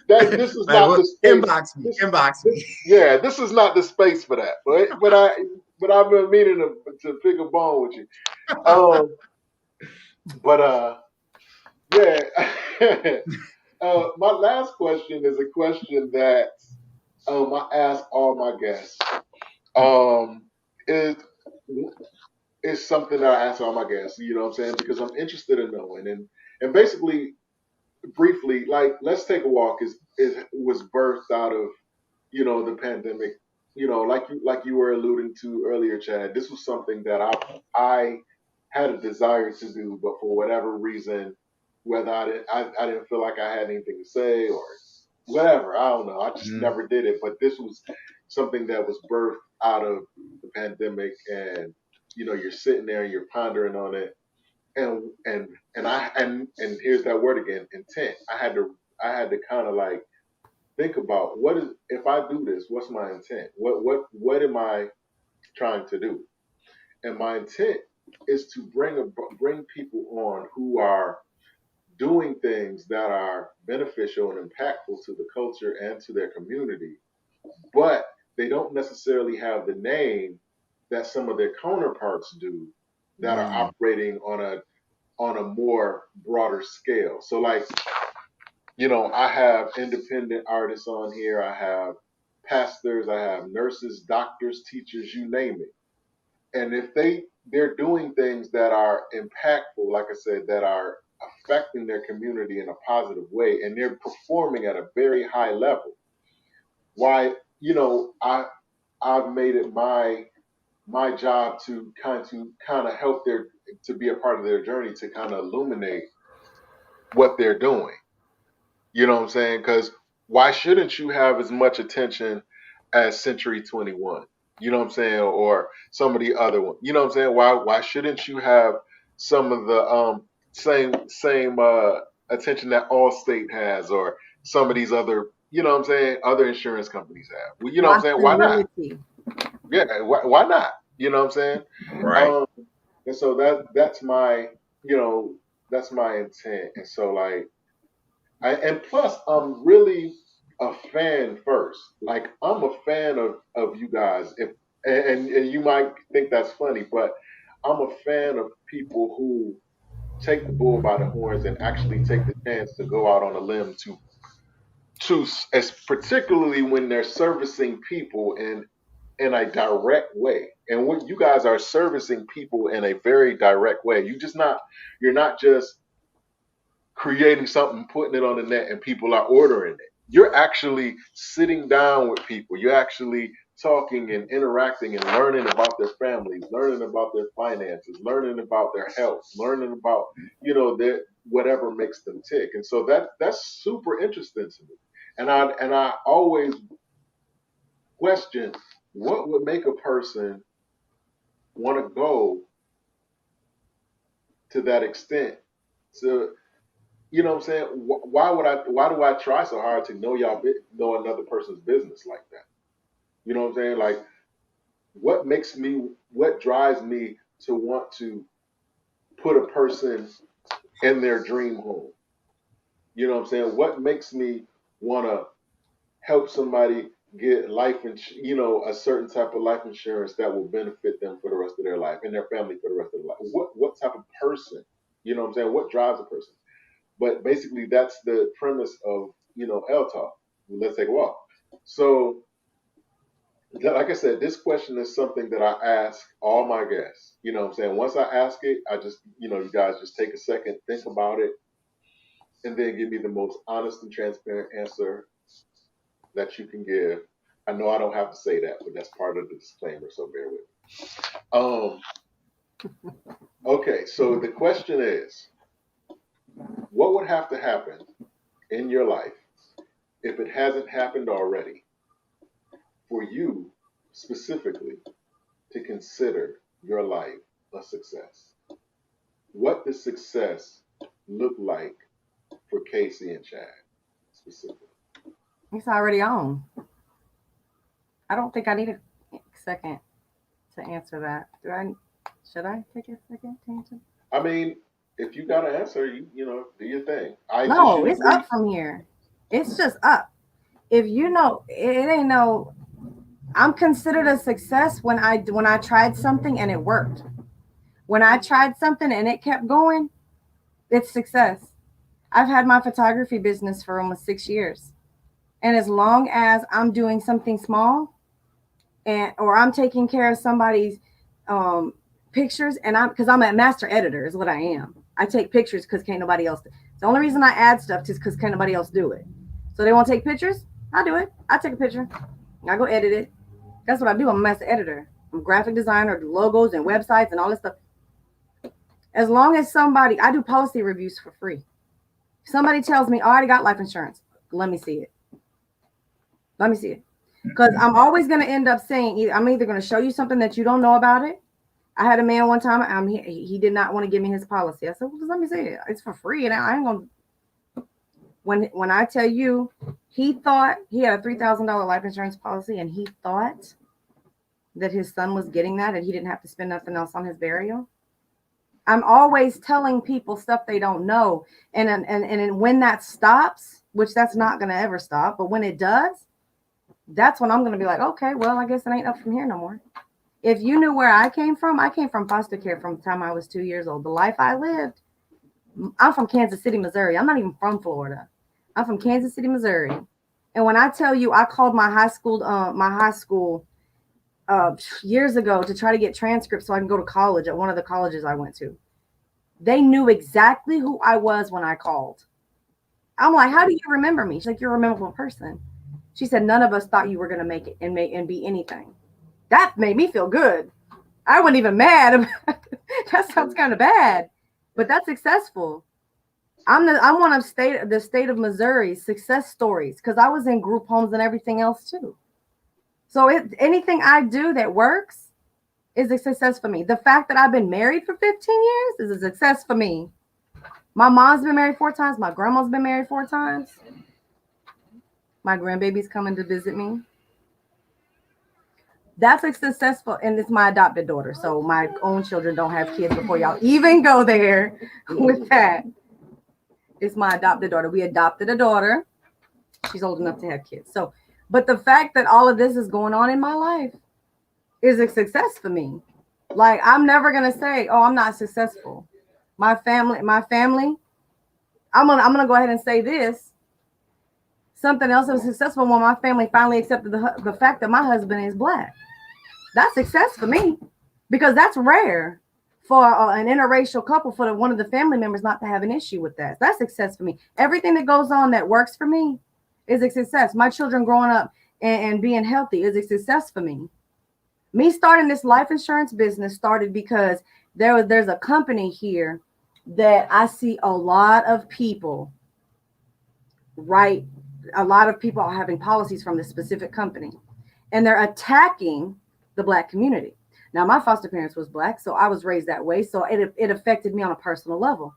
Speaker 6: This is
Speaker 8: Like,
Speaker 6: not
Speaker 8: well,
Speaker 6: the space.
Speaker 8: inbox me, inbox me.
Speaker 6: Yeah, this is not the space for that. But I've been meaning to pick a bone with you. Um, but yeah. My last question is a question that I ask all my guests. Um, is is something that I ask all my guests. You know what I'm saying? Because I'm interested in knowing and basically briefly, like let's take a walk is was birthed out of the pandemic. Like you were alluding to earlier, Chad. This was something that I had a desire to do, but for whatever reason, whether I didn't feel like I had anything to say or whatever, I don't know. I just never did it. But this was something that was birthed out of the pandemic, and you're sitting there and you're pondering on it, and here's that word again, intent. I had to kind of like think about what is if I do this, what's my intent? What am I trying to do? And my intent is to bring people on who are doing things that are beneficial and impactful to the culture and to their community, but they don't necessarily have the name that some of their counterparts do that are operating on a more broader scale. So like, I have independent artists on here, I have pastors, I have nurses, doctors, teachers, you name it. And if they're doing things that are impactful, like I said, that are affecting their community in a positive way, and they're performing at a very high level, why, I've made it my job to kind of help to be a part of their journey, to kind of illuminate what they're doing. You know what I'm saying? Because why shouldn't you have as much attention as Century 21? You know what I'm saying? Or some of the other ones. You know what I'm saying? Why shouldn't you have some of the same attention that Allstate has, or some of these other, you know what I'm saying, other insurance companies have? Well, you know what I'm saying? Why not?
Speaker 7: Possibility.
Speaker 6: Yeah, why not? You know what I'm saying?
Speaker 8: Right.
Speaker 6: Um, and so that's my, you know, that's my intent. And so like, and plus, I'm really a fan first. Like, I'm a fan of you guys. If and you might think that's funny, but I'm a fan of people who take the bull by the horns and actually take the chance to go out on a limb as particularly when they're servicing people in a direct way. And what you guys are servicing people in a very direct way. You're not just creating something, putting it on the net, and people are ordering it. You're actually sitting down with people. You're actually talking and interacting and learning about their families, learning about their finances, learning about their health, learning about, their whatever makes them tick. And so that's super interesting to me. And I always question what would make a person want to go to that extent to, you know what I'm saying? Why do I try so hard to know another person's business like that? You know what I'm saying? Like, what drives me to want to put a person in their dream home? You know what I'm saying? What makes me want to help somebody get a certain type of life insurance that will benefit them for the rest of their life and their family for the rest of their life? What type of person? You know what I'm saying? What drives a person? But basically, that's the premise of, L Talk. Let's take a walk. So, like I said, this question is something that I ask all my guests. You know what I'm saying? Once I ask it, I just, you guys just take a second, think about it, and then give me the most honest and transparent answer that you can give. I know I don't have to say that, but that's part of the disclaimer, so bear with me. Okay, so the question is, what would have to happen in your life, if it hasn't happened already, for you specifically to consider your life a success? What does success look like for Caicy and Chad specifically?
Speaker 7: It's already on. I don't think I need a second to answer that. Should I take a second to answer?
Speaker 6: I mean, if you got an answer, do your thing. I just
Speaker 7: No, it's
Speaker 6: usually
Speaker 7: up from here. It's just up. If you know, it ain't no. I'm considered a success when I tried something and it worked. When I tried something and it kept going, it's success. I've had my photography business for almost 6 years. And as long as I'm doing something small or I'm taking care of somebody's um, pictures, and because I'm a master editor is what I am. I take pictures because can't nobody else. The only reason I add stuff is because can't nobody else do it. So they want to take pictures? I do it. I take a picture. I go edit it. That's what I do. I'm a master editor. I'm a graphic designer, do logos and websites and all this stuff. As long as I do policy reviews for free. Somebody tells me, I already got life insurance. Let me see it. Let me see it. Because I'm always going to end up saying, I'm either going to show you something that you don't know about it. I had a man one time, he did not want to give me his policy. I said, well, just let me see it. It's for free. And I ain't going to. When I tell you, he thought he had a $3,000 life insurance policy, and he thought that his son was getting that and he didn't have to spend nothing else on his burial. I'm always telling people stuff they don't know. And when that stops, which that's not going to ever stop, but when it does, that's when I'm going to be like, okay, well, I guess it ain't up from here no more. If you knew where I came from foster care from the time I was 2 years old. The life I lived, I'm from Kansas City, Missouri. I'm not even from Florida. I'm from Kansas City, Missouri. And when I tell you, I called my high school years ago to try to get transcripts so I can go to college at one of the colleges I went to. They knew exactly who I was when I called. I'm like, how do you remember me? She's like, you're a memorable person. She said, none of us thought you were going to make it and be anything. That made me feel good. I wasn't even mad. That sounds kind of bad, but that's successful. I'm one of the state of Missouri's success stories because I was in group homes and everything else too. So anything I do that works is a success for me. The fact that I've been married for 15 years is a success for me. My mom's been married 4 times. My grandma's been married 4 times. My grandbaby's coming to visit me. That's a successful, and it's my adopted daughter. So my own children don't have kids before y'all even go there with that. It's my adopted daughter. We adopted a daughter. She's old enough to have kids. So, but the fact that all of this is going on in my life is a success for me. Like, I'm never going to say, oh, I'm not successful. My family, I'm gonna go ahead and say this. Something else that was successful when my family finally accepted the fact that my husband is Black. That's success for me because that's rare for an interracial couple, for one of the family members not to have an issue with that. That's success for me. Everything that goes on that works for me is a success. My children growing up and being healthy is a success for me. Me starting this life insurance business started because there's a company here that I see a lot of people, right? A lot of people are having policies from this specific company, and they're attacking the Black community. Now, my foster parents was Black, so I was raised that way. So it affected me on a personal level.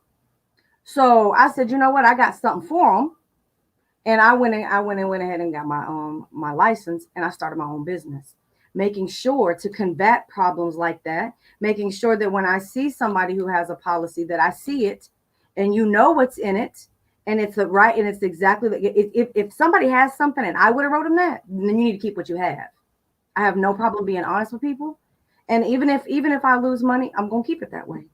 Speaker 7: So I said, you know what? I got something for them. And I went ahead and got my license, and I started my own business, making sure to combat problems like that, making sure that when I see somebody who has a policy that I see it and you know what's in it, and it's the right, and it's exactly like if somebody has something and I would have wrote them that, then you need to keep what you have. I have no problem being honest with people. And even if I lose money, I'm going to keep it that way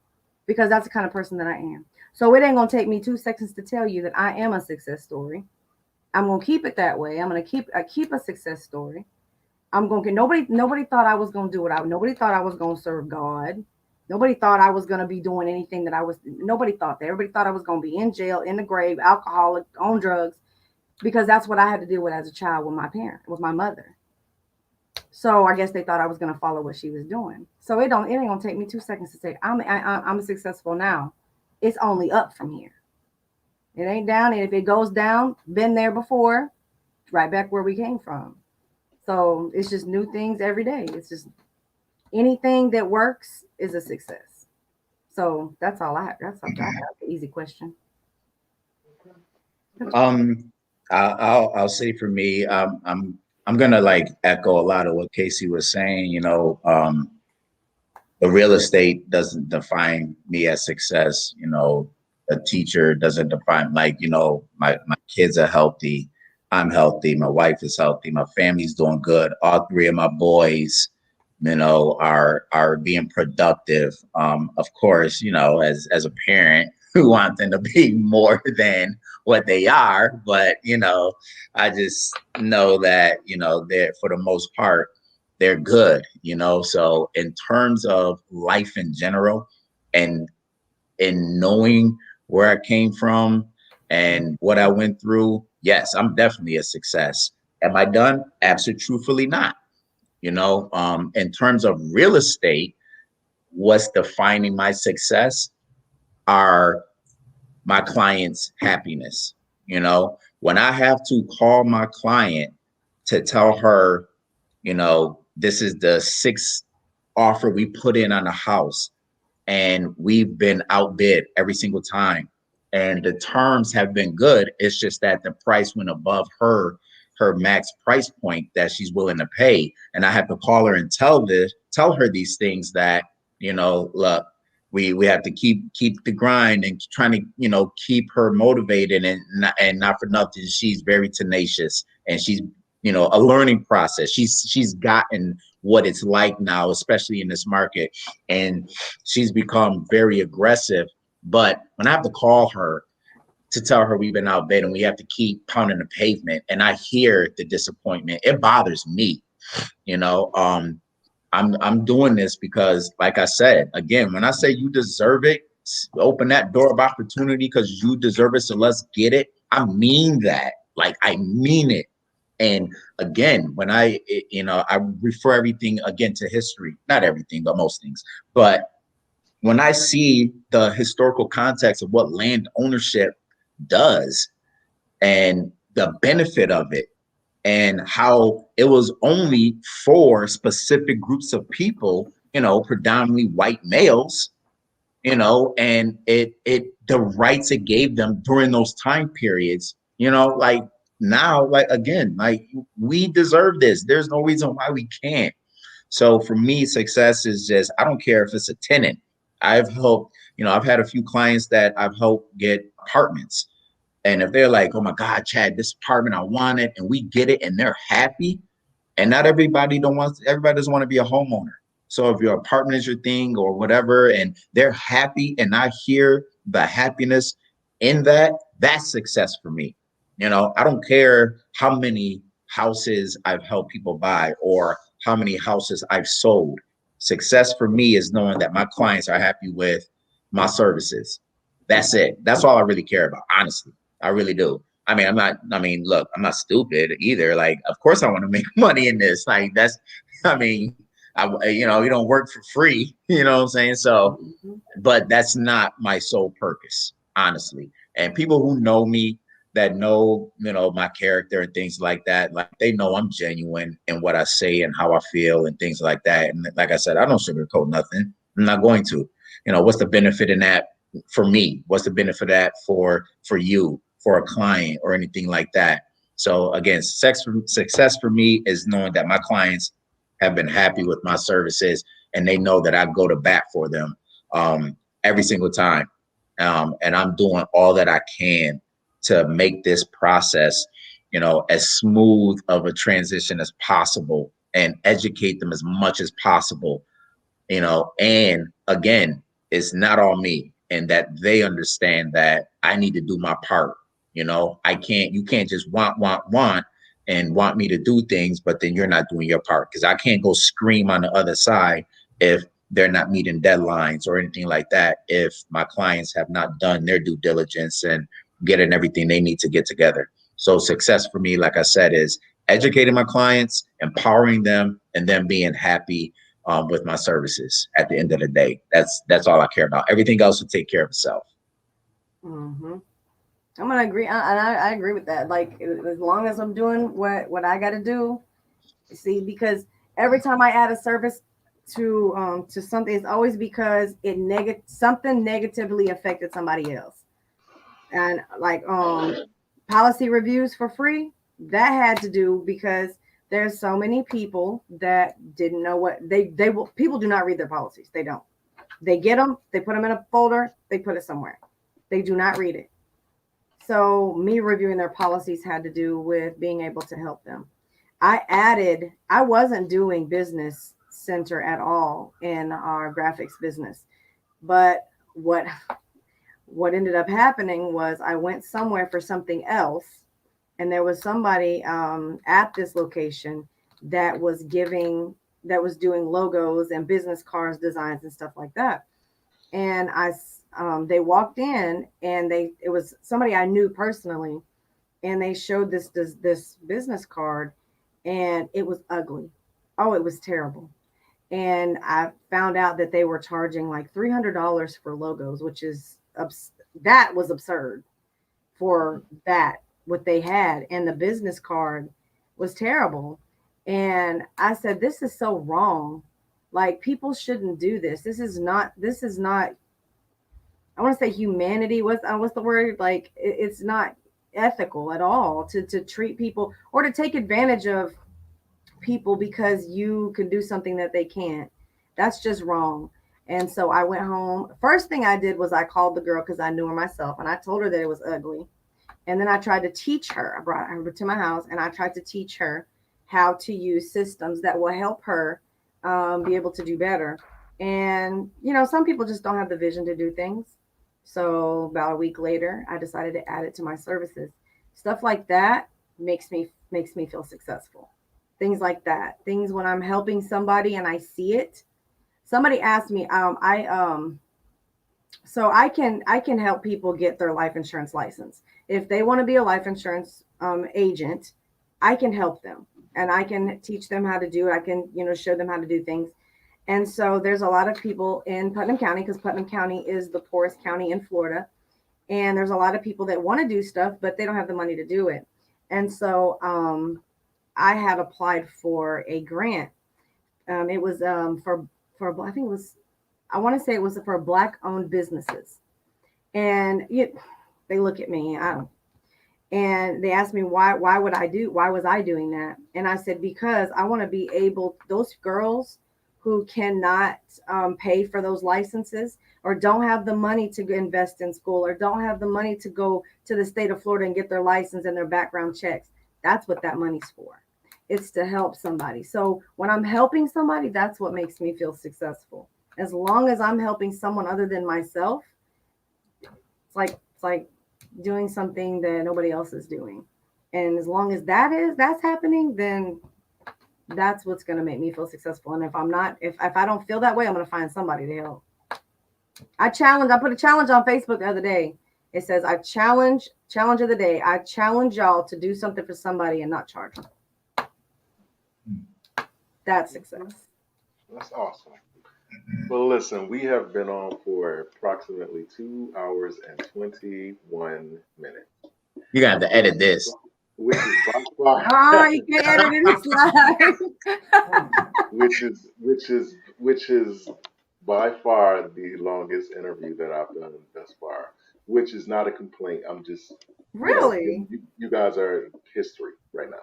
Speaker 7: because that's the kind of person that I am. So it ain't going to take me 2 seconds to tell you that I am a success story. I'm going to keep it that way. I'm going to keep a success story. I'm going to nobody thought I was going to do it. Nobody thought I was going to serve God. Nobody thought I was going to be doing anything that nobody thought that. Everybody thought I was going to be in jail, in the grave, alcoholic, on drugs, because that's what I had to deal with as a child with my mother. So I guess they thought I was going to follow what she was doing. So it ain't going to take me 2 seconds to say I'm successful now. It's only up from here. It ain't down. And if it goes down, been there before, right back where we came from. So it's just new things every day. It's just anything that works is a success. So that's all I have. That's an easy question.
Speaker 8: I'll say for me, I'm gonna like echo a lot of what Caicy was saying. You know, the real estate doesn't define me as success. You know, a teacher doesn't define, like, you know, my kids are healthy. I'm healthy. My wife is healthy. My family's doing good. All 3 of my boys, you know, are being productive. Of course, you know, as a parent, we want them to be more than what they are. But, you know, I just know that, you know, they're, for the most part, they're good, you know. So in terms of life in general, and in knowing where I came from and what I went through, yes, I'm definitely a success. Am I done? Absolutely, truthfully not. You know, in terms of real estate, what's defining my success are my client's happiness. You know, when I have to call my client to tell her, you know, this is the 6th offer we put in on the house, and we've been outbid every single time, and the terms have been good. It's just that the price went above her max price point that she's willing to pay, and I have to call her and tell her these things that, you know, look, we have to keep the grind and trying to, you know, keep her motivated, and not for nothing, she's very tenacious, and she's, you know, a learning process. She's gotten what it's like now, especially in this market, and she's become very aggressive. But when I have to call her to tell her we've been outbid and we have to keep pounding the pavement, and I hear the disappointment, it bothers me. You know, I'm doing this because, like I said, again, when I say you deserve it, open that door of opportunity because you deserve it. So let's get it. I mean that. Like, I mean it. And again, when I refer everything again to history, not everything, but most things. But when I see the historical context of what land ownership does and the benefit of it, and how it was only for specific groups of people, predominantly white males, and the rights it gave them during those time periods, like now, like again, like we deserve this. There's no reason why we can't. So for me, success is just, I don't care if it's a tenant. I've helped, I've had a few clients that I've helped get apartments. And if they're like, oh my God, Chad, this apartment, I want it, and we get it and they're happy. And not everybody everybody doesn't want to be a homeowner. So if your apartment is your thing or whatever, and they're happy and I hear the happiness in that, that's success for me. I don't care how many houses I've helped people buy or how many houses I've sold. Success for me is knowing that my clients are happy with my services. That's it. That's all I really care about, honestly. I really do. Look, I'm not stupid either. Like, of course I want to make money in this. Like, you don't work for free, you know what I'm saying? So, but that's not my sole purpose, honestly. And people who know me, that know, my character and things like that, like they know I'm genuine in what I say and how I feel and things like that. And like I said, I don't sugarcoat nothing. I'm not going to. What's the benefit in that for me? What's the benefit of that for you, for a client or anything like that? So again, success for me is knowing that my clients have been happy with my services and they know that I go to bat for them every single time. And I'm doing all that I can to make this process, as smooth of a transition as possible and educate them as much as possible, and again, it's not all me, and that they understand that I need to do my part. You can't just want and want me to do things, but then you're not doing your part, because I can't go scream on the other side if they're not meeting deadlines or anything like that, if my clients have not done their due diligence and getting everything they need to get together. So success for me, like I said, is educating my clients, empowering them, and then being happy with my services at the end of the day. That's all I care about. Everything else will take care of itself.
Speaker 7: Mm-hmm. I'm gonna agree, and I agree with that. Like, as long as I'm doing what I got to do, see, because every time I add a service to something, it's always because something negatively affected somebody else. And like policy reviews for free, that had to do because there's so many people that didn't know what they will. People do not read their policies. They don't. They get them, they put them in a folder, they put it somewhere. They do not read it. So me reviewing their policies had to do with being able to help them. I wasn't doing business center at all in our graphics business. But what ended up happening was I went somewhere for something else, and there was somebody at this location that was doing logos and business cards, designs, and stuff like that. And they walked in, and it was somebody I knew personally, and they showed this business card, and it was ugly. Oh, it was terrible. And I found out that they were charging like $300 for logos, which is that was absurd for that what they had, and the business card was terrible. And I said, this is so wrong. Like, people shouldn't do this. This is not I want to say humanity. What's the word? Like, it's not ethical at all to treat people or to take advantage of people because you can do something that they can't. That's just wrong. And so I went home. First thing I did was I called the girl because I knew her myself, and I told her that it was ugly. And then I tried to teach her. I brought her to my house, and I tried to teach her how to use systems that will help her be able to do better. And, some people just don't have the vision to do things. So about a week later, I decided to add it to my services. Stuff like that makes me feel successful. Things like that. Things when I'm helping somebody and I see it. Somebody asked me, so I can help people get their life insurance license. If they want to be a life insurance agent, I can help them and I can teach them how to do it. I can, show them how to do things. And so there's a lot of people in Putnam County, because Putnam County is the poorest county in Florida. And there's a lot of people that want to do stuff, but they don't have the money to do it. And so I had applied for a grant. It was for I think it was, I want to say it was for Black owned businesses. And they look at me, and they asked me why was I doing that? And I said, because I want to be able, those girls who cannot pay for those licenses, or don't have the money to invest in school, or don't have the money to go to the state of Florida and get their license and their background checks. That's what that money's for. It's to help somebody. So when I'm helping somebody, that's what makes me feel successful. As long as I'm helping someone other than myself, it's like doing something that nobody else is doing. And as long as that's happening, then that's what's going to make me feel successful. And if I don't feel that way, I'm going to find somebody to help. I put a challenge on Facebook the other day. It says, challenge of the day. I challenge y'all to do something for somebody and not charge them. That's success.
Speaker 6: That's awesome. Well, listen, we have been on for approximately 2 hours and 21 minutes.
Speaker 8: You're going to have to edit this.
Speaker 6: Which is by far,
Speaker 7: you can edit in the slide.
Speaker 6: which is by far the longest interview that I've done thus far, which is not a complaint. I'm just
Speaker 7: really,
Speaker 6: you guys are history right now.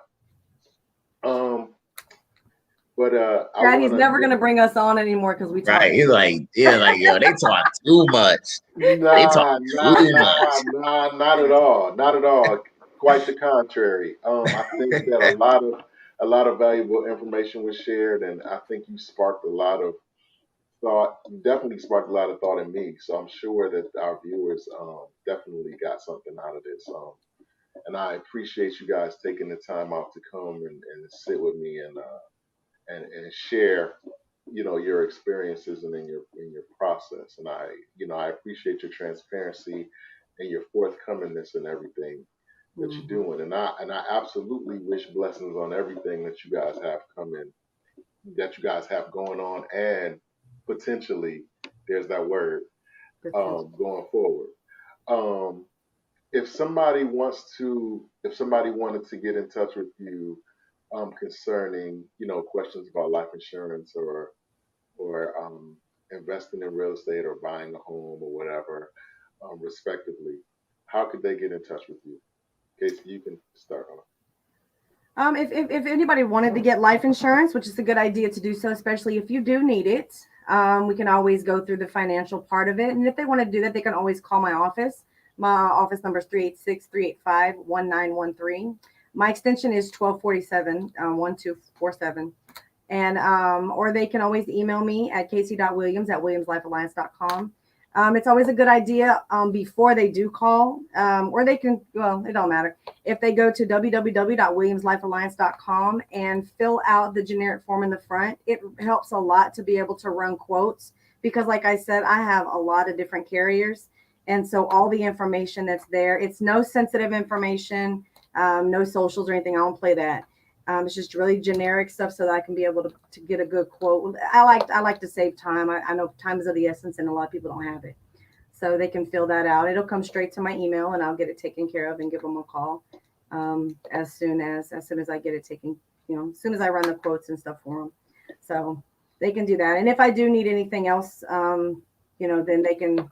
Speaker 6: But
Speaker 7: Daddy's never gonna bring us on anymore because we talk.
Speaker 8: Right, he's like, yo, they talk too much.
Speaker 6: Nah, not at all, not at all. Quite the contrary. I think that a lot of valuable information was shared, and I think you sparked a lot of thought. You definitely sparked a lot of thought in me. So I'm sure that our viewers definitely got something out of this. And I appreciate you guys taking the time out to come and sit with me and share, your experiences and in your process. And I appreciate your transparency and your forthcomingness and everything that you're doing. And I absolutely wish blessings on everything that you guys have coming, that you guys have going on, and potentially, there's that word, going forward. If somebody wanted to get in touch with you concerning, questions about life insurance or investing in real estate or buying a home or whatever, respectively, how could they get in touch with you? Caicy, you can start on.
Speaker 7: If anybody wanted to get life insurance, which is a good idea to do so, especially if you do need it, we can always go through the financial part of it. And if they want to do that, they can always call my office. My office number is 386-385-1913. My extension is 1247, 1247. And or they can always email me at caicy.williams@williamslifealliance.com. It's always a good idea before they do call, or they can, it don't matter. If they go to www.williamslifealliance.com and fill out the generic form in the front, it helps a lot to be able to run quotes, because like I said, I have a lot of different carriers. And so all the information that's there, it's no sensitive information, no socials or anything. I don't play that. It's just really generic stuff so that I can be able to get a good quote. I like to save time. I know time is of the essence, and a lot of people don't have it. So they can fill that out. It'll come straight to my email, and I'll get it taken care of and give them a call as soon as I get it taken, as soon as I run the quotes and stuff for them. So they can do that. And if I do need anything else, then they can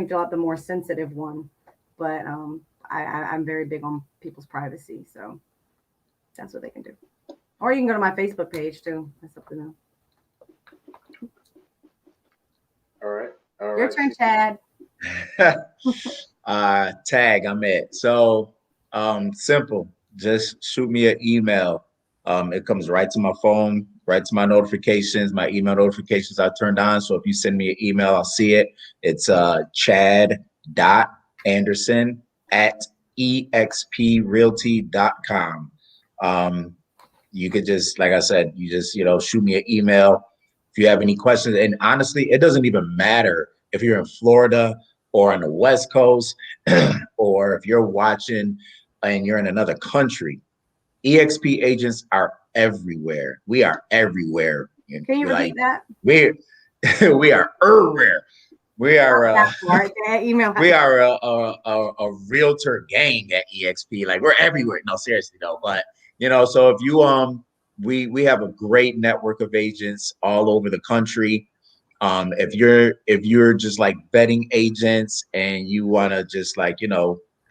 Speaker 7: fill out the more sensitive one. But I'm very big on people's privacy, so that's what they can do. Or you can go to my Facebook page too. That's up to them.
Speaker 6: All right.
Speaker 7: Your turn, Chad.
Speaker 8: Tag, I'm at. So simple. Just shoot me an email. It comes right to my phone, right to my notifications. My email notifications are turned on. So if you send me an email, I'll see it. It's chad.anderson@exprealty.com. You could just, like I said, you just, shoot me an email if you have any questions. And honestly, it doesn't even matter if you're in Florida or on the West Coast, or if you're watching and you're in another country. EXP agents are everywhere. We are everywhere.
Speaker 7: Can you
Speaker 8: Like
Speaker 7: repeat that?
Speaker 8: we we are everywhere. We are
Speaker 7: That part. That email.
Speaker 8: we are a realtor gang at EXP. Like we're everywhere. No, seriously though. But so if you we have a great network of agents all over the country. If you're just like vetting agents and you want to just like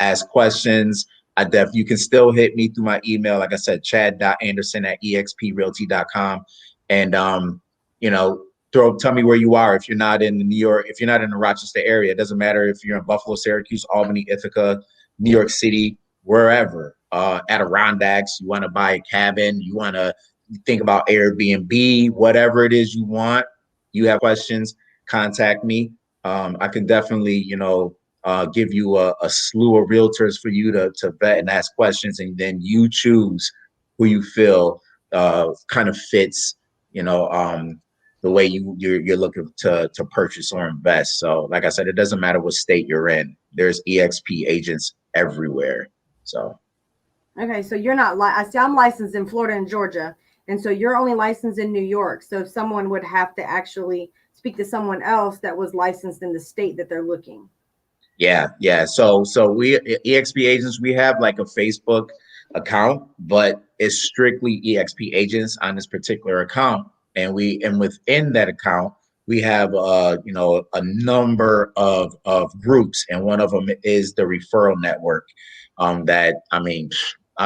Speaker 8: ask questions, you can still hit me through my email. Like I said, chad.anderson@exprealty.com. And you know, tell me where you are. If you're not in New York, if you're not in the Rochester area, it doesn't matter if you're in Buffalo, Syracuse, Albany, Ithaca, New York City, wherever. Adirondacks, you want to buy a cabin, you want to think about Airbnb, whatever it is you want, you have questions, contact me. I can definitely, give you a slew of realtors for you to vet and ask questions, and then you choose who you feel kind of fits, the way you're looking to purchase or invest. So, like I said, it doesn't matter what state you're in. There's EXP agents everywhere. So.
Speaker 7: Okay, so you're not I see I'm licensed in Florida and Georgia, and so you're only licensed in New York. So if someone would have to actually speak to someone else that was licensed in the state that they're looking.
Speaker 8: Yeah. So we EXP agents, we have like a Facebook account, but it's strictly EXP agents on this particular account. And within that account, we have a number of groups, and one of them is the referral network. That I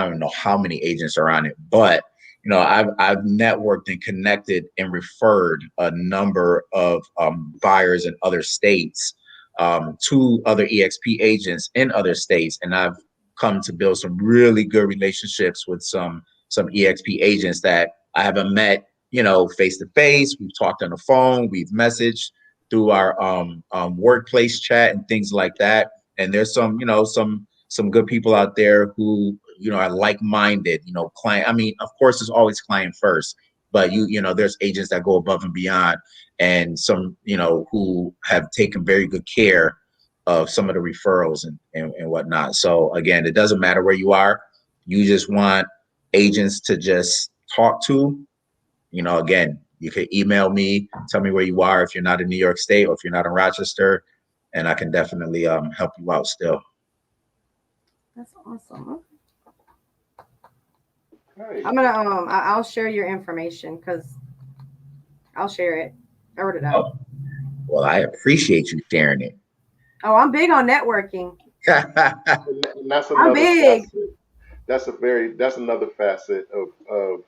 Speaker 8: don't know how many agents are on it, but I've networked and connected and referred a number of buyers in other states to other EXP agents in other states, and I've come to build some really good relationships with some EXP agents that I haven't met, face to face. We've talked on the phone, we've messaged through our workplace chat and things like that. And there's some good people out there who are like-minded, client. I mean, of course, it's always client first, but there's agents that go above and beyond, and some who have taken very good care of some of the referrals and whatnot. So again, it doesn't matter where you are. You just want agents to just talk to. Again, you can email me, tell me where you are if you're not in New York State or if you're not in Rochester, and I can definitely help you out still.
Speaker 7: That's awesome.
Speaker 6: Hey.
Speaker 7: I'm gonna I'll share your information because I'll share it. I wrote it out.
Speaker 8: Oh, well, I appreciate you sharing it.
Speaker 7: Oh, I'm big on networking.
Speaker 6: And that's another
Speaker 7: I'm big.
Speaker 6: Facet. That's another facet of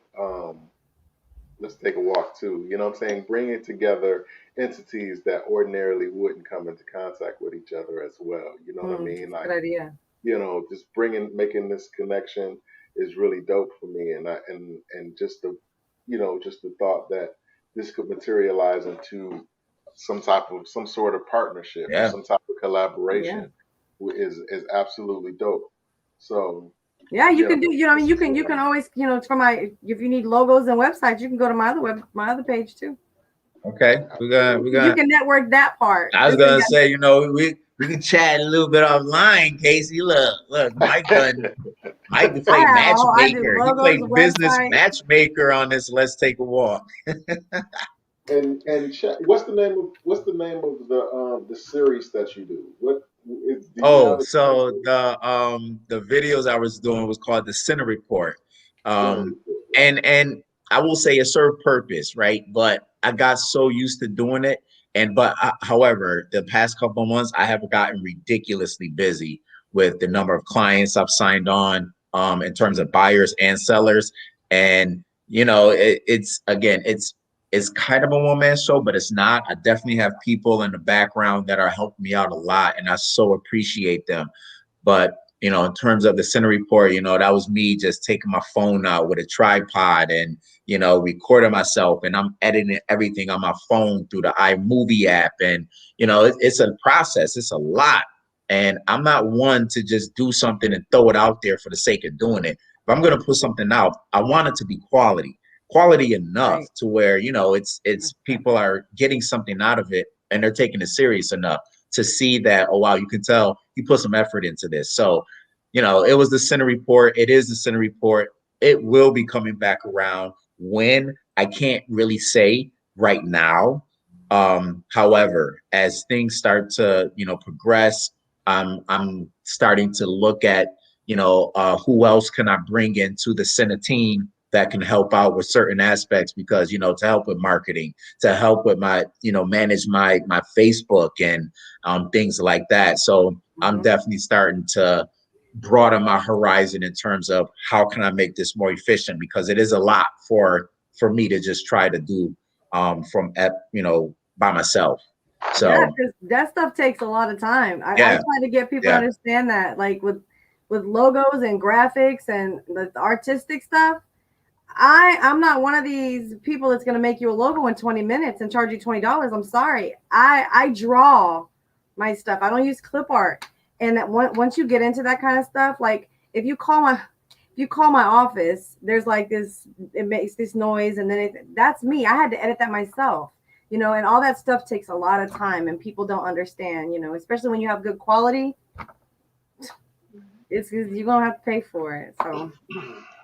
Speaker 6: let's take a walk too. You know what I'm saying? Bringing together entities that ordinarily wouldn't come into contact with each other as well. You know what I mean? Like,
Speaker 7: Good idea.
Speaker 6: just making this connection is really dope for me, and just the thought that this could materialize into some sort of partnership or
Speaker 8: Yeah.
Speaker 6: some type of collaboration is absolutely dope. So
Speaker 7: yeah, you can do. You can always for if you need logos and websites, you can go to my other page too.
Speaker 8: Okay, we got.
Speaker 7: You can network that part.
Speaker 8: I was gonna say, we can chat a little bit offline, Caicy. Look, Mike played matchmaker. He played business matchmaker on this. Let's take a walk.
Speaker 6: And what's the name of the series that you do?
Speaker 8: So the videos I was doing was called the Center Report, and I will say it served purpose, right? But I got so used to doing it, however, the past couple of months I have gotten ridiculously busy with the number of clients I've signed on, in terms of buyers and sellers, and it's kind of a one-man show, but it's not. I definitely have people in the background that are helping me out a lot, and I so appreciate them. But, in terms of the Center Report, that was me just taking my phone out with a tripod and, recording myself, and I'm editing everything on my phone through the iMovie app. And, it's a process. It's a lot. And I'm not one to just do something and throw it out there for the sake of doing it. If I'm going to put something out, I want it to be quality enough to where it's people are getting something out of it and they're taking it serious enough to see that, oh wow, you can tell you put some effort into this. So it was the Center Report. It is the Center Report.
Speaker 5: it will be coming back around. When, I can't really say right now. However, as things start to, progress, I'm starting to look at, who else can I bring into the Senate team that can help out with certain aspects, because, to help with marketing, to help with my, manage my Facebook and things like that. So I'm definitely starting to broaden my horizon in terms of how can I make this more efficient, because it is a lot for me to just try to do by myself. So
Speaker 7: Yeah, because that stuff takes a lot of time. I try to get people to understand that, like with logos and graphics and the artistic stuff. I'm not one of these people that's going to make you a logo in 20 minutes and charge you $20. I'm sorry. I draw my stuff. I don't use clip art. And that once you get into that kind of stuff, like if you call my office, there's like this, it makes this noise, and then that's me. I had to edit that myself, and all that stuff takes a lot of time, and people don't understand, especially when you have good quality. You're gonna have to pay for it. So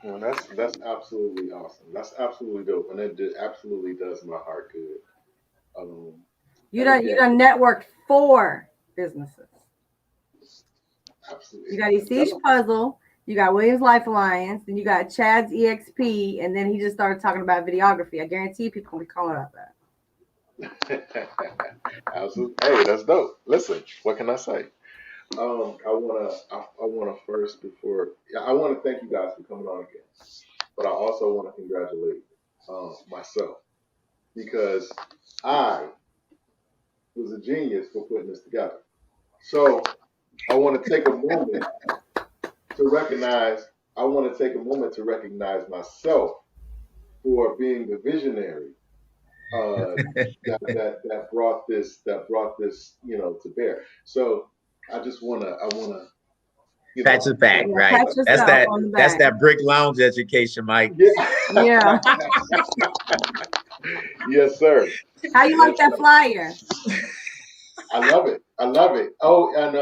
Speaker 6: well, that's absolutely awesome. That's absolutely dope, and it absolutely does my heart good.
Speaker 7: You done networked 4 businesses.
Speaker 6: Absolutely.
Speaker 7: You got Esish Puzzle, you got Williams Life Alliance, and you got Chad's EXP, and then he just started talking about videography. I guarantee people will be calling about that.
Speaker 6: Absolutely. Hey, that's dope. Listen, what can I say? I wanna first I want to thank you guys for coming on again, but I also want to congratulate myself, because I was a genius for putting this together. So I want to take a moment to recognize. I want to take a moment to recognize myself for being the visionary that brought this to bear. So I wanna
Speaker 5: Pat your back, right?
Speaker 7: Pat yourself on the back.
Speaker 5: That's that brick lounge education, Mike.
Speaker 6: Yeah. Yes, sir.
Speaker 7: How you like that flyer?
Speaker 6: I love it. I love it. Oh, and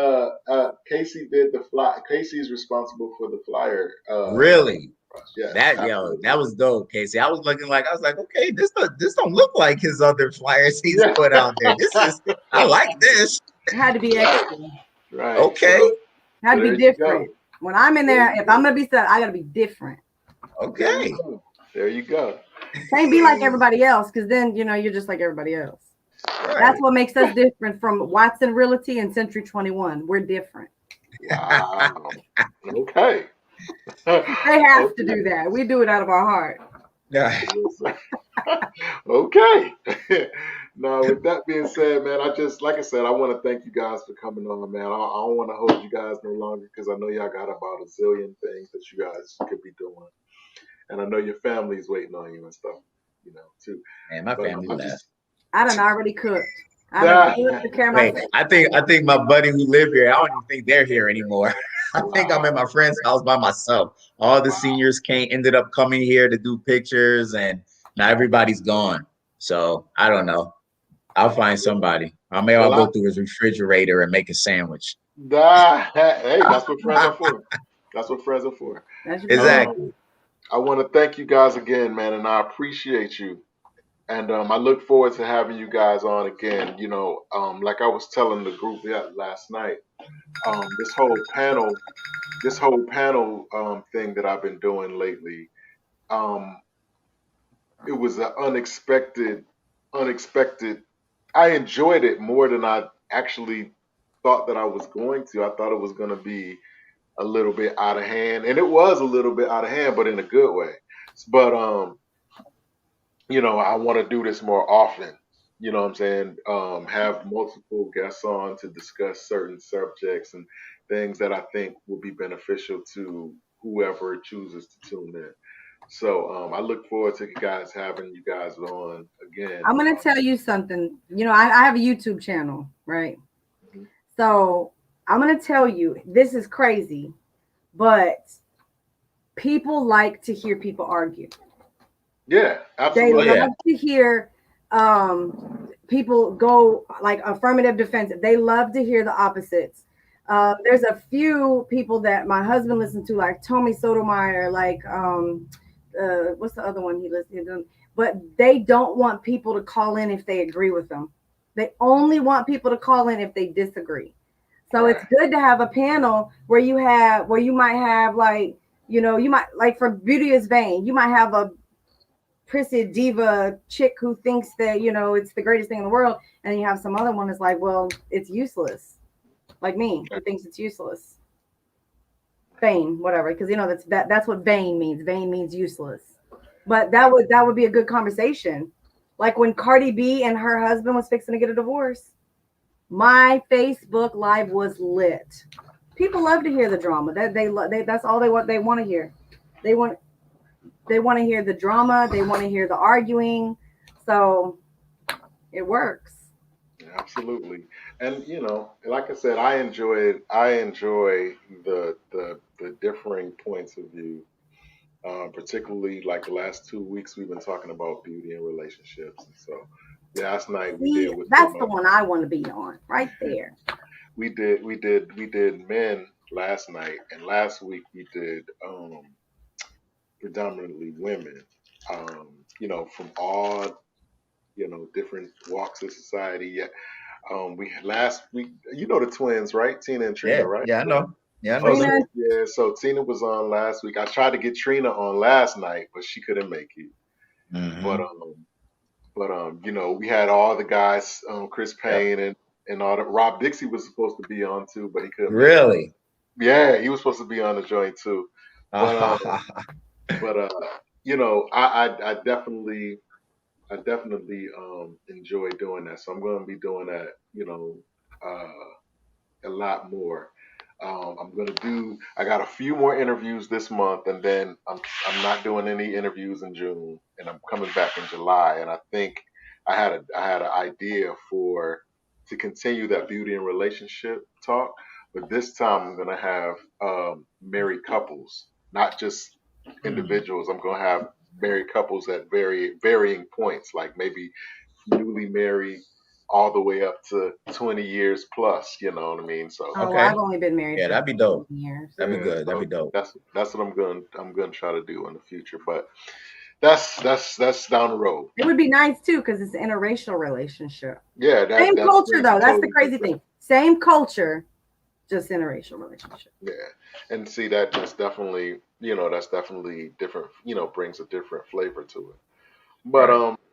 Speaker 6: Caicy did the fly. Caicy's responsible for the flyer.
Speaker 5: Really?
Speaker 6: Yeah.
Speaker 5: That was dope, Caicy. I was like, okay, this don't look like his other flyers he's put out there. I like this.
Speaker 7: It had to be extra.
Speaker 6: Right.
Speaker 5: Okay.
Speaker 6: So,
Speaker 7: had to be different. When I'm in there, if I'm gonna be set, I gotta be different.
Speaker 5: Okay.
Speaker 6: There you go.
Speaker 7: Can't be like everybody else, because then you're just like everybody else. Right. That's what makes us different from Watson Realty and Century 21. We're different.
Speaker 6: Wow. Okay.
Speaker 7: They have to do that. We do it out of our heart.
Speaker 5: Yeah.
Speaker 6: Okay. Now, with that being said, man, like I said, I want to thank you guys for coming on, man. I don't want to hold you guys no longer, because I know y'all got about a zillion things that you guys could be doing, and I know your family's waiting on you and stuff, too.
Speaker 5: Man, my family left.
Speaker 7: I done already cooked. I done cooked to care myself.
Speaker 5: I think my buddy who live here, I don't even think they're here anymore. I think I'm at my friend's house by myself. All the seniors ended up coming here to do pictures, and now everybody's gone. So I don't know. I'll find somebody. I'll go through his refrigerator and make a sandwich.
Speaker 6: Hey, that's what friends are for. That's what friends are for.
Speaker 5: Exactly.
Speaker 6: I want to thank you guys again, man, and I appreciate you. And I look forward to having you guys on again. Like I was telling the group last night, this whole panel thing that I've been doing lately, it was an unexpected. I enjoyed it more than I actually thought that I was going to. I thought it was going to be a little bit out of hand, and it was a little bit out of hand, but in a good way. But I want to do this more often. You know what I'm saying? Have multiple guests on to discuss certain subjects and things that I think will be beneficial to whoever chooses to tune in. So I look forward to having you guys on again.
Speaker 7: I'm gonna tell you something. I have a YouTube channel, right? Mm-hmm. So I'm gonna tell you, this is crazy, but people like to hear people argue.
Speaker 6: Yeah, absolutely.
Speaker 7: They love to hear people go like affirmative defensive. They love to hear the opposites. There's a few people that my husband listened to, like Tommy Sotomayor, like what's the other one he listened to? But they don't want people to call in if they agree with them. They only want people to call in if they disagree. So it's good to have a panel where you might have like, you might like for Beauty is Vain, you might have a prissy diva chick who thinks that, it's the greatest thing in the world. And you have some other one that's like, well, it's useless. Like me, who thinks it's useless. Vain, whatever. Because that's what vain means. Vain means useless. But that would be a good conversation. Like when Cardi B and her husband was fixing to get a divorce. My Facebook Live was lit. People love to hear the drama. That's all they want to hear. They want to hear the drama. They want to hear the arguing. So it works.
Speaker 6: Absolutely. And like I said, I enjoy the differing points of view. Particularly like the last 2 weeks we've been talking about beauty and relationships. And so last night we did
Speaker 7: that's the one I want to be on right there.
Speaker 6: We did men last night, and last week we did predominantly women. From all different walks of society. Yeah. We had last week, the twins, right? Tina and Trina, right?
Speaker 5: Yeah, I know. Yeah, I know.
Speaker 7: Trina.
Speaker 6: Yeah, so Tina was on last week. I tried to get Trina on last night, but she couldn't make it.
Speaker 5: Mhm.
Speaker 6: But we had all the guys, Chris Payne and all that. Rob Dixie was supposed to be on too, but he couldn't.
Speaker 5: Really?
Speaker 6: Yeah, he was supposed to be on the joint too. But I definitely enjoy doing that. So I'm going to be doing that, a lot more. I got a few more interviews this month, and then I'm not doing any interviews in June, and I'm coming back in July. And I think I had an idea to continue that beauty and relationship talk, but this time I'm gonna have married couples, not just individuals. I'm gonna have married couples at varying points, like maybe newly married all the way up to 20 years plus, you know what I mean? So
Speaker 5: Okay.
Speaker 7: I've only been married for
Speaker 5: that'd be dope.
Speaker 7: 15 years.
Speaker 5: That'd be good. That'd be dope.
Speaker 6: that's what I'm gonna try to do in the future. But that's down the road.
Speaker 7: It would be nice too because it's an interracial relationship.
Speaker 6: Yeah,
Speaker 7: same culture though. That's the crazy thing. Same culture, just interracial relationship.
Speaker 6: Yeah, and see that's definitely different. Brings a different flavor to it. But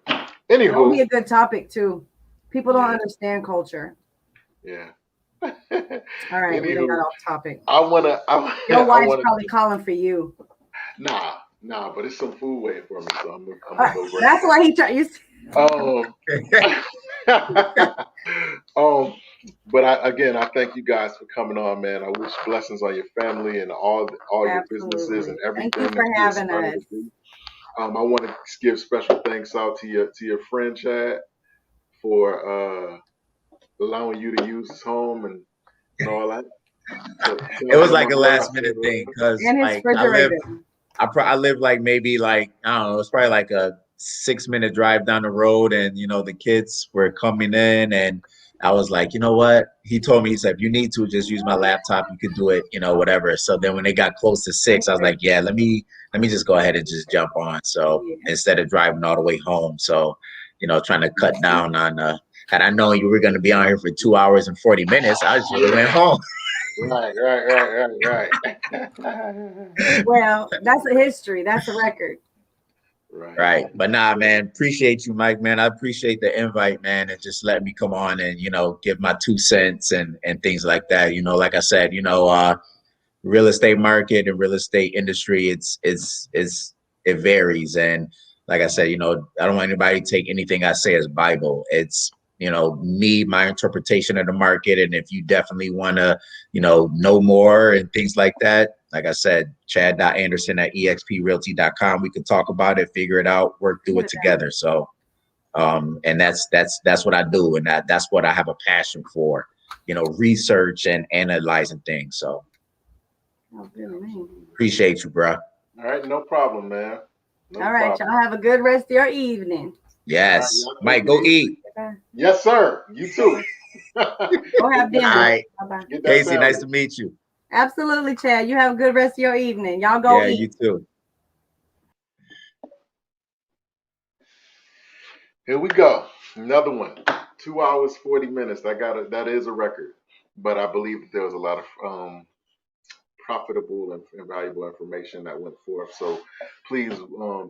Speaker 7: It
Speaker 6: anywho,
Speaker 7: would be a good topic too. People don't understand culture.
Speaker 6: Yeah.
Speaker 7: All right, we got off topic.
Speaker 6: Your
Speaker 7: wife's probably calling for you.
Speaker 6: Nah, but it's some food waiting for me, so I'm gonna go break.
Speaker 7: That's why he tried.
Speaker 6: But I thank you guys for coming on, man. I wish blessings on your family and all your businesses and everything.
Speaker 7: Thank you for having us.
Speaker 6: I want to give special thanks out to your friend Chad for allowing you to use his home and all that. So,
Speaker 5: it was like a last minute thing because I live like maybe like I don't know, it's probably like a 6-minute drive down the road, and the kids were coming in, and I was like, you know what? He told me, he said, if you need to just use my laptop, you could do it, whatever. So then when they got close to 6, I was like, yeah, let me just go ahead and just jump on. So instead of driving all the way home, so trying to cut down on had I known you were going to be on here for 2 hours and 40 minutes, I just would have went home.
Speaker 6: Right.
Speaker 7: Well, that's a history. That's a record.
Speaker 5: Right. But nah, man, appreciate you, Mike, man. I appreciate the invite, man, and just let me come on and, give my 2 cents and things like that. Like I said, real estate market and real estate industry, it varies. And like I said, I don't want anybody to take anything I say as Bible. It's, me, my interpretation of the market. And if you definitely want to, know more and things like that, like I said, chad.anderson@exprealty.com. We can talk about it, figure it out, work through it together. So, and that's what I do. And that's what I have a passion for, research and analyzing things. So appreciate you, bro.
Speaker 6: All right. No problem, man.
Speaker 7: All right. Y'all have a good rest of your evening.
Speaker 5: Yes. Mike, go eat.
Speaker 6: Yes, sir. You too.
Speaker 7: Go have
Speaker 5: All
Speaker 7: dinner.
Speaker 5: right,
Speaker 7: Bye-bye.
Speaker 6: Get that
Speaker 5: Caicy, nice
Speaker 6: sandwich.
Speaker 5: to meet you.
Speaker 7: Absolutely, Chad. You have a good rest of your evening. Y'all go
Speaker 5: Yeah, you
Speaker 7: eat.
Speaker 5: too.
Speaker 6: Here we go. Another one. 2 hours, 40 minutes. That is a record. But I believe that there was a lot of profitable and valuable information that went forth. So please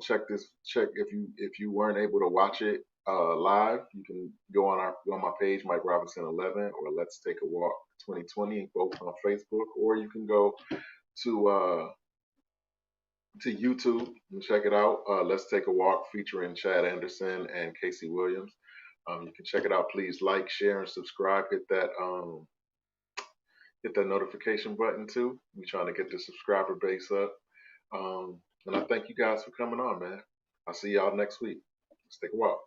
Speaker 6: check if you weren't able to watch it live, you can go on my page, Mike Robinson 11, or Let's Take a Walk 2020, both on Facebook, or you can go to YouTube and check it out. Let's Take a Walk featuring Chad Anderson and Caicy Williams. You can check it out. Please like, share, and subscribe. Hit that notification button too. We're trying to get the subscriber base up. And I thank you guys for coming on, man. I'll see y'all next week. Let's take a walk.